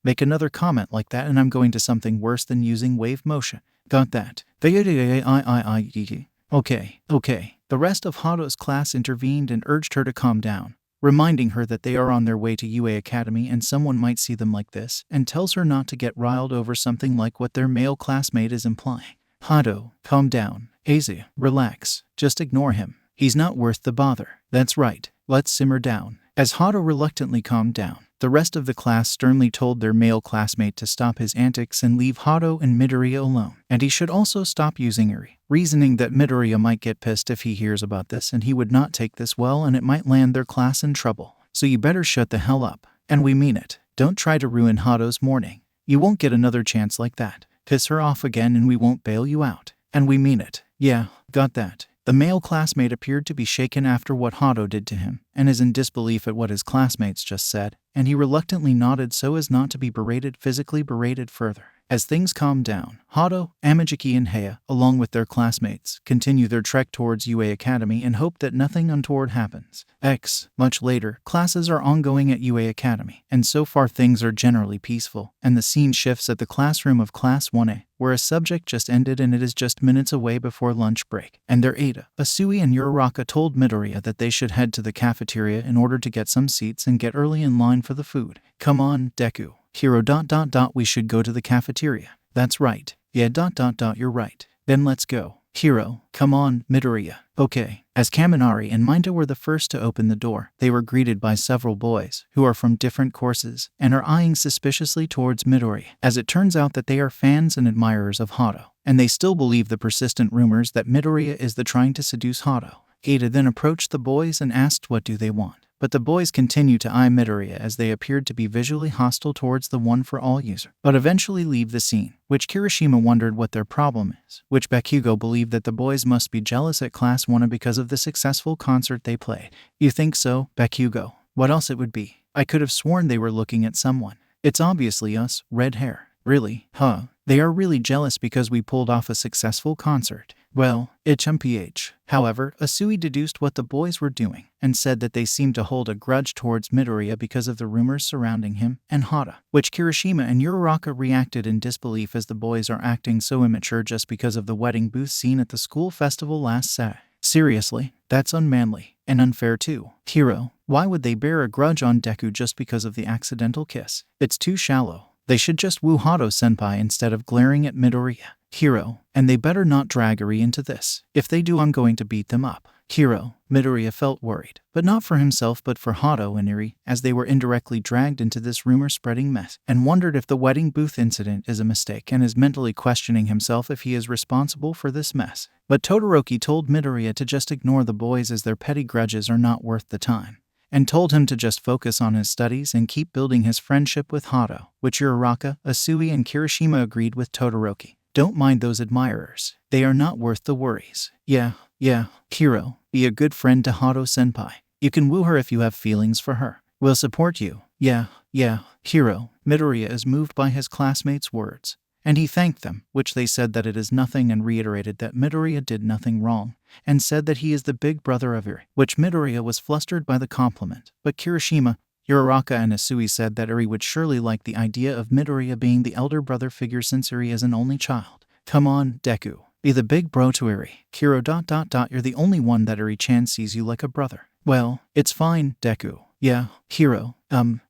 Make another comment like that and I'm going to something worse than using wave motion. Got that? Okay. The rest of Hado's class intervened and urged her to calm down, reminding her that they are on their way to UA Academy and someone might see them like this, and tells her not to get riled over something like what their male classmate is implying. Hado, calm down. Azu, relax. Just ignore him. He's not worth the bother. That's right. Let's simmer down. As Hado reluctantly calmed down, the rest of the class sternly told their male classmate to stop his antics and leave Hado and Midoriya alone. And he should also stop using Eri, reasoning that Midoriya might get pissed if he hears about this and he would not take this well and it might land their class in trouble. So you better shut the hell up. And we mean it. Don't try to ruin Hado's morning. You won't get another chance like that. Piss her off again and we won't bail you out. And we mean it. Yeah, got that. The male classmate appeared to be shaken after what Hado did to him, and is in disbelief at what his classmates just said, and he reluctantly nodded so as not to be physically berated further. As things calmed down, Hado, Amajiki, and Heya, along with their classmates, continue their trek towards UA Academy and hope that nothing untoward happens. Much later, classes are ongoing at UA Academy, and so far things are generally peaceful, and the scene shifts at the classroom of Class 1A, where a subject just ended and it is just minutes away before lunch break. And their Ada, Asui, and Uraraka told Midoriya that they should head to the cafeteria in order to get some seats and get early in line for the food. Come on, Deku. Hero ... we should go to the cafeteria. That's right. Yeah ... you're right. Then let's go. Hero, come on, Midoriya. Okay. As Kaminari and Minta were the first to open the door, they were greeted by several boys, who are from different courses, and are eyeing suspiciously towards Midoriya, as it turns out that they are fans and admirers of Hado, and they still believe the persistent rumors that Midoriya is trying to seduce Hado. Ada then approached the boys and asked what do they want. But the boys continue to eye Midoriya as they appeared to be visually hostile towards the one-for-all user, but eventually leave the scene, which Kirishima wondered what their problem is, which Bakugo believed that the boys must be jealous at Class 1 because of the successful concert they played. You think so, Bakugo? What else it would be? I could have sworn they were looking at someone. It's obviously us, red hair. Really? Huh? They are really jealous because we pulled off a successful concert. Well, HMPH. However, Asui deduced what the boys were doing and said that they seemed to hold a grudge towards Midoriya because of the rumors surrounding him and Hada, which Kirishima and Uraraka reacted in disbelief as the boys are acting so immature just because of the wedding booth scene at the school festival last Saturday. Seriously, that's unmanly and unfair too. Hero, why would they bear a grudge on Deku just because of the accidental kiss? It's too shallow. They should just woo Hado-senpai instead of glaring at Midoriya. Hero, and they better not drag Eri into this. If they do, I'm going to beat them up. Hero, Midoriya felt worried, but not for himself but for Hado and Eri, as they were indirectly dragged into this rumor-spreading mess, and wondered if the wedding booth incident is a mistake and is mentally questioning himself if he is responsible for this mess. But Todoroki told Midoriya to just ignore the boys as their petty grudges are not worth the time, and told him to just focus on his studies and keep building his friendship with Hado, which Uraraka, Asui, and Kirishima agreed with Todoroki. Don't mind those admirers. They are not worth the worries. Yeah. Hero, be a good friend to Hado-senpai. You can woo her if you have feelings for her. We'll support you. Yeah. Hero, Midoriya is moved by his classmates' words, and he thanked them, which they said that it is nothing and reiterated that Midoriya did nothing wrong, and said that he is the big brother of Eri, which Midoriya was flustered by the compliment. But Kirishima, Uraraka, and Asui said that Eri would surely like the idea of Midoriya being the elder brother figure since Eri is an only child. Come on, Deku. Be the big bro to Eri. Hero ... you're the only one that Eri-chan sees you like a brother. Well, it's fine, Deku. Yeah, Hero.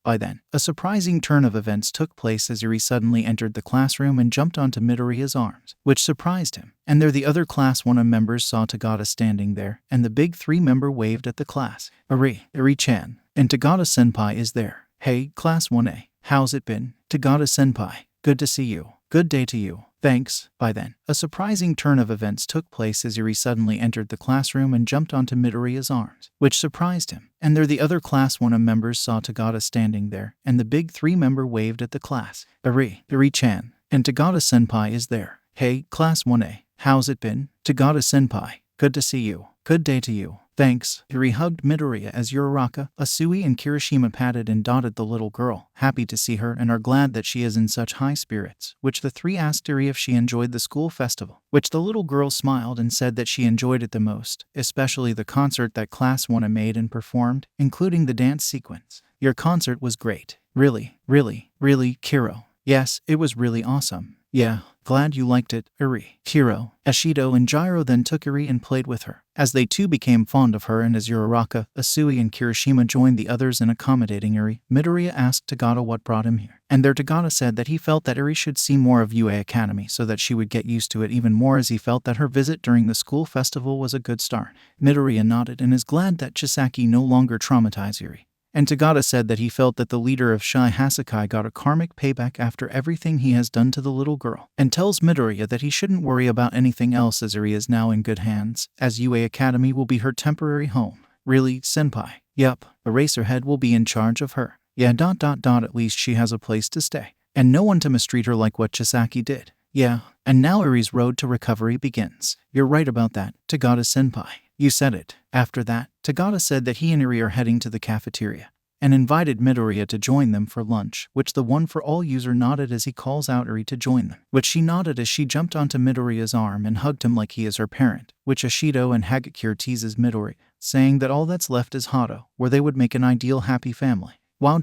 By then, a surprising turn of events took place as Eri suddenly entered the classroom and jumped onto Midoriya's arms, which surprised him. And there the other Class 1 members saw Tagada standing there, and the big 3-member waved at the class. Eri-chan. And Tagada-senpai is there. Hey, Class 1A. How's it been? Tagada-senpai. Good to see you. Good day to you. Thanks. By then, a surprising turn of events took place as Eri suddenly entered the classroom and jumped onto Midoriya's arms, which surprised him. And there the other Class 1 members saw Tagada standing there, and the big 3-member waved at the class. Eri-chan. And Tagada-senpai is there. Hey, Class 1A. How's it been? Tagada-senpai. Good to see you. Good day to you. Thanks. Eri hugged Midoriya as Uraraka, Asui, and Kirishima patted and dotted the little girl, happy to see her and are glad that she is in such high spirits, which the three asked Eri if she enjoyed the school festival, which the little girl smiled and said that she enjoyed it the most, especially the concert that Class 1 made and performed, including the dance sequence. Your concert was great. Really, Kiro. Yes, it was really awesome. Yeah, glad you liked it, Eri. Hiro, Ashido, and Jiro then took Eri and played with her. As they too became fond of her, and as Uraraka, Asui, and Kirishima joined the others in accommodating Eri, Midoriya asked Tagata what brought him here. And there Tagata said that he felt that Eri should see more of UA Academy so that she would get used to it even more, as he felt that her visit during the school festival was a good start. Midoriya nodded and is glad that Chisaki no longer traumatized Eri. And Tagata said that he felt that the leader of Shai, Hassaikai, got a karmic payback after everything he has done to the little girl, and tells Midoriya that he shouldn't worry about anything else as Eri is now in good hands, as UA Academy will be her temporary home. Really, Senpai? Yup, Eraserhead will be in charge of her. Yeah, at least she has a place to stay, and no one to mistreat her like what Chisaki did. Yeah, and now Eri's road to recovery begins. You're right about that, Tagata-senpai. You said it. After that, Tagata said that he and Eri are heading to the cafeteria, and invited Midoriya to join them for lunch, which the One for All user nodded as he calls out Eri to join them, which she nodded as she jumped onto Midoriya's arm and hugged him like he is her parent, which Ashido and Hagakure teases Midoriya, saying that all that's left is Hado, where they would make an ideal happy family. Wow,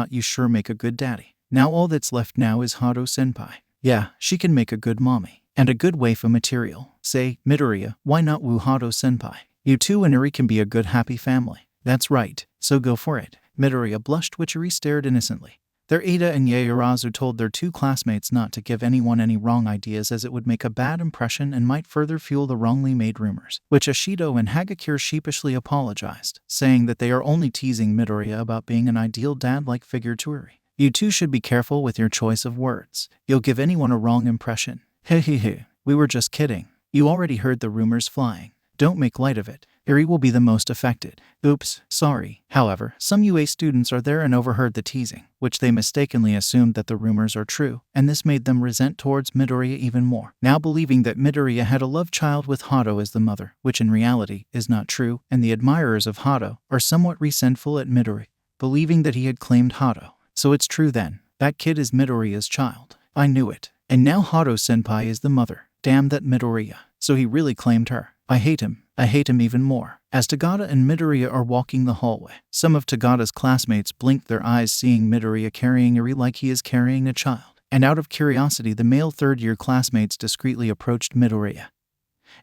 you sure make a good daddy. Now all that's left now is Hado-senpai. Yeah, she can make a good mommy. And a good waifu material. Say, Midoriya, why not woo Hado-senpai? You two and Eri can be a good happy family. That's right, so go for it. Midoriya blushed, which Eri stared innocently. Their Ada and Yaoyorozu told their two classmates not to give anyone any wrong ideas, as it would make a bad impression and might further fuel the wrongly made rumors, which Ashido and Hagakure sheepishly apologized, saying that they are only teasing Midoriya about being an ideal dad-like figure to Eri. You two should be careful with your choice of words. You'll give anyone a wrong impression. Hehehe, we were just kidding. You already heard the rumors flying. Don't make light of it. Eri will be the most affected. Oops, sorry. However, some UA students are there and overheard the teasing, which they mistakenly assumed that the rumors are true, and this made them resent towards Midoriya even more, now believing that Midoriya had a love child with Hado as the mother, which in reality is not true, and the admirers of Hado are somewhat resentful at Midoriya, believing that he had claimed Hado. So it's true then. That kid is Midoriya's child. I knew it. And now Hado-senpai is the mother. Damn that Midoriya. So he really claimed her. I hate him. I hate him even more. As Tagata and Midoriya are walking the hallway, some of Tagata's classmates blinked their eyes seeing Midoriya carrying Eri like he is carrying a child. And out of curiosity, the male third-year classmates discreetly approached Midoriya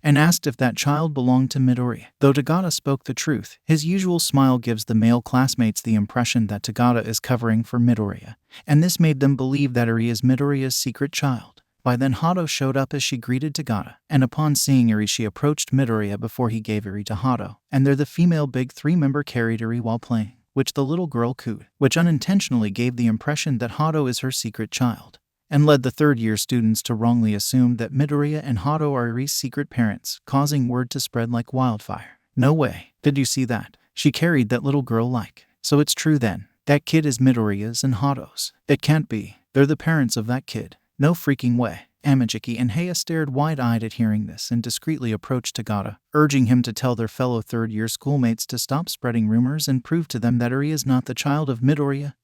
and asked if that child belonged to Midoriya. Though Tagata spoke the truth, his usual smile gives the male classmates the impression that Tagata is covering for Midoriya, and this made them believe that Eri is Midoriya's secret child. By then Hado showed up as she greeted Tagata, and upon seeing Eri she approached Midoriya before he gave Eri to Hado, and there the female big three-member carried Eri while playing, which the little girl cooed, which unintentionally gave the impression that Hado is her secret child, and led the third-year students to wrongly assume that Midoriya and Hado are Eri's secret parents, causing word to spread like wildfire. No way. Did you see that? She carried that little girl like. So it's true then. That kid is Midoriya's and Hado's. It can't be. They're the parents of that kid. No freaking way. Amajiki and Heya stared wide-eyed at hearing this and discreetly approached Tagata, urging him to tell their fellow third-year schoolmates to stop spreading rumors and prove to them that Eri is not the child of Midoriya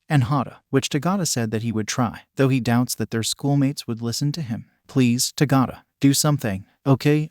and Hado, which Tagata said that he would try, though he doubts that their schoolmates would listen to him. Please, Tagata, do something. Okay.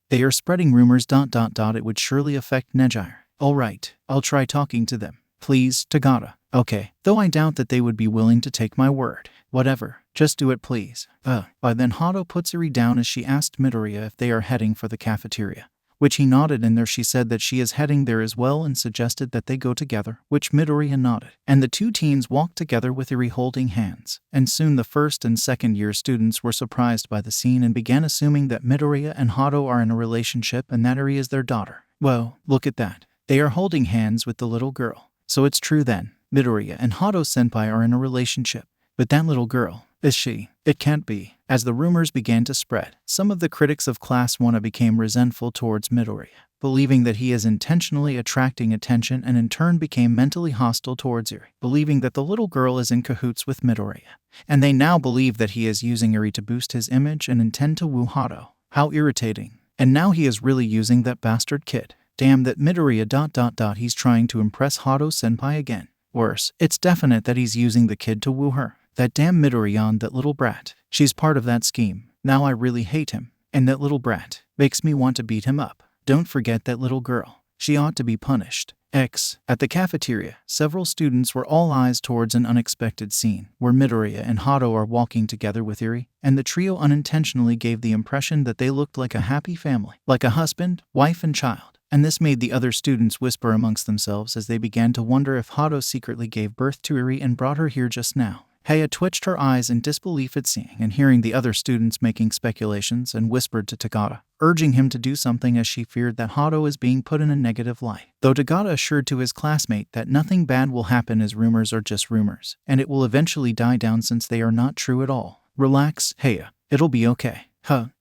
They are spreading rumors. It would surely affect Nejire. Alright, I'll try talking to them. Please, Tagata. Okay, though I doubt that they would be willing to take my word. Whatever, just do it please. By then Hado puts Eri down as she asked Midoriya if they are heading for the cafeteria, which he nodded, and there she said that she is heading there as well and suggested that they go together, which Midoriya nodded. And the two teens walked together with Eri holding hands, and soon the first and second year students were surprised by the scene and began assuming that Midoriya and Hado are in a relationship and that Eri is their daughter. Whoa, look at that. They are holding hands with the little girl. So it's true then. Midoriya and Hado-senpai are in a relationship. But that little girl, is she? It can't be. As the rumors began to spread, some of the critics of Class 1 became resentful towards Midoriya, believing that he is intentionally attracting attention, and in turn became mentally hostile towards Eri, believing that the little girl is in cahoots with Midoriya. And they now believe that he is using Eri to boost his image and intend to woo Hado. How irritating. And now he is really using that bastard kid. Damn that Midoriya ... He's trying to impress Hado-senpai again. Worse, it's definite that he's using the kid to woo her. That damn Midoriya, that little brat. She's part of that scheme. Now I really hate him. And that little brat makes me want to beat him up. Don't forget that little girl. She ought to be punished. At the cafeteria, several students were all eyes towards an unexpected scene, where Midoriya and Hado are walking together with Eri, and the trio unintentionally gave the impression that they looked like a happy family, like a husband, wife, and child. And this made the other students whisper amongst themselves as they began to wonder if Hado secretly gave birth to Eri and brought her here just now. Haya twitched her eyes in disbelief at seeing and hearing the other students making speculations and whispered to Tagata, urging him to do something as she feared that Hado is being put in a negative light. Though Tagata assured to his classmate that nothing bad will happen as rumors are just rumors, and it will eventually die down since they are not true at all. Relax, Haya. It'll be okay.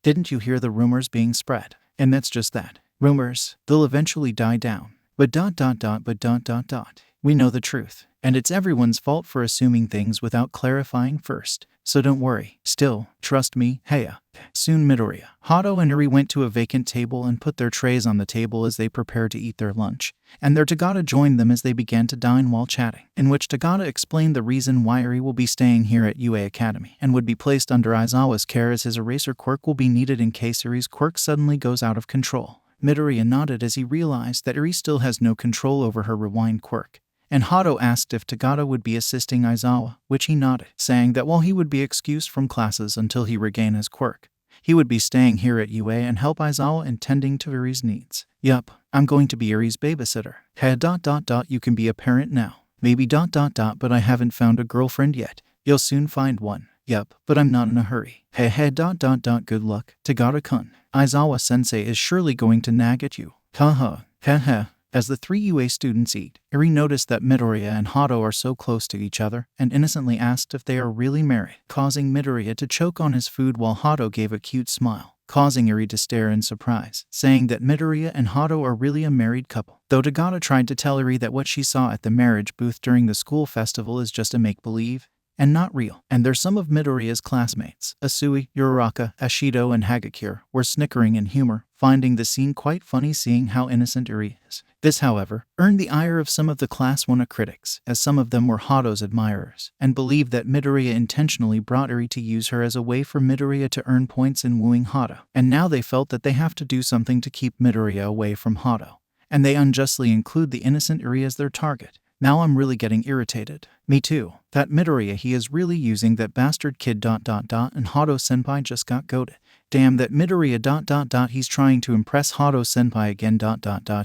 Didn't you hear the rumors being spread? And that's just that. Rumors, they'll eventually die down. But we know the truth. And it's everyone's fault for assuming things without clarifying first. So don't worry. Still, trust me, Haya. Soon Midoriya, Hado, and Eri went to a vacant table and put their trays on the table as they prepared to eat their lunch. And their Tagata joined them as they began to dine while chatting, in which Tagata explained the reason why Eri will be staying here at UA Academy and would be placed under Aizawa's care as his eraser quirk will be needed in case Eri's quirk suddenly goes out of control. Midoriya nodded as he realized that Eri still has no control over her rewind quirk. And Hado asked if Tagata would be assisting Aizawa, which he nodded, saying that while he would be excused from classes until he regained his quirk, he would be staying here at UA and help Aizawa in tending to Eri's needs. Yup, I'm going to be Eri's babysitter. You can be a parent now. Maybe but I haven't found a girlfriend yet. You'll soon find one. Yup, but I'm not in a hurry. Good luck, Tagata-kun. Aizawa-sensei is surely going to nag at you. As the three UA students eat, Eri noticed that Midoriya and Hado are so close to each other and innocently asked if they are really married, causing Midoriya to choke on his food while Hado gave a cute smile, causing Eri to stare in surprise, saying that Midoriya and Hado are really a married couple. Though Tagata tried to tell Eri that what she saw at the marriage booth during the school festival is just a make-believe and not real. And there's some of Midoriya's classmates, Asui, Uraraka, Ashido, and Hagakure, were snickering in humor, finding the scene quite funny seeing how innocent Eri is. This, however, earned the ire of some of the Class 1A critics, as some of them were Hado's admirers, and believed that Midoriya intentionally brought Eri to use her as a way for Midoriya to earn points in wooing Hado. And now they felt that they have to do something to keep Midoriya away from Hado, and they unjustly include the innocent Eri as their target. Now I'm really getting irritated. Me too. That Midoriya, he is really using that bastard kid ... and Hado-senpai just got goated. Damn that Midoriya ... he's trying to impress Hado-senpai again ...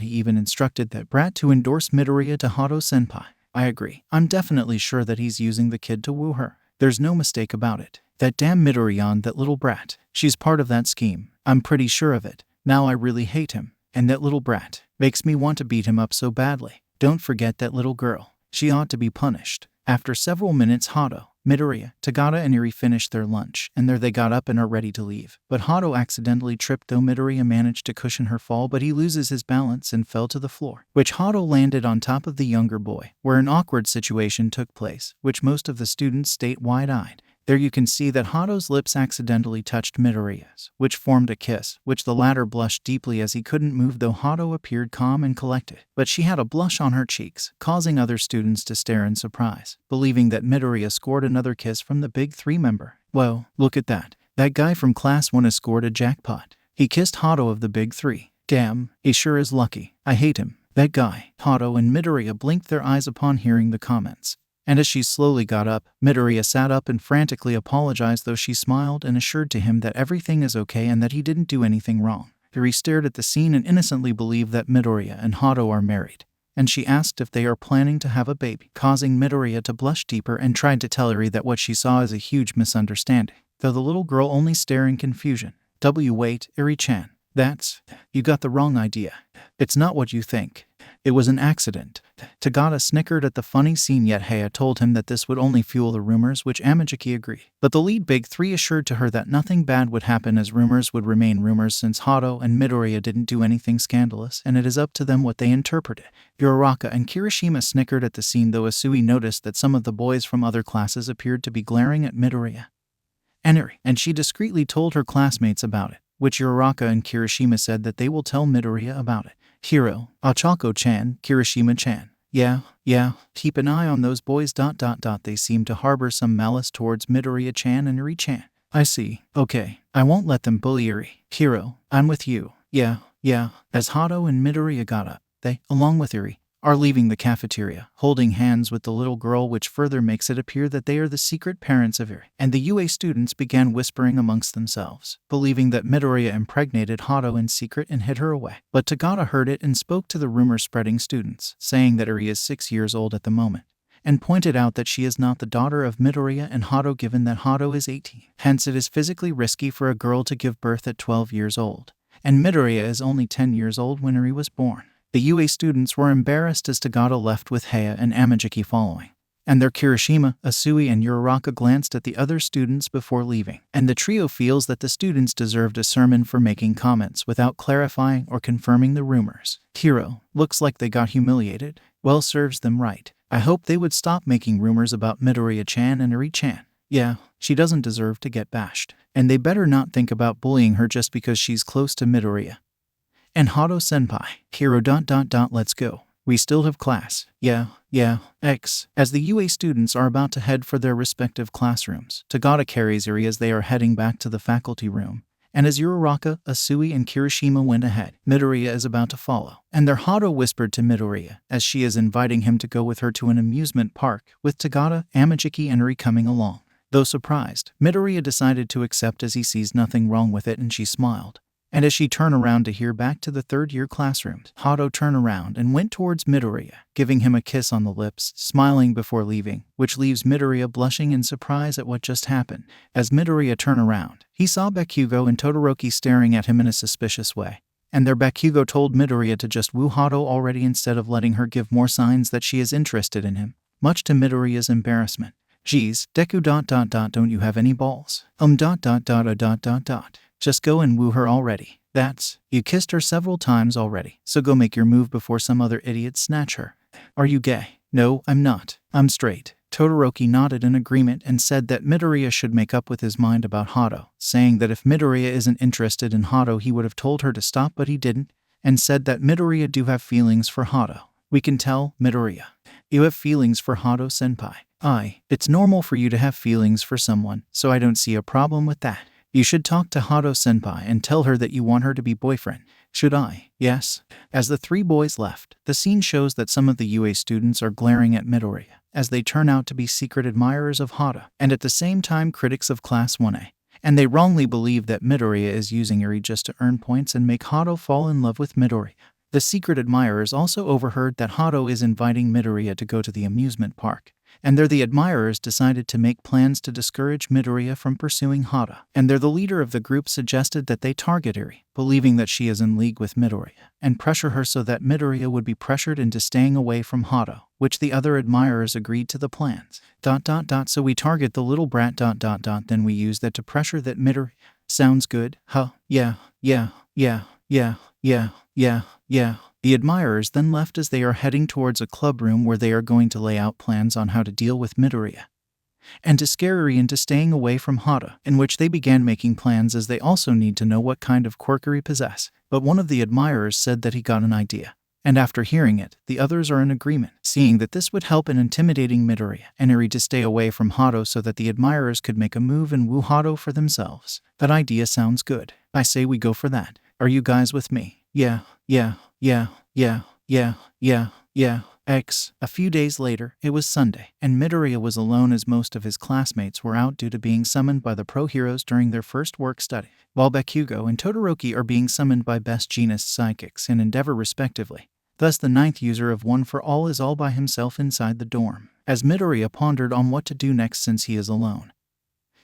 he even instructed that brat to endorse Midoriya to Hado-senpai. I agree. I'm definitely sure that he's using the kid to woo her. There's no mistake about it. That damn Midoriya, that little brat. She's part of that scheme. I'm pretty sure of it. Now I really hate him. And that little brat makes me want to beat him up so badly. Don't forget that little girl. She ought to be punished. After several minutes, Hado, Midoriya, Tagata, and Eri finished their lunch, and there they got up and are ready to leave. But Hado accidentally tripped, though Midoriya managed to cushion her fall, but he loses his balance and fell to the floor, which Hado landed on top of the younger boy, where an awkward situation took place, which most of the students state wide-eyed. There you can see that Hado's lips accidentally touched Midoriya's, which formed a kiss, which the latter blushed deeply as he couldn't move, though Hado appeared calm and collected. But she had a blush on her cheeks, causing other students to stare in surprise, believing that Midoriya scored another kiss from the Big Three member. Whoa, look at that. That guy from Class 1 has scored a jackpot. He kissed Hado of the Big Three. Damn, he sure is lucky. I hate him. That guy. Hado and Midoriya blinked their eyes upon hearing the comments. And as she slowly got up, Midoriya sat up and frantically apologized, though she smiled and assured to him that everything is okay and that he didn't do anything wrong. Eri stared at the scene and innocently believed that Midoriya and Hado are married, and she asked if they are planning to have a baby, causing Midoriya to blush deeper and tried to tell Eri that what she saw is a huge misunderstanding, though the little girl only stared in confusion. Wait, Eri-chan. You got the wrong idea. It's not what you think. It was an accident. Tagata snickered at the funny scene, yet Haya told him that this would only fuel the rumors, which Amajiki agreed. But the lead Big Three assured to her that nothing bad would happen, as rumors would remain rumors since Hado and Midoriya didn't do anything scandalous, and it is up to them what they interpret it. Uraraka and Kirishima snickered at the scene, though Asui noticed that some of the boys from other classes appeared to be glaring at Midoriya and Eri, and she discreetly told her classmates about it, which Uraraka and Kirishima said that they will tell Midoriya about it. Hiro, Ochako-chan, Kirishima-chan. Yeah, keep an eye on those boys ... They seem to harbor some malice towards Midoriya-chan and Eri-chan. I see. Okay, I won't let them bully Eri. Hiro, I'm with you. Yeah. As Hado and Midoriya got up, they, along with Eri, are leaving the cafeteria, holding hands with the little girl, which further makes it appear that they are the secret parents of Eri. And the UA students began whispering amongst themselves, believing that Midoriya impregnated Hado in secret and hid her away. But Tagata heard it and spoke to the rumor-spreading students, saying that Eri is 6 years old at the moment, and pointed out that she is not the daughter of Midoriya and Hado, given that Hado is 18. Hence it is physically risky for a girl to give birth at 12 years old, and Midoriya is only 10 years old when Eri was born. The UA students were embarrassed as Tagata left with Haya and Amajiki following, and their Kirishima, Asui, and Uraraka glanced at the other students before leaving. And the trio feels that the students deserved a sermon for making comments without clarifying or confirming the rumors. Hiro, looks like they got humiliated. Well, serves them right. I hope they would stop making rumors about Midoriya-chan and Eri-chan. Yeah, she doesn't deserve to get bashed. And they better not think about bullying her just because she's close to Midoriya and Hado senpai. Hiro ... Let's go. We still have class. Yeah. X. As the UA students are about to head for their respective classrooms, Tagata carries Eri as they are heading back to the faculty room. And as Uraraka, Asui, and Kirishima went ahead, Midoriya is about to follow. And their Hado whispered to Midoriya as she is inviting him to go with her to an amusement park, with Tagata, Amajiki, and Eri coming along. Though surprised, Midoriya decided to accept as he sees nothing wrong with it, and she smiled. And as she turned around to hear back to the third-year classrooms, Hado turned around and went towards Midoriya, giving him a kiss on the lips, smiling before leaving, which leaves Midoriya blushing in surprise at what just happened. As Midoriya turned around, he saw Bakugo and Todoroki staring at him in a suspicious way. And their Bakugo told Midoriya to just woo Hado already instead of letting her give more signs that she is interested in him, much to Midoriya's embarrassment. Geez, Deku ... Don't you have any balls? Just go and woo her already. You kissed her several times already, so go make your move before some other idiot snatch her. Are you gay? No, I'm not. I'm straight. Todoroki nodded in agreement and said that Midoriya should make up with his mind about Hado, saying that if Midoriya isn't interested in Hado he would have told her to stop, but he didn't, and said that Midoriya do have feelings for Hado. We can tell, Midoriya. You have feelings for Hado senpai. It's normal for you to have feelings for someone, so I don't see a problem with that. You should talk to Hado senpai and tell her that you want her to be boyfriend. Should I? Yes. As the three boys left, the scene shows that some of the UA students are glaring at Midoriya, as they turn out to be secret admirers of Hado, and at the same time critics of Class 1A. And they wrongly believe that Midoriya is using Eri just to earn points and make Hado fall in love with Midoriya. The secret admirers also overheard that Hado is inviting Midoriya to go to the amusement park, and the admirers decided to make plans to discourage Midoriya from pursuing Hado. And the leader of the group suggested that they target Eri, believing that she is in league with Midoriya, and pressure her so that Midoriya would be pressured into staying away from Hado, which the other admirers agreed to the plans. So we target the little brat ... Then we use that to pressure that Midoriya. Sounds good, huh? Yeah. The admirers then left as they are heading towards a club room where they are going to lay out plans on how to deal with Midoriya, and to scare Eri into staying away from Hado, in which they began making plans as they also need to know what kind of quirk Eri possess. But one of the admirers said that he got an idea, and after hearing it, the others are in agreement, seeing that this would help in intimidating Midoriya and Eri to stay away from Hado so that the admirers could make a move and woo Hado for themselves. That idea sounds good. I say we go for that. Are you guys with me? Yeah. X. A few days later, it was Sunday, and Midoriya was alone as most of his classmates were out due to being summoned by the pro heroes during their first work study, while Bakugo and Todoroki are being summoned by Best Genus Psychics and Endeavor respectively. Thus the ninth user of One for All is all by himself inside the dorm, as Midoriya pondered on what to do next since he is alone.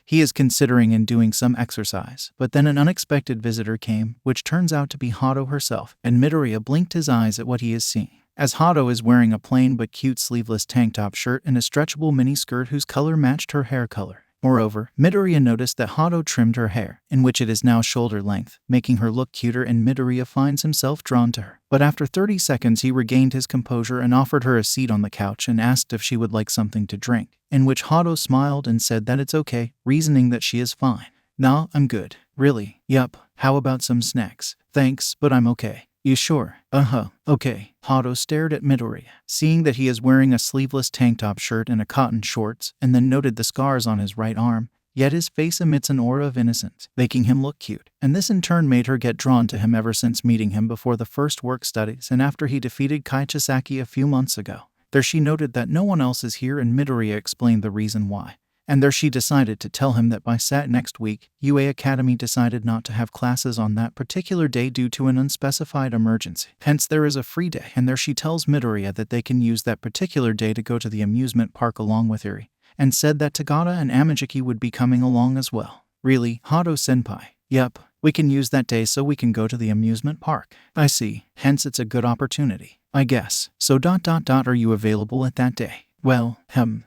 He is considering and doing some exercise, but then an unexpected visitor came, which turns out to be Hado herself, and Midoriya blinked his eyes at what he is seeing, as Hado is wearing a plain but cute sleeveless tank top shirt and a stretchable mini skirt whose color matched her hair color. Moreover, Midoriya noticed that Hado trimmed her hair, in which it is now shoulder length, making her look cuter, and Midoriya finds himself drawn to her. But after 30 seconds he regained his composure and offered her a seat on the couch and asked if she would like something to drink, in which Hado smiled and said that it's okay, reasoning that she is fine. Nah, I'm good. Really? Yup. How about some snacks? Thanks, but I'm okay. You sure? Okay. Hado stared at Midoriya, seeing that he is wearing a sleeveless tank top shirt and a cotton shorts, and then noted the scars on his right arm. yet his face emits an aura of innocence, making him look cute. And this in turn made her get drawn to him ever since meeting him before the first work studies and after he defeated Kai Chisaki a few months ago. There she noted that no one else is here and Midoriya explained the reason why. And there she decided to tell him that by next week, UA Academy decided not to have classes on that particular day due to an unspecified emergency. Hence there is a free day, and there she tells Midoriya that they can use that particular day to go to the amusement park along with Eri, and said that Tagata and Amajiki would be coming along as well. Really, Hado-senpai? Yep, we can use that day so we can go to the amusement park. I see, hence it's a good opportunity, I guess. So ... are you available at that day? Well,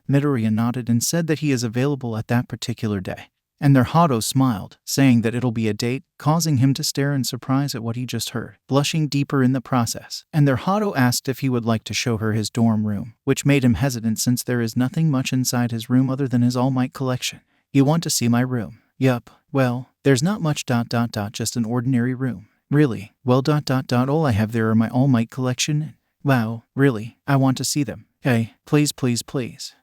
Midoriya nodded and said that he is available at that particular day. And their Hado smiled, saying that it'll be a date, causing him to stare in surprise at what he just heard, blushing deeper in the process. And their Hado asked if he would like to show her his dorm room, which made him hesitant since there is nothing much inside his room other than his All Might collection. You want to see my room? Yup, well, there's not much ... just an ordinary room. Really? Well ... all I have there are my All Might collection. Wow, really? I want to see them. Hey, please.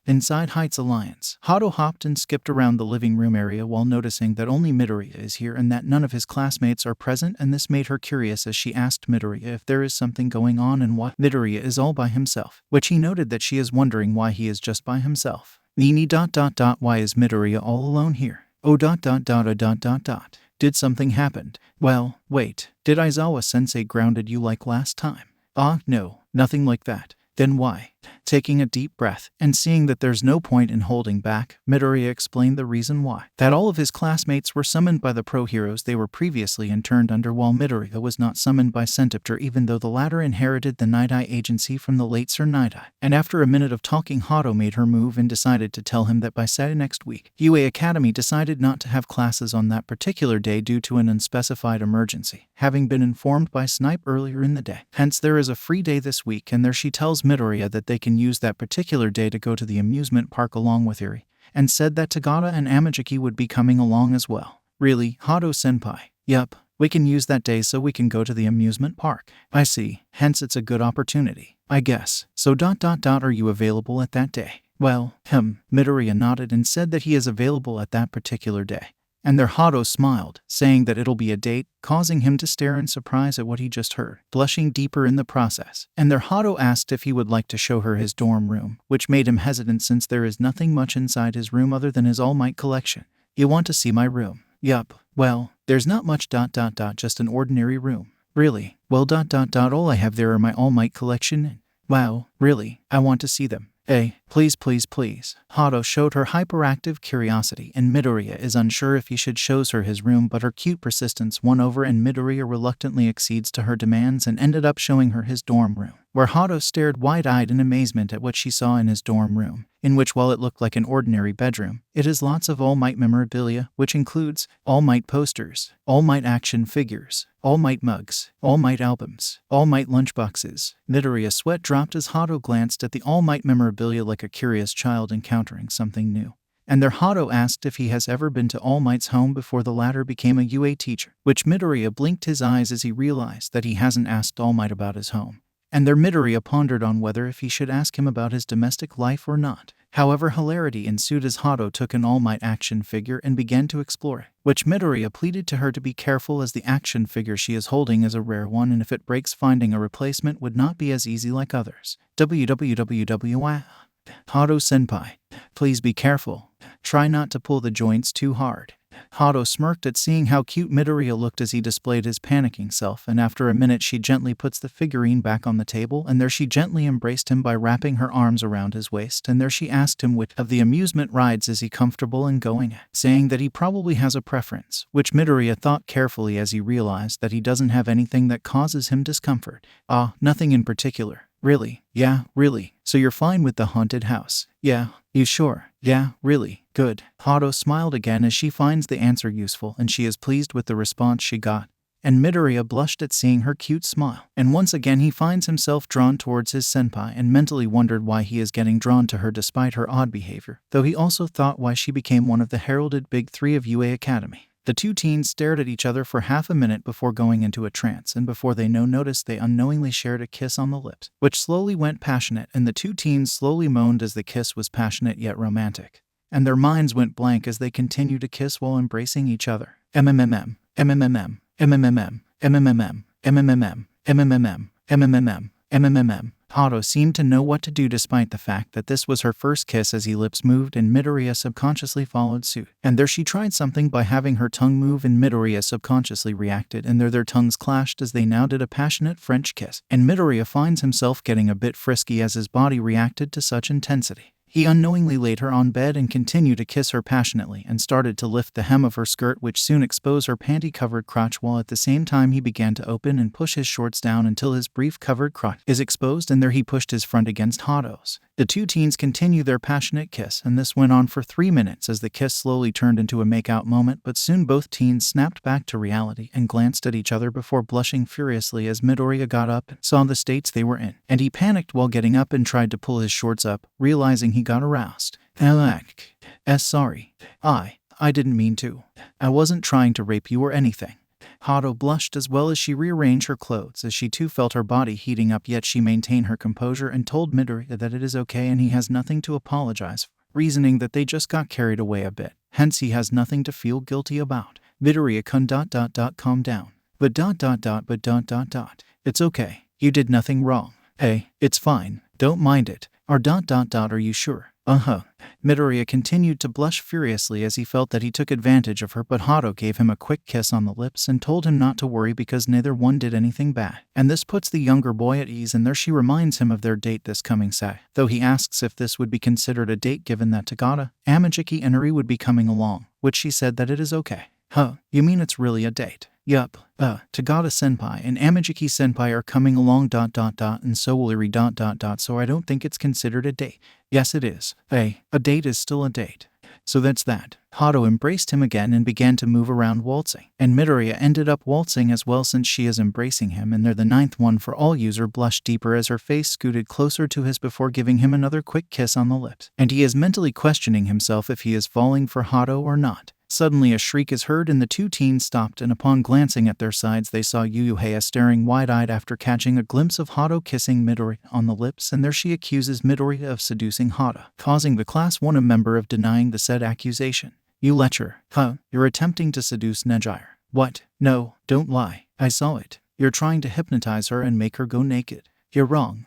Inside Heights Alliance, Hado hopped and skipped around the living room area while noticing that only Midoriya is here and that none of his classmates are present, and this made her curious as she asked Midoriya if there is something going on and why Midoriya is all by himself, which he noted that she is wondering why he is just by himself. Nini ... why is Midoriya all alone here? Oh ... Did something happen? Well, wait, did Aizawa-sensei grounded you like last time? No, nothing like that. Then why? Taking a deep breath and seeing that there's no point in holding back, Midoriya explained the reason why. That all of his classmates were summoned by the pro-heroes they were previously interned under, while Midoriya was not summoned by Centipter, even though the latter inherited the Nighteye agency from the late Sir Nighteye. And after a minute of talking, Hado made her move and decided to tell him that by next week, UA Academy decided not to have classes on that particular day due to an unspecified emergency, having been informed by Snipe earlier in the day. Hence there is a free day this week, and there she tells Midoriya that they can use that particular day to go to the amusement park along with Eri, and said that Tagata and Amajiki would be coming along as well. Really, Hado-senpai? Yup, we can use that day so we can go to the amusement park. I see, hence it's a good opportunity, I guess. So ... are you available at that day? Well, Midoriya nodded and said that he is available at that particular day. And their Hado smiled, saying that it'll be a date, causing him to stare in surprise at what he just heard, blushing deeper in the process. And their Hado asked if he would like to show her his dorm room, which made him hesitant since there is nothing much inside his room other than his All Might collection. You want to see my room? Yup, well, there's not much ... just an ordinary room. Really? Well ... all I have there are my All Might collection. Wow, really? I want to see them. Hey, please. Hado showed her hyperactive curiosity, and Midoriya is unsure if he should show her his room, but her cute persistence won over, and Midoriya reluctantly accedes to her demands and ended up showing her his dorm room, where Hado stared wide-eyed in amazement at what she saw in his dorm room, in which, while it looked like an ordinary bedroom, it has lots of All Might memorabilia, which includes All Might posters, All Might action figures, All Might mugs, All Might albums, All Might lunchboxes. Midoriya's sweat dropped as Hado glanced at the All Might memorabilia like a curious child encountering something new. And their Hado asked if he has ever been to All Might's home before the latter became a UA teacher, which Midoriya blinked his eyes as he realized that he hasn't asked All Might about his home. And there Midoriya pondered on whether if he should ask him about his domestic life or not. However, hilarity ensued as Hado took an All Might action figure and began to explore it, which Midoriya pleaded to her to be careful as the action figure she is holding is a rare one, and if it breaks, finding a replacement would not be as easy like others. Hado-senpai, please be careful. Try not to pull the joints too hard. Hado smirked at seeing how cute Midoriya looked as he displayed his panicking self, and after a minute she gently puts the figurine back on the table, and there she gently embraced him by wrapping her arms around his waist, and there she asked him which of the amusement rides is he comfortable in going at, saying that he probably has a preference, which Midoriya thought carefully as he realized that he doesn't have anything that causes him discomfort. Nothing in particular. Really? Yeah, really. So you're fine with the haunted house? Yeah. You sure? Yeah, really. Good. Hado smiled again as she finds the answer useful, and she is pleased with the response she got. And Midoriya blushed at seeing her cute smile. And once again he finds himself drawn towards his senpai and mentally wondered why he is getting drawn to her despite her odd behavior, though he also thought why she became one of the heralded Big Three of UA Academy. The two teens stared at each other for half a minute before going into a trance, and before they noticed they unknowingly shared a kiss on the lips, which slowly went passionate, and the two teens slowly moaned as the kiss was passionate yet romantic. and their minds went blank as they continued to kiss while embracing each other. MMMM, MMMM, MMMM, MMMM, MMMM, MMMM, MMMM, MMMM. Hado seemed to know what to do despite the fact that this was her first kiss as his lips moved and Midoriya subconsciously followed suit. And there she tried something by having her tongue move and Midoriya subconsciously reacted and their tongues clashed as they now did a passionate French kiss. And Midoriya finds himself getting a bit frisky as his body reacted to such intensity. He unknowingly laid her on bed and continued to kiss her passionately and started to lift the hem of her skirt, which soon exposed her panty-covered crotch, while at the same time he began to open and push his shorts down until his brief-covered crotch is exposed, and there he pushed his front against Hado's. The two teens continue their passionate kiss, and this went on for 3 minutes as the kiss slowly turned into a make-out moment, but soon both teens snapped back to reality and glanced at each other before blushing furiously as Midoriya got up and saw the states they were in. And he panicked while getting up and tried to pull his shorts up, realizing he got aroused. Sorry. I didn't mean to. I wasn't trying to rape you or anything. Hado blushed as well as she rearranged her clothes as she too felt her body heating up, yet she maintained her composure and told Midoriya that it is okay and he has nothing to apologize for, reasoning that they just got carried away a bit, hence he has nothing to feel guilty about. Midoriya calm down. But it's okay. You did nothing wrong. Hey, it's fine. Don't mind it. Are you sure? Midoriya continued to blush furiously as he felt that he took advantage of her, but Hado gave him a quick kiss on the lips and told him not to worry because neither one did anything bad. And this puts the younger boy at ease, and there she reminds him of their date this coming Saturday, though he asks if this would be considered a date given that Tagata, Amajiki, and Eri would be coming along, which she said that it is okay. You mean it's really a date? Yup. Tagata Senpai and Amajiki Senpai are coming along and so will Eri so I don't think it's considered a date. Yes it is. A date is still a date. So that's that. Hado embraced him again and began to move around waltzing, and Midoriya ended up waltzing as well since she is embracing him, and they're the ninth one for all. User blushed deeper as her face scooted closer to his before giving him another quick kiss on the lips, and he is mentally questioning himself if he is falling for Hado or not. Suddenly a shriek is heard and the two teens stopped, and upon glancing at their sides they saw Kouhai staring wide-eyed after catching a glimpse of Hado kissing Midoriya on the lips, and there she accuses Midoriya of seducing Hado, causing the Class 1 member of denying the said accusation. You lecher. You're attempting to seduce Nejire. What? No, don't lie. I saw it. You're trying to hypnotize her and make her go naked. You're wrong.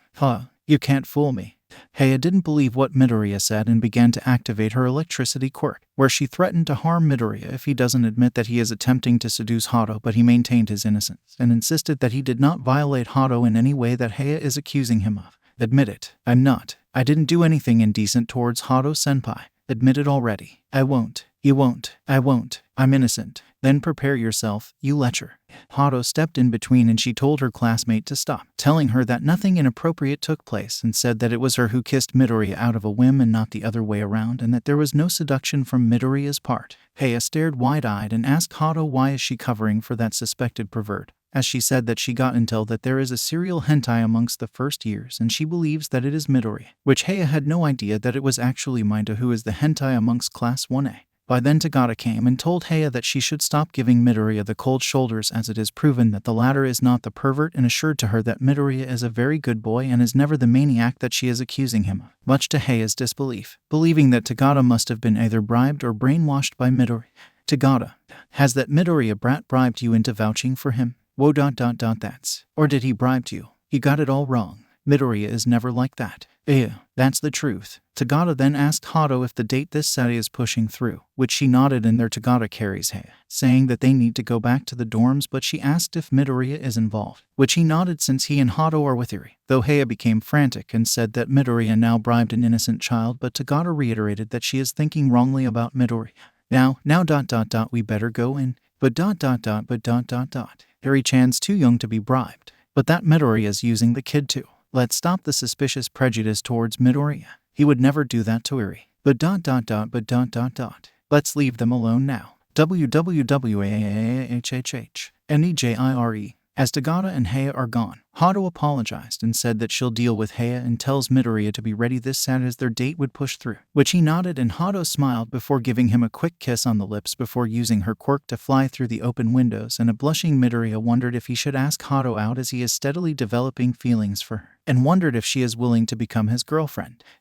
You can't fool me. Heya didn't believe what Midoriya said and began to activate her electricity quirk, where she threatened to harm Midoriya if he doesn't admit that he is attempting to seduce Hado, but he maintained his innocence and insisted that he did not violate Hado in any way that Heya is accusing him of. Admit it. I'm not. I didn't do anything indecent towards Hado Senpai. Admit it already. I won't. You won't. I won't. I'm innocent. Then prepare yourself, you lecher. Hado stepped in between and she told her classmate to stop, telling her that nothing inappropriate took place and said that it was her who kissed Midoriya out of a whim and not the other way around, and that there was no seduction from Midoriya's part. Heya stared wide-eyed and asked Hado why is she covering for that suspected pervert, as she said that she got intel that there is a serial hentai amongst the first years and she believes that it is Midoriya, which Heya had no idea that it was actually Minda who is the hentai amongst Class 1A. By then Tagata came and told Heya that she should stop giving Midoriya the cold shoulders, as it is proven that the latter is not the pervert, and assured to her that Midoriya is a very good boy and is never the maniac that she is accusing him of, much to Heia's disbelief, believing that Tagata must have been either bribed or brainwashed by Midoriya. Tagata, has that Midoriya brat bribed you into vouching for him? Whoa that's. Or did he bribe you? You got it all wrong. Midoriya is never like that. That's the truth. Tagata then asked Hado if the date this Saturday is pushing through, which she nodded, and there Tagata carries Heya, saying that they need to go back to the dorms, but she asked if Midoriya is involved, which he nodded since he and Hado are with Eri, though Heya became frantic and said that Midoriya now bribed an innocent child, but Tagata reiterated that she is thinking wrongly about Midoriya. Now we better go in, but Eri-chan's too young to be bribed, but that Midoriya is using the kid too. Let's stop the suspicious prejudice towards Midoriya. He would never do that to Eri. But let's leave them alone now. Nejire. As Tagata and Heya are gone, Hado apologized and said that she'll deal with Heya and tells Midoriya to be ready this Saturday as their date would push through, which he nodded, and Hado smiled before giving him a quick kiss on the lips before using her quirk to fly through the open windows, and a blushing Midoriya wondered if he should ask Hado out as he is steadily developing feelings for her, and wondered if she is willing to become his girlfriend.